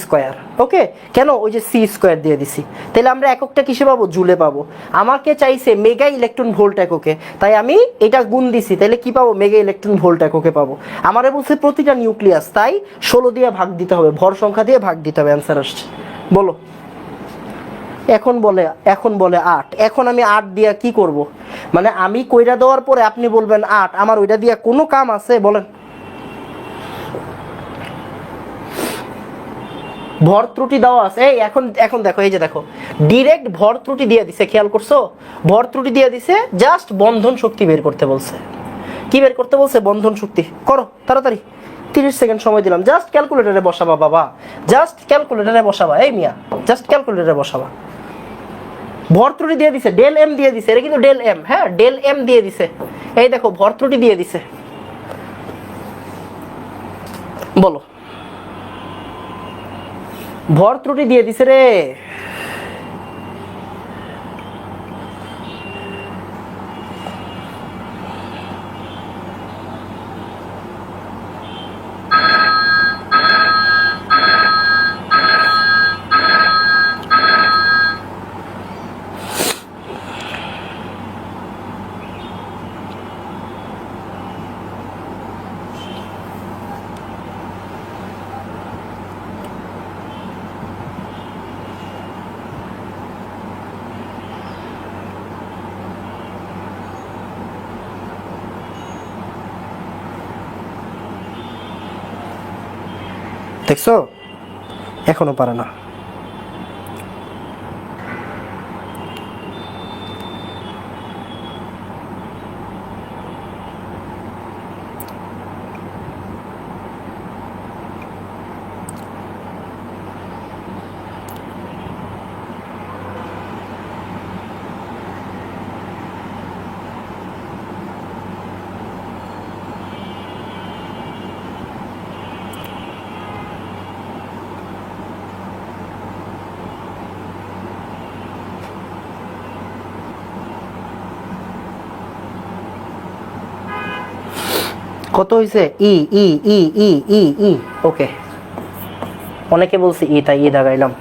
স্কোয়ার। ওকে, কেন? ওই যে সি স্কোয়ার দিয়ে দিছি। তাহলে আমরা এককটা কিসে পাবো? জুলে পাবো। আমাকে চাইছে মেগা ইলেকট্রন ভোল্ট এককে, তাই আমি এটা গুণ দিছি, তাহলে কি পাবো? মেগা ইলেকট্রন ভোল্ট এককে পাবো। আমারে বলছে প্রতিটা নিউক্লিয়াস, তাই 16 দিয়ে ভাগ দিতে হবে, ভর সংখ্যা দিয়ে ভাগ দিতে হবে। অ্যান্সার আসছে। বলো। এখন বলে 8। এখন আমি 8 দিয়া কি করব? মানে আমি কইরা দেওয়ার পরে আপনি বলবেন 8, আমার ওইটা দিয়া কোনো কাম আছে? বলেন। ভর ত্রুটি দেওয়া আছে। এই এখন দেখো, এই যে দেখো, ডিরেক্ট ভর ত্রুটি দিয়ে দিছে। খেয়াল করছো? ভর ত্রুটি দিয়ে দিছে, জাস্ট বন্ধন শক্তি বের করতে বলছে। কি বের করতে বলছে? বন্ধন শক্তি। করো তাড়াতাড়ি, 30 সেকেন্ড সময় দিলাম। জাস্ট ক্যালকুলেটরে বসাবা বাবা, জাস্ট ক্যালকুলেটরে বসাবা। এই মিয়া, জাস্ট ক্যালকুলেটরে বসাবা। ভর ত্রুটি দিয়ে দিছে, ডেল এম দিয়ে দিছে। এটা কিন্তু ডেল এম, হ্যাঁ ডেল এম দিয়ে দিছে। এই দেখো ভর ত্রুটি দিয়ে দিছে। বলো। ভর ত্রুটি দিয়ে দিছে রে। দেখছো? এখনো পারে না। কত হয়েছে? ই ই ই ই ই ই ওকে, অনেকে বলছে ই, তাই ই দাগাইলাম।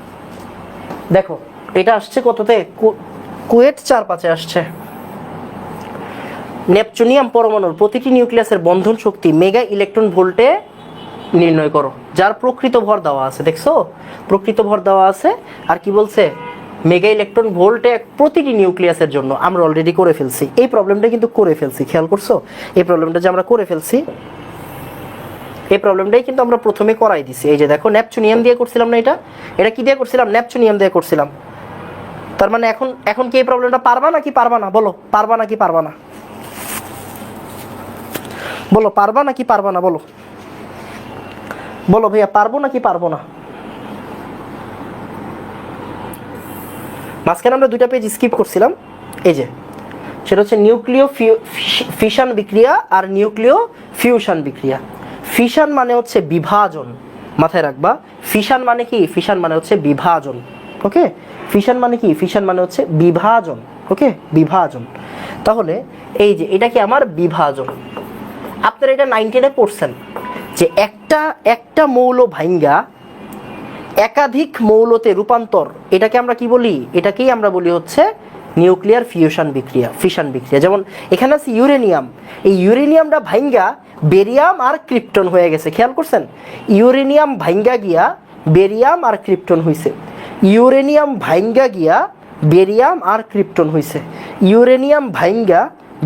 দেখো এটা আসছে কততে? কুয়েট 4-5-এ আসছে। নেপচুনিয়াম পরমাণুর প্রতিটি নিউক্লিয়াসের বন্ধন শক্তি মেগা ইলেকট্রন ভোল্টে নির্ণয় করো, যার প্রকৃত ভর দেওয়া আছে। দেখছো? প্রকৃত ভর দেওয়া আছে। আর কি বলছে? মেগা ইলেকট্রন ভোল্টে প্রতিটি নিউক্লিয়াসের জন্য। আমরা অলরেডি করে ফেলছি এই প্রবলেমটা, কিন্তু করে ফেলছি। খেয়াল করছো? এই প্রবলেমটা যে আমরা করে ফেলছি, এই প্রবলেমটাই কিন্তু আমরা প্রথমে করাই দিছি। এই যে দেখো, নেপচুনিয়াম দিয়ে করছিলাম না? এটা কি দিয়ে করছিলাম? নেপচুনিয়াম দিয়ে করছিলাম। তার মানে এখন কি এই প্রবলেমটা পারবা নাকি পারবা না? বলো, পারবা নাকি পারবা না? বলো, পারবা নাকি পারবা না? বলো বলো ভাইয়া, পারবো নাকি পারবো না? মাঝখানে আমরা 2টা পেজ স্কিপ করছিলাম। এই যে সেটা হচ্ছে নিউক্লিয় ফিশন বিক্রিয়া আর নিউক্লিয় ফিউশন বিক্রিয়া। ফিশন মানে হচ্ছে বিভাজন, মাথায় রাখবা। ফিশন মানে কি? ফিশন মানে হচ্ছে বিভাজন। ওকে, ফিশন মানে কি? ফিশন মানে হচ্ছে বিভাজন। ওকে, বিভাজন। তাহলে এই যে এটা কি আমার বিভাজন। আপনারা এটা 9-10-এ পড়ছেন যে একটা মৌল ভাঙ্গা একাধিক মৌলতে রূপান্তর, এটাকে আমরা কি বলি? এটাকেই আমরা বলি হচ্ছে নিউক্লিয়ার ফিউশন বিক্রিয়া, ফিশন বিক্রিয়া। যেমন এখানে আছে ইউরেনিয়াম, এই ইউরেনিয়ামটা ভাঙ্গা বেরিয়াম আর ক্রিপ্টন হয়ে গেছে। খেয়াল করছেন? ইউরেনিয়াম ভাঙ্গা গিয়া বেরিয়াম আর ক্রিপ্টন হইছে। ইউরেনিয়াম ভাঙ্গা গিয়া বেরিয়াম আর ক্রিপ্টন হইছে। ইউরেনিয়াম ভাঙ্গা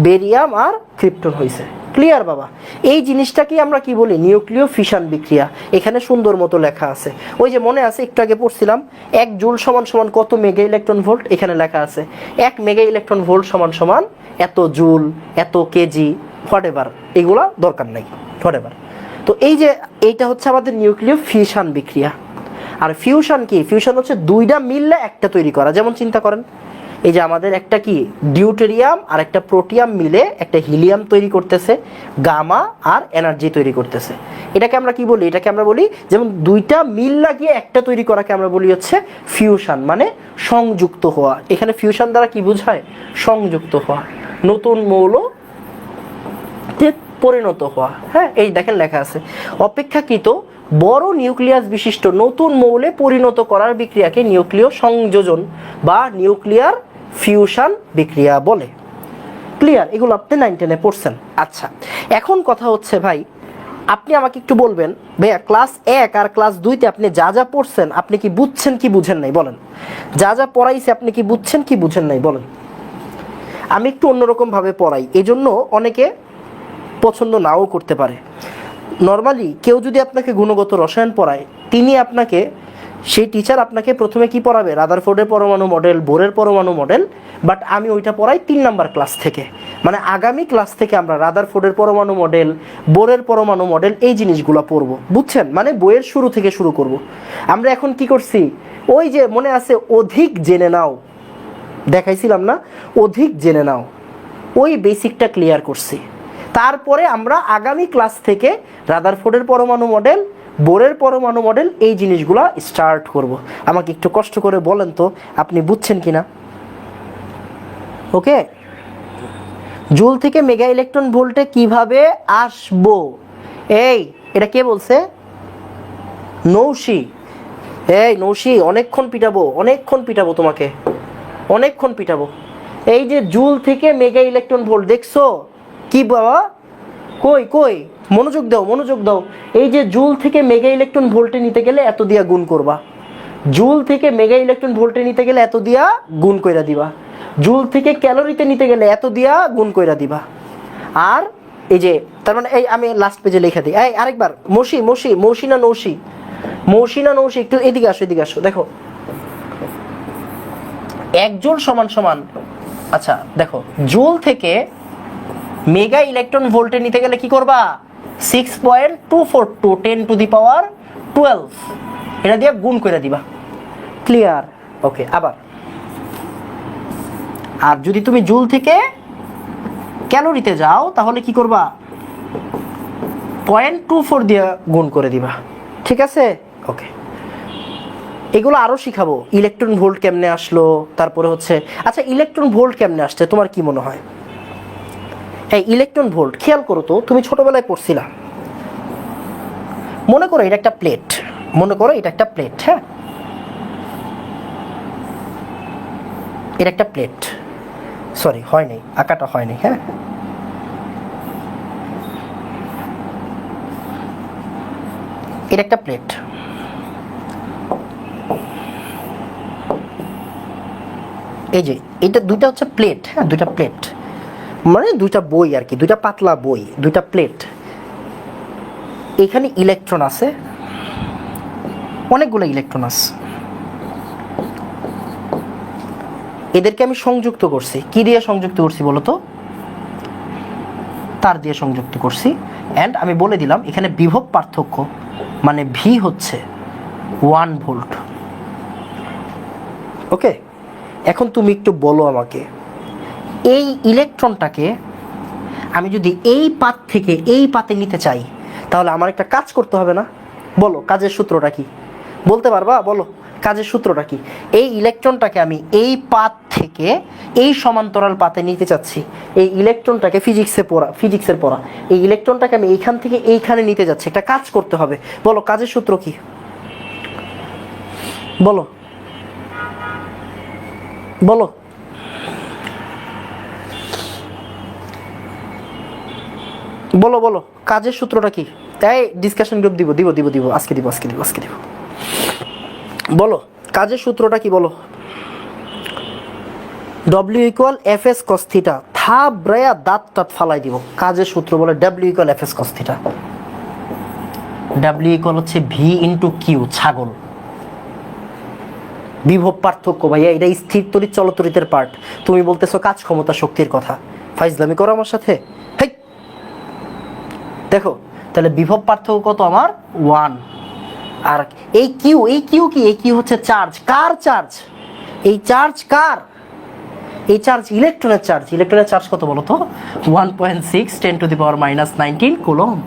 বেরিয়াম আর ক্রিপ্টন হইছে। ক্লিয়ার বাবা? এই জিনিসটাকে আমরা কি বলি? নিউক্লিয় ফিশন বিক্রিয়া। এখানে সুন্দর মতো লেখা আছে। ওই যে মনে আছে একটু আগে পড়ছিলাম 1 জুল সমান সমান কত মেগা ইলেকট্রন ভোল্ট? এখানে লেখা আছে 1 মেগা ইলেকট্রন ভোল্ট সমান সমান এত জুল, এত কেজি, হোয়াটএভার, এগুলা দরকার নাই, হোয়াটএভার। তো এই যে এইটা হচ্ছে আমাদের নিউক্লিয় ফিশন বিক্রিয়া। আর ফিউশন কি? ফিউশন হচ্ছে 2টা মিললে একটা তৈরি করা। যেমন চিন্তা করেন, এই যে আমাদের একটা কি ডিউটেরিয়াম আর একটা প্রোটিয়াম মিলে একটা হিলিয়াম তৈরি করতেছে, গামা আর এনার্জি তৈরি করতেছে। এটাকে আমরা কি বলি? এটাকে আমরা বলি, যেমন 2টা মিল লাগিয়ে একটা তৈরি করাকে আমরা বলি হচ্ছে ফিউশন, মানে সংযুক্ত হওয়া। এখানে ফিউশন দ্বারা কি বোঝায়? সংযুক্ত হওয়া। নতুন মৌল পরিণত হওয়া। হ্যাঁ, এই দেখেন লেখা আছে অপেক্ষাকৃত বড় নিউক্লিয়াস বিশিষ্ট নতুন মৌলে পরিণত করার বিক্রিয়াকে নিউক্লিয় সংযোজন বা নিউক্লিয়ার ফিউশন বিক্রিয়া বলে। ক্লিয়ার? এগুলো আপনি 9 10-এ পড়ছেন। আচ্ছা, এখন কথা হচ্ছে ভাই, আপনি আমাকে একটু বলবেন ভাইয়া ক্লাস 1 আর ক্লাস 2-তে আপনি যা যা পড়ছেন আপনি কি বুঝছেন কি বুঝেন নাই বলেন। যা যা পড়াইছে আপনি কি বুঝছেন কি বুঝেন নাই বলেন। আমি একটু অন্যরকম ভাবে পড়াই, এজন্য অনেকে পছন্দ নাও করতে পারে। নর্মালি কেউ যদি আপনাকে গুণগত রসায়ন পড়ায়, তিনি আপনাকে, সেই টিচার আপনাকে প্রথমে কি পড়াবে, রাদারফোর্ডের পরমাণু মডেল, বোরের পরমাণু মডেল, বাট আমি ওইটা পড়াই 3 নাম্বার ক্লাস থেকে। মানে আগামী ক্লাস থেকে আমরা রাদারফোর্ডের পরমাণু মডেল, বোরের পরমাণু মডেল, এই জিনিসগুলো পড়বো, বুঝছেন? মানে বইয়ের শুরু থেকে শুরু করব। আমরা এখন কি করছি, ওই যে মনে আছে অধিক জেনে নাও, দেখাইছিলাম না, অধিক জেনে নাও, ওই বেসিকটা ক্লিয়ার করছি। তারপরে আমরা আগামী ক্লাস থেকে রাদারফোর্ডের পরমাণু মডেল, বোরের পরমাণু মডেল, এই জিনিসগুলো স্টার্ট করব। আমাকে একটু কষ্ট করে বলেন তো আপনি বুঝছেন কিনা। ওকে, জুল থেকে মেগা ইলেকট্রন ভোল্টে কিভাবে আসবো, এই এটা কে বলছে? নৌশি। এই নৌশি, অনেকক্ষণ পিটাবো তোমাকে, অনেকক্ষণ পিটাবো। এই যে জুল থেকে মেগা ইলেকট্রন ভোল্ট দেখছো কি বাবা, কই মনোযোগ দাও। এই যে জুল থেকে মেগা ইলেকট্রন ভোল্টে নিতে গেলে এত দিয়া গুণ করবা, জুল থেকে মেগা ইলেকট্রন ভোল্টে নিতে গেলে এত দিয়া গুণ কইরা দিবা, জুল থেকে ক্যালোরিতে নিতে গেলে এত দিয়া গুণ কইরা দিবা। আর এই যে তার মানে এই আমি লাস্ট পেজে লেখা দিই, এই আরেকবার মৌসি না নৌশি, একটু এদিকে আসো, দেখো 1 জুল সমান, আচ্ছা দেখো, জুল থেকে মেগা ইলেকট্রন ভোল্টে নিতে গেলে কি করবা, 6.242 10⁻12 এটা দিয়ে গুণ করে দিবা। ক্লিয়ার? ওকে। আবার আর যদি তুমি জুল থেকে ক্যালোরিতে যাও তাহলে কি করবা, 0.24 দিয়ে গুণ করে দিবা। ঠিক আছে? ওকে, এগুলো আরো শিখাবো, ইলেকট্রন ভোল্ট কেমনে আসলো, তারপরে হচ্ছে আচ্ছা ইলেকট্রন ভোল্ট কেমনে আসছে তোমার কি মনে হয়? এই ইলেকট্রন ভোল্ট খেয়াল করো তো, তুমি ছোটবেলায় পড়ছিলা, মনে করো এটা একটা প্লেট, হ্যাঁ, এটা একটা প্লেট, সরি হয় নাই, আঁকাটা হয় নাই, হ্যাঁ, এটা একটা প্লেট, এই যে এটা দুইটা হচ্ছে প্লেট, হ্যাঁ, দুইটা প্লেট মানে দুইটা বই আর কি, দুইটা পাতলা বই, দুইটা প্লেট। এখানে ইলেকট্রন আছে, অনেকগুলো ইলেকট্রন আছে, এদেরকে আমি সংযুক্ত করছি, কি দিয়ে সংযুক্ত করছি বলো তো? তার দিয়ে সংযুক্ত করছি। অ্যান্ড আমি বলে দিলাম এখানে বিভব পার্থক্য মানে ভি হচ্ছে 1 ভোল্ট। ওকে, এখন তুমি একটু বলো আমাকে, এই ইলেকট্রনটাকে আমি যদি এই পাত থেকে এই পাতে নিতে চাই তাহলে আমার একটা কাজ করতে হবে না? বলো কাজের সূত্রটা কি, বলতে পারবা? বলো কাজের সূত্রটা কি? এই ইলেকট্রনটাকে আমি এই পাত থেকে এই সমান্তরাল পাতে নিতে চাচ্ছি, এই ইলেকট্রনটাকে ফিজিক্সের পড়া এই ইলেকট্রনটাকে আমি এইখান থেকে এইখানে নিতে যাচ্ছি, একটা কাজ করতে হবে। বলো কাজের সূত্র কি? বলো বলো বলো বলো কাজের সূত্রটা কি? তাই ডিসকাশন গ্রুপ দিব আজকে দিব। বলো কাজের সূত্রটা কি? বলো। W = Fs cos θ, থাবড়ায়া দাঁত ফালাই দিব। কাজের সূত্র বলে W = Fs cos θ। W হচ্ছে V × Q, ছাগল। বিভব পার্থক্য ভাইয়া, এটা স্থির তড়িৎ চলতড়িতের পার্ট। তুমি বলতেছো কাজ ক্ষমতা শক্তির কথা, ফাইজলামি করো আমার সাথে? হেই দেখো তাহলে বিভব পার্থক্য কত আমার? 1। আর এই কিউ কি? এই কিউ হচ্ছে চার্জ। কার চার্জ? এই চার্জ কার? এই চার্জ ইলেকট্রনের চার্জ। ইলেকট্রনের চার্জ কত বলো তো? 1.6 10⁻−19 কুলম্ব।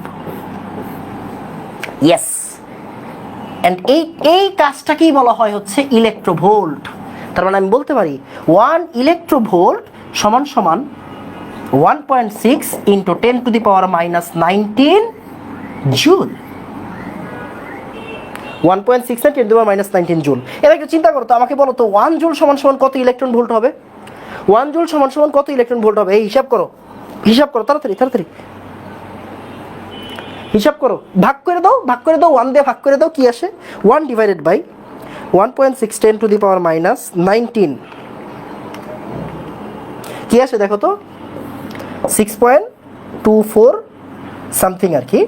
ইয়েস। এন্ড এই কাজটাকেই বলা হয় হচ্ছে ইলেকট্রোভোল্ট। তার মানে আমি বলতে পারি 1 ইলেকট্রোভোল্ট সমান 1.6 ইন্টু 10⁻⁻19 জুল। 1.6 না 10⁻⁻19 জুল। এবার একটু চিন্তা করো তো, আমাকে বলো তো 1 জুল সমান সমান কত ইলেকট্রন ভোল্ট হবে? 1 জুল সমান সমান কত ইলেকট্রন ভোল্ট হবে? এই হিসাব করো, হিসাব করো তাড়াতাড়ি তাড়াতাড়ি হিসাব করো, ভাগ করে দাও, ভাগ করে দাও, 1 দিয়ে ভাগ করে দাও, কি আসে? 1 ডিভাইডেড বাই 1.6 10⁻⁻19 কি আসে দেখো তো? 6.24 সামথিং আর কি,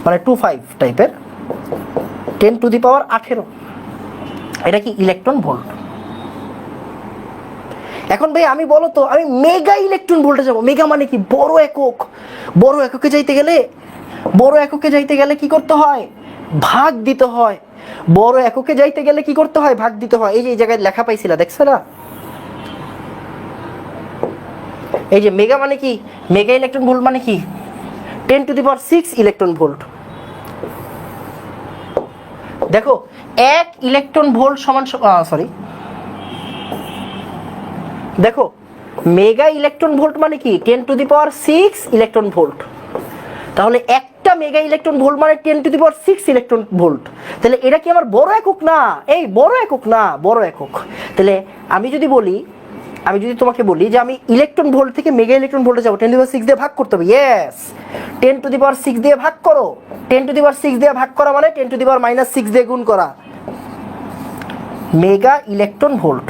মানে 25 টাইপের, 10⁻18। এটা কি ইলেকট্রন ভোল্ট। এখন ভাই আমি বলো তো, আমি মেগা ইলেকট্রন ভোল্টে যাব। মেগা মানে কি? বড় একক। বড় এককে যাইতে গেলে কি করতে হয়? ভাগ দিতে হয়। বড় এককে যাইতে গেলে কি করতে হয়? ভাগ দিতে হয়। এই যে এই জায়গায় লেখা পাইছিলা, দেখছো না? এই যে মেগা মানে কি? মেগা ইলেকট্রন ভোল্ট মানে কি? 10⁶ ইলেকট্রন ভোল্ট। দেখো 1 ইলেকট্রন ভোল্ট সমান সরি, দেখো মেগা ইলেকট্রন ভোল্ট মানে কি? 10⁶ ইলেকট্রন ভোল্ট। তাহলে একটা মেগা ইলেকট্রন ভোল্ট মানে 10⁶ ইলেকট্রন ভোল্ট। তাহলে এটা কি আমার বড় একক না? এই বড় একক না, বড় একক। তাহলে আমি যদি তোমাকে বলি যে আমি ইলেকট্রন ভোল্ট থেকে মেগা ইলেকট্রন ভোল্টে যাবো, 10⁶ দিয়ে ভাগ করতে হবে। ইয়েস, 10⁶ দিয়ে ভাগ করো। 10⁶ দিয়ে ভাগ করা মানে 10⁻⁻6 দিয়ে গুণ করা, মেগা ইলেকট্রন ভোল্ট।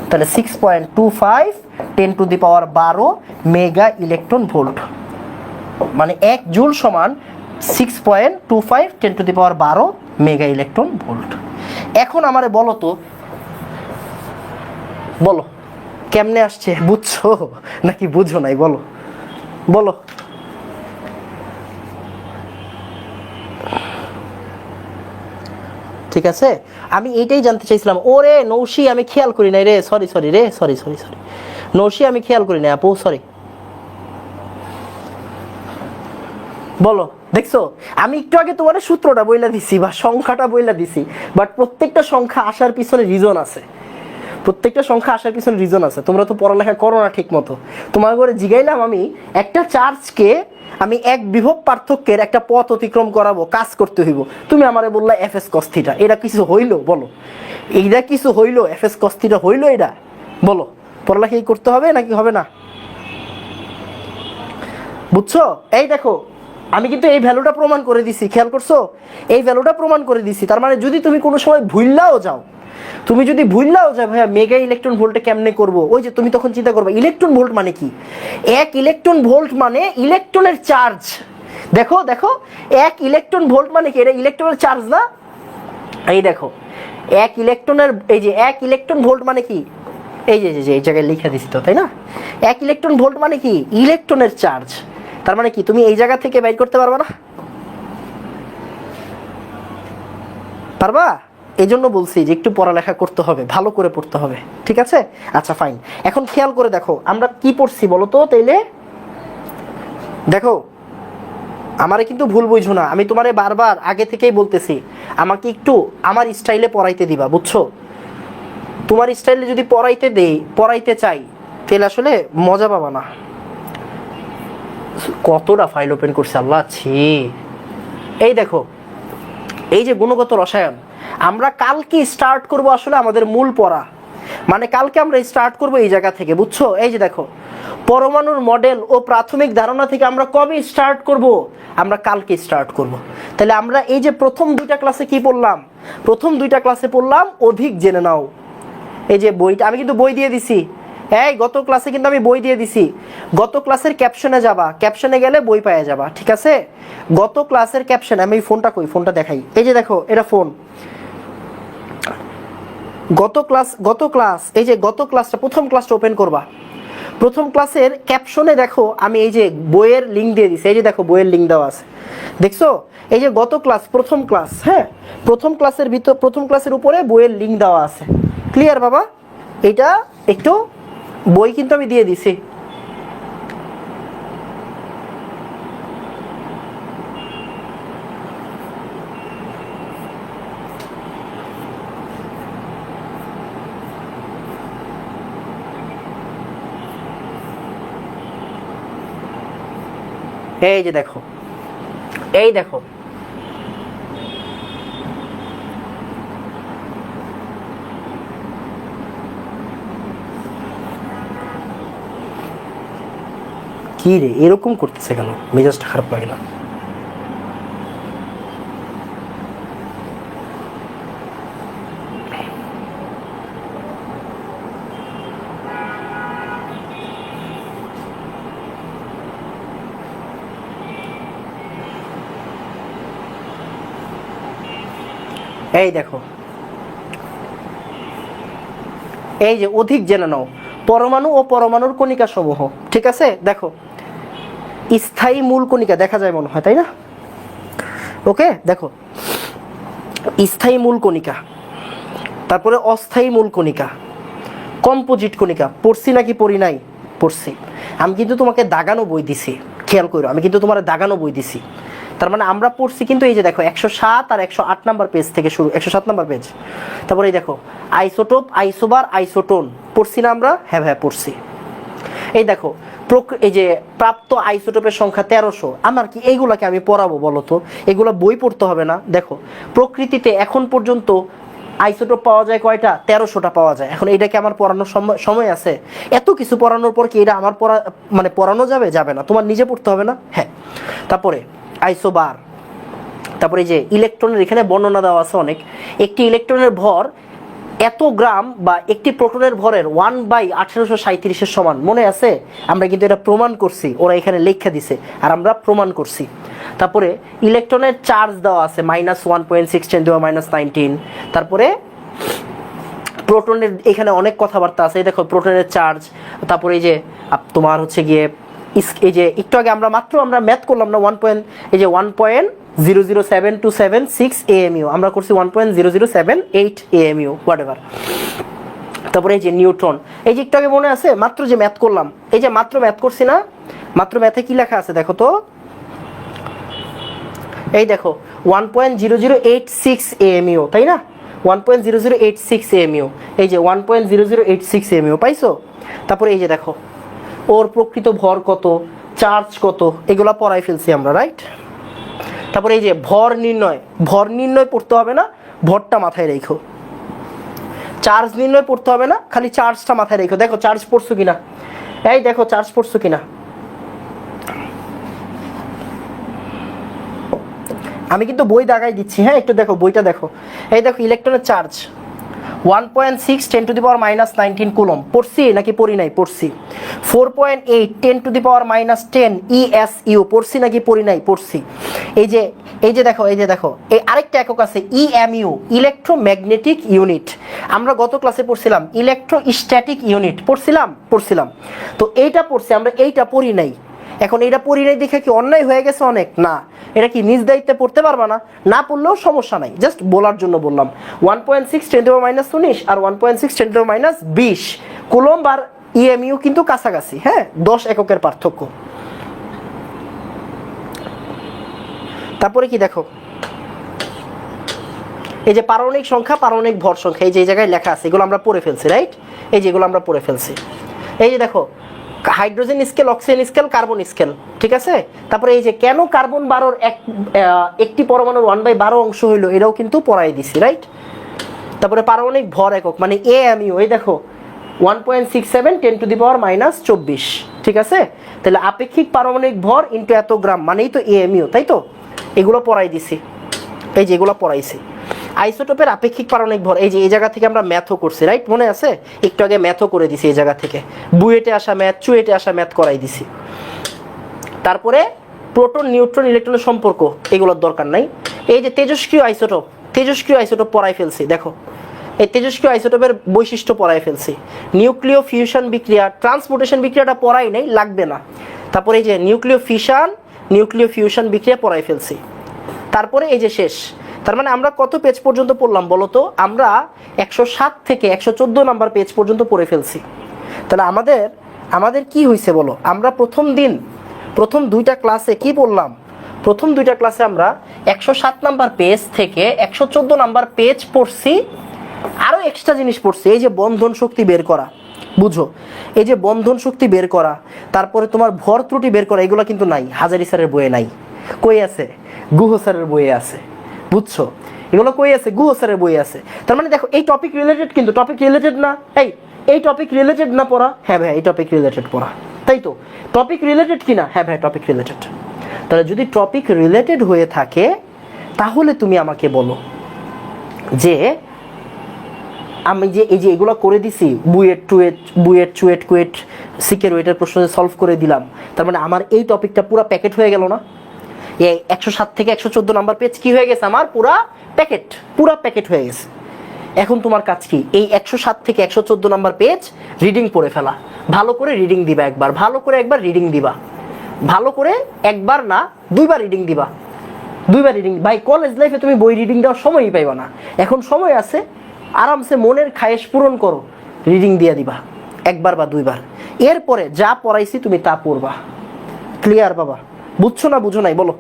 তাহলে 6.25 10⁻12 মেগা ইলেকট্রন ভোল্ট, মানে 1 জুল সমান 6.25 10⁻12 মেগা ইলেকট্রন ভোল্ট। এখন আমারে বলো তো, বলো কেমনে আসছে? বুঝছো নাকি বুঝো নাই? বলো বলো। ঠিক আছে, আমি এইটাই জানতে চাইছিলাম। ওরে নৌশি, আমি খেয়াল করি নাই রে, সরি সরি রে, সরি সরি সরি নৌশি, আমি খেয়াল করি নাই আপু, সরি। বলো, দেখছো আমি একটু আগে তোমার সূত্রটা বইলা দিছি বা সংখ্যাটা বইলা দিছি, বাট প্রত্যেকটা সংখ্যা আসার পিছনে রিজন আছে। তোমরা তো পড়ালেখা করো না ঠিক মতো। তোমার করে জিগাইলাম আমি একটা চার্জকে আমি এক বিভব পার্থক্যের একটা পথ অতিক্রম করাবো, কাজ করতে হইব। তুমি আমারে বললা Fs cos θ। এটা কিছু হইলো? বলো, এইটা কিছু হইলো? Fs cos θ হইলো? এটা বলো, পড়ালেখা করতে হবে নাকি হবে না? বুঝছো? এই দেখো আমি কিন্তু এই ভ্যালুটা প্রমাণ করে দিছি, খেয়াল করছো? এই ভ্যালুটা প্রমাণ করে দিছি। তার মানে যদি তুমি কোনো সময় ভুললাও যাও, ভাইয়া মেগা ইলেকট্রন ভোল্টে কেমনে করব, ওই যে তুমি তখন চিন্তা করবে ইলেকট্রন ভোল্ট মানে কি? 1 ইলেকট্রন ভোল্ট মানে ইলেকট্রনের চার্জ। দেখো দেখো 1 ইলেকট্রন ভোল্ট মানে কি? এটা ইলেকট্রনের চার্জ না? এই দেখো 1 ইলেকট্রনের, এই যে 1 ইলেকট্রন ভোল্ট মানে কি? এই যে এই জায়গায় লিখে দিছি তো, তাই না? 1 ইলেকট্রন ভোল্ট মানে কি? ইলেকট্রনের চার্জ। তার মানে কি তুমি এই জায়গা থেকে বের করতে পারবা না? পারবা? এই জন্য বলছি যে একটু পড়ালেখা করতে হবে, ভালো করে পড়তে হবে, ঠিক আছে? আচ্ছা ফাইন, এখন খেয়াল করে দেখো আমরা কি পড়ছি বলো তো। তাইলে দেখো, আমারে কিন্তু ভুল বুঝো না, আমি তোমারে বারবার আগে থেকেই বলতেছি, আমাকে একটু আমার স্টাইলে পড়াইতে দিবা, বুঝছো? তোমার স্টাইলে যদি পড়াইতে চাই, তাহলে আসলে মজা পাবা না। কতটা ফাইল ওপেন করছে আল্লাহ ছি। এই দেখো, এই যে গুণগত রসায়ন, আমরা কালকে স্টার্ট করব আসলে আমাদের মূল পড়া, মানে কালকে আমরা স্টার্ট করব এই জায়গা থেকে, বুঝছো? এই যে দেখো, পরমাণুর মডেল ও প্রাথমিক ধারণা থেকে আমরা কবে স্টার্ট করব? আমরা কালকে স্টার্ট করব। তাহলে আমরা এই যে প্রথম 2টা ক্লাসে কি পড়লাম? প্রথম 2টা ক্লাসে পড়লাম অধিক জেনে নাও। এই যে বইটা আমি কিন্তু বই দিয়ে দিছি, এই গত ক্লাসে কিন্তু আমি বই দিয়ে দিছি। গত ক্লাসের ক্যাপশনে যাবা, ক্যাপশনে গেলে বই পাওয়া যাবা, ঠিক আছে? গত ক্লাসের ক্যাপশন, আমি ফোনটা কই, ফোনটা দেখাই। এই যে দেখো, এটা ফোন। গত ক্লাস এই যে গত ক্লাসটা, প্রথম ক্লাসটা ওপেন করবা। প্রথম ক্লাসের ক্যাপশনে দেখো আমি এই যে বইয়ের লিংক দিয়ে দিছি। এই যে দেখো বইয়ের লিংক দেওয়া আছে, দেখছো? এই যে গত ক্লাস, প্রথম ক্লাস, হ্যাঁ, প্রথম ক্লাসের ভিতর, প্রথম ক্লাসের উপরে বইয়ের লিংক দেওয়া আছে। ক্লিয়ার বাবা? এটা একটু বই কিন্তু আমি দিয়ে দিছি। এই যে দেখো, এই দেখো, কি রে এরকম করতেছে কেন? মেজাজটা খারাপ লাগে না? এই দেখো, এই যে অধিক জেনে নাও, পরমাণু ও পরমাণুর কণিকা সমূহ, ঠিক আছে? দেখো স্থায়ী মূল কণিকা দেখা যায় মনে হয়, তাই না? ওকে, দেখো স্থায়ী মূল কণিকা, তারপরে অস্থায়ী মূল কণিকা, কম্পোজিট কণিকা। পড়ছি নাকি পড়ি নাই? পড়ছি। আমি কিন্তু তোমাকে দাগানো বই দিছি, খেয়াল করো, আমি কিন্তু তোমার দাগানো বই দিছি। তার মানে আমরা পড়ছি কিন্তু এই যে দেখো 107 আর 108 নাম্বার পেজ থেকে শুরু, 107 নাম্বার পেজ। তারপরে এই দেখো আইসোটোপ, আইসোবার, আইসোটোন পড়ছি না আমরা? হ্যাঁ হ্যাঁ পড়ছি। এই দেখো এই যে প্রাপ্ত আইসোটোপের সংখ্যা 1300। আমার কি এইগুলাকে আমি পড়াবো বলো তো? এগুলা বই পড়তে হবে না? দেখো প্রকৃতিতে এখন পর্যন্ত আইসোটোপ পাওয়া যায় কয়টা? 1300টা পাওয়া যায়। এখন এইটাকে আমার পড়ানোর সময় আছে? এত কিছু পড়ানোর পর কি এটা আমার পড়ানো যাবে? যাবে না। তোমার নিজে পড়তে হবে না? হ্যাঁ। তারপরে আইসোবার, তারপরে যে ইলেকট্রনের এখানে বর্ণনা দেওয়া আছে অনেক। একটি ইলেকট্রনের ভর এত গ্রাম বা একটি প্রোটনের ভরের 1/1837 সমান, মনে আছে? আমরা কিন্তু এটা প্রমাণ করছি, ওরা এখানে লেখা দিছে আর আমরা প্রমাণ করছি। তারপরে ইলেকট্রনের চার্জ দেওয়া আছে -1.6 × 10⁻⁹। তারপরে প্রোটনের এখানে অনেক কথাবার্তা আছে। দেখো প্রোটনের চার্জ, তারপরে এই যে তোমার হচ্ছে গিয়ে এই যে একটু আগে আমরা ম্যাথ করলাম না, 1.0072776 AMU, আমরা করছি 1.00778 AMU হোয়াটএভার। তারপরে এই যে নিউট্রন, এই যে একটু আগে মনে আছে মাত্র যে ম্যাথ করলাম, এই যে মাত্র ম্যাথ করছি না, মাত্র ম্যাথে কি লেখা আছে দেখো তো, এই দেখো 1.0086 AMU, তাই না? 1.0086 AMU, এই যে 1.0086 AMU পাইছো? তারপরে এই যে দেখো ওর প্রকৃত ভর কত, চার্জ কত, এগুলা পড়াই ফেলছি আমরা, রাইট? তারপরে এই যে ভর নির্ণয় পড়তে হবে না, ভরটা মাথায় রেখো। চার্জ নির্ণয় পড়তে হবে না, খালি চার্জটা মাথায় রেখো। দেখো চার্জ পড়ছো কিনা, এই দেখো চার্জ পড়ছো কিনা। আমি কিন্তু বই দাগাই দিচ্ছি, হ্যাঁ একটু দেখো বইটা দেখো। এই দেখো ইলেকট্রনের চার্জ 1.6 10⁻⁹ কুলম, পড়ছি নাকি পড়ি নাই? পড়ছি। 4.8 10⁻⁻10 ESU, পড়ছি নাকি পড়ি নাই? পড়ছি। এই যে দেখো এই আরেকটা একক আছে EMU, ইলেকট্রোম্যাগনেটিক ইউনিট। আমরা গত ক্লাসে পড়ছিলাম ইলেকট্রোস্ট্যাটিক ইউনিট, পড়ছিলাম। তো এইটা পড়ছি আমরা, এইটা পড়ি নাই। এখন এইটা পড়ি নাই দেখে কি অন্যায় হয়ে গেছে অনেক? না, এটা কি নিজ দায়িত্বে পড়তে পারবা না? না পড়লেও সমস্যা নাই, জাস্ট বলার জন্য বললাম। 1.6 10⁻⁻19 আর 1.6 10⁻20 কুলম্ব আর EMU কিন্তু কাছাকাছি, হ্যাঁ 10 এককের পার্থক্য। তারপরে কি দেখো, এই যে পারমাণবিক সংখ্যা, পারমাণবিক ভর সংখ্যা, এই যে জায়গায় লেখা আছে, এগুলো আমরা পড়ে ফেলছি, রাইট? এই যে এগুলো আমরা পড়ে ফেলছি। এই যে দেখো hydrogen scale, oxygen scale, carbon scale, ঠিক আছে? তারপরে এই যে কেন কার্বন 12 একটি পরমাণুর 1/12 অংশ হইলো, এটাও কিন্তু পড়াই দিছি, রাইট? তারপরে পারমাণবিক ভর একক মানে AMU, এই দেখো 1.67 10⁻⁻24, ঠিক আছে? তাহলে আপেক্ষিক পারমাণবিক ভর ইনটু এত গ্রাম মানেই তো AMU, তাই তো? এগুলো পড়াই দিছি, এই যে এগুলো পড়াইছি। আইসোটোপের আপেক্ষিক পারমাণবিক ভর, এই যে এই জায়গা থেকে আমরা ম্যাথও করছি, রাইট? মনে আছে? একটু আগে ম্যাথও করে দিছি এই জায়গা থেকে, বুয়েটে আসা ম্যাথ, চুয়েটে আসা ম্যাথ করাই দিছি। তারপরে প্রোটন, নিউট্রন, ইলেকট্রনের সম্পর্ক, এগুলোর দরকার নাই। এই যে তেজস্ক্রিয় আইসোটোপ পড়াই ফেলছি। দেখো এই তেজস্ক্রিয় আইসোটোপের বৈশিষ্ট্য পড়াই ফেলছি। নিউক্লিয় ফিউশন বিক্রিয়া, ট্রান্সপোর্টেশন বিক্রিয়াটা পড়াই নাই, লাগবে না। তারপরে এই যে নিউক্লিয় ফিউশন বিক্রিয়া পড়াই ফেলছি। তারপরে এই যে শেষ। তার মানে আমরা কত পেজ পর্যন্ত পড়লাম বলো তো? আমরা 107 থেকে 114 নাম্বার পেজ পর্যন্ত পড়ে ফেলছি। তাহলে আমাদের কি হয়েছে বলো? আমরা প্রথম দুইটা ক্লাসে কি পড়লাম? প্রথম দুইটা ক্লাসে আমরা 107 নাম্বার পেজ থেকে 114 নাম্বার পেজ পড়ছি, আরও এক্সট্রা জিনিস পড়ছি। এই যে বন্ধন শক্তি বের করা, বুঝো, এই যে বন্ধন শক্তি বের করা, তারপরে তোমার ভর ত্রুটি বের করা, এগুলো কিন্তু নাই, হাজারি স্যারের বইয়ে নাই। কই আছে? গুহ স্যারের বইয়ে আছে। বুঝছো, এগুলো কই আছে? গুহ স্যারের বইয়ে আছে। তার মানে দেখো এই টপিক রিলেটেড, কিন্তু টপিক রিলেটেড না, এই টপিক রিলেটেড না পড়া? হ্যাঁ ভাই এই টপিক রিলেটেড পড়া, তাই তো? টপিক রিলেটেড কি না? হ্যাঁ ভাই টপিক রিলেটেড। তাহলে যদি টপিক রিলেটেড হয়ে থাকে তাহলে তুমি আমাকে বলো যে আমি যে এই যে এগুলো করে দিছি, বুয়েট টুয়েট, বুয়েট চুয়েট কুয়েট, সিকের ওয়েটের প্রশ্ন সলভ করে দিলাম, তার মানে আমার এই টপিকটা পুরো প্যাকেট হয়ে গেল না? এই 107 থেকে 114 নাম্বার পেজ কি হয়ে গেছে? আমার পুরা প্যাকেট হয়ে গেছে। এখন তোমার কাজ কি? এই 107 থেকে 114 নাম্বার পেজ রিডিং পড়ে ফেলা, ভালো করে রিডিং দিবা, ভালো করে একবার রিডিং দিবা, ভালো করে একবার না দুইবার রিডিং দিবা, দুইবার রিডিং। ভাই কলেজ লাইফে তুমি বই রিডিং দেওয়ার সময়ই পাইবা না, এখন সময় আছে, আরামসে মনের খায়েশ পূরণ করো, রিডিং দিয়ে দিবা একবার বা দুইবার। এরপরে যা পড়াইছি তুমি তা পড়বা। ক্লিয়ার বাবা? বুঝছো না বুঝো নাই বলো?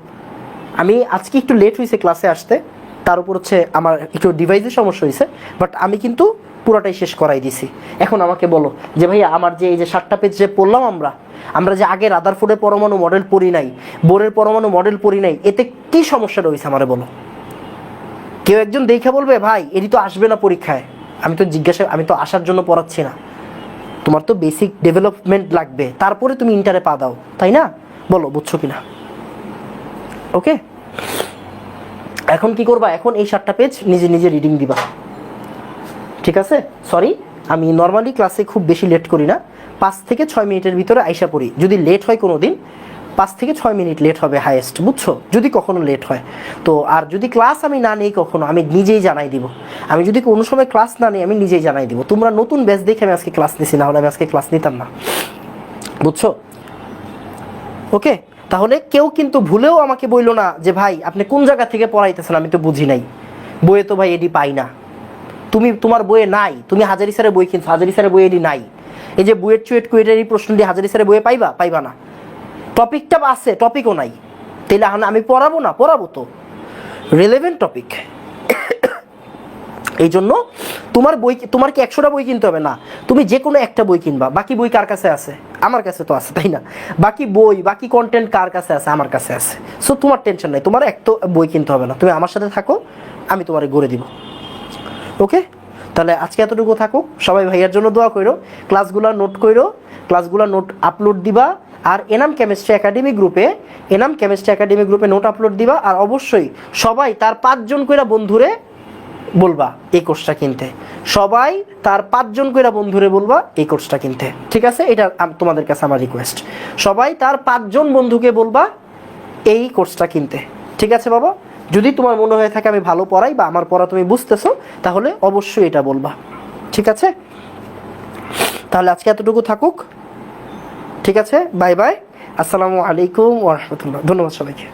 আমি আজকে একটু লেট হয়েছে ক্লাসে আসতে, তার উপর হচ্ছে আমার একটু ডিভাইসের সমস্যা হয়েছে, বাট আমি কিন্তু পুরোটাই শেষ করাই দিছি। এখন আমাকে বলো যে ভাইয়া আমার যে এই যে 7টা পেজ যে পড়লাম আমরা যে আগে রাদারফোর্ডের পরমাণু মডেল পড়ি নাই, বোরের পরমাণু মডেল পড়ি নাই, এতে কি সমস্যা রয়েছে আমারে বলো? কেউ একজন দেখে বলবে ভাই এটি তো আসবে না পরীক্ষায়। আমি তো আসার জন্য পড়াচ্ছি না, তোমার তো বেসিক ডেভেলপমেন্ট লাগবে, তারপরে তুমি ইন্টারে পা দাও, তাই না? বলো বুঝছো কিনা? ওকে, এখন কি করবা? এখন এই 7টা পেজ নিজে নিজে রিডিং দিবা, ঠিক আছে? সরি, আমি নর্মালি ক্লাসে খুব বেশি লেট করি না, 5 থেকে 6 মিনিটের ভিতরে আইসা পড়ি। যদি লেট হয় কোনো দিন 5 থেকে 6 মিনিট লেট হবে হাইয়েস্ট, বুঝছো? যদি কখনো লেট হয় তো। আর যদি ক্লাস আমি না নিই কখনো, আমি নিজেই জানাই দিব। আমি যদি কোনো সময় ক্লাস না নিই আমি নিজেই জানাই দিব। তোমরা নতুন ব্যাচ দেখে আমি আজকে ক্লাস নিছি, না হলে আমি আজকে ক্লাস নিতাম না, বুঝছো? ওকে, তাহলে কেউ কিন্তু ভুলেও আমাকে বললো না যে ভাই আপনি কোন জায়গা থেকে পড়াইতেছেন, আমি তো বুঝি নাই, বইয়ে তো ভাই এডি পাই না। তোমার বইয়ে নাই, তুমি হাজারি স্যারের বই কিনছো, হাজারি স্যারের বই এডি নাই। এই যে বুয়েট চুয়েট কুয়েটের এই প্রশ্নটি হাজারি স্যারের বইয়ে পাইবা না। টপিকটা আছে, টপিকও নাই, তাইলে আমি পড়াবো না? পড়াবো তো, রিলেভেন্ট টপিক। এই জন্য তোমার কি 100টা বই কিনতে হবে না, তুমি যে কোনো একটা বই কিনবা। বাকি বই কার কাছে আছে? আমার কাছে তো আছে, তাই না? বাকি বই, বাকি কন্টেন্ট কার কাছে আছে? আমার কাছে আছে। সো তোমার টেনশন নাই, তোমার একটা বই কিনতে হবে না, তুমি আমার সাথে থাকো, আমি তোমারে গড়ে দিব। ওকে, তাহলে আজকে এতটুকু থাকুক। সবাই ভাইয়ার জন্য দোয়া করো, ক্লাসগুলো নোট করো, ক্লাসগুলো নোট আপলোড দিবা। আর এনাম কেমিস্ট্রি একাডেমি গ্রুপে নোট আপলোড দিবা। আর অবশ্যই সবাই তার 5 জন কইরা বন্ধুরে বলবা এই কোর্সটা কিনতে, সবাই তার 5 জন কইরা বন্ধুরে বলবা এই কোর্সটা কিনতে, ঠিক আছে? এটা তোমাদের কাছে আমার রিকোয়েস্ট, সবাই তার 5 জন বন্ধুকে বলবা এই কোর্সটা কিনতে, ঠিক আছে বাবা? যদি তোমার মনে হয়ে থাকে আমি ভালো পড়াই বা আমার পড়া তুমি বুঝতেছো, তাহলে অবশ্যই এটা বলবা, ঠিক আছে? তাহলে আজকে এতটুকু থাকুক, ঠিক আছে? বাই বাই, আসসালামু আলাইকুম ওয়া রাহমাতুল্লাহ। ধন্যবাদ সবাইকে।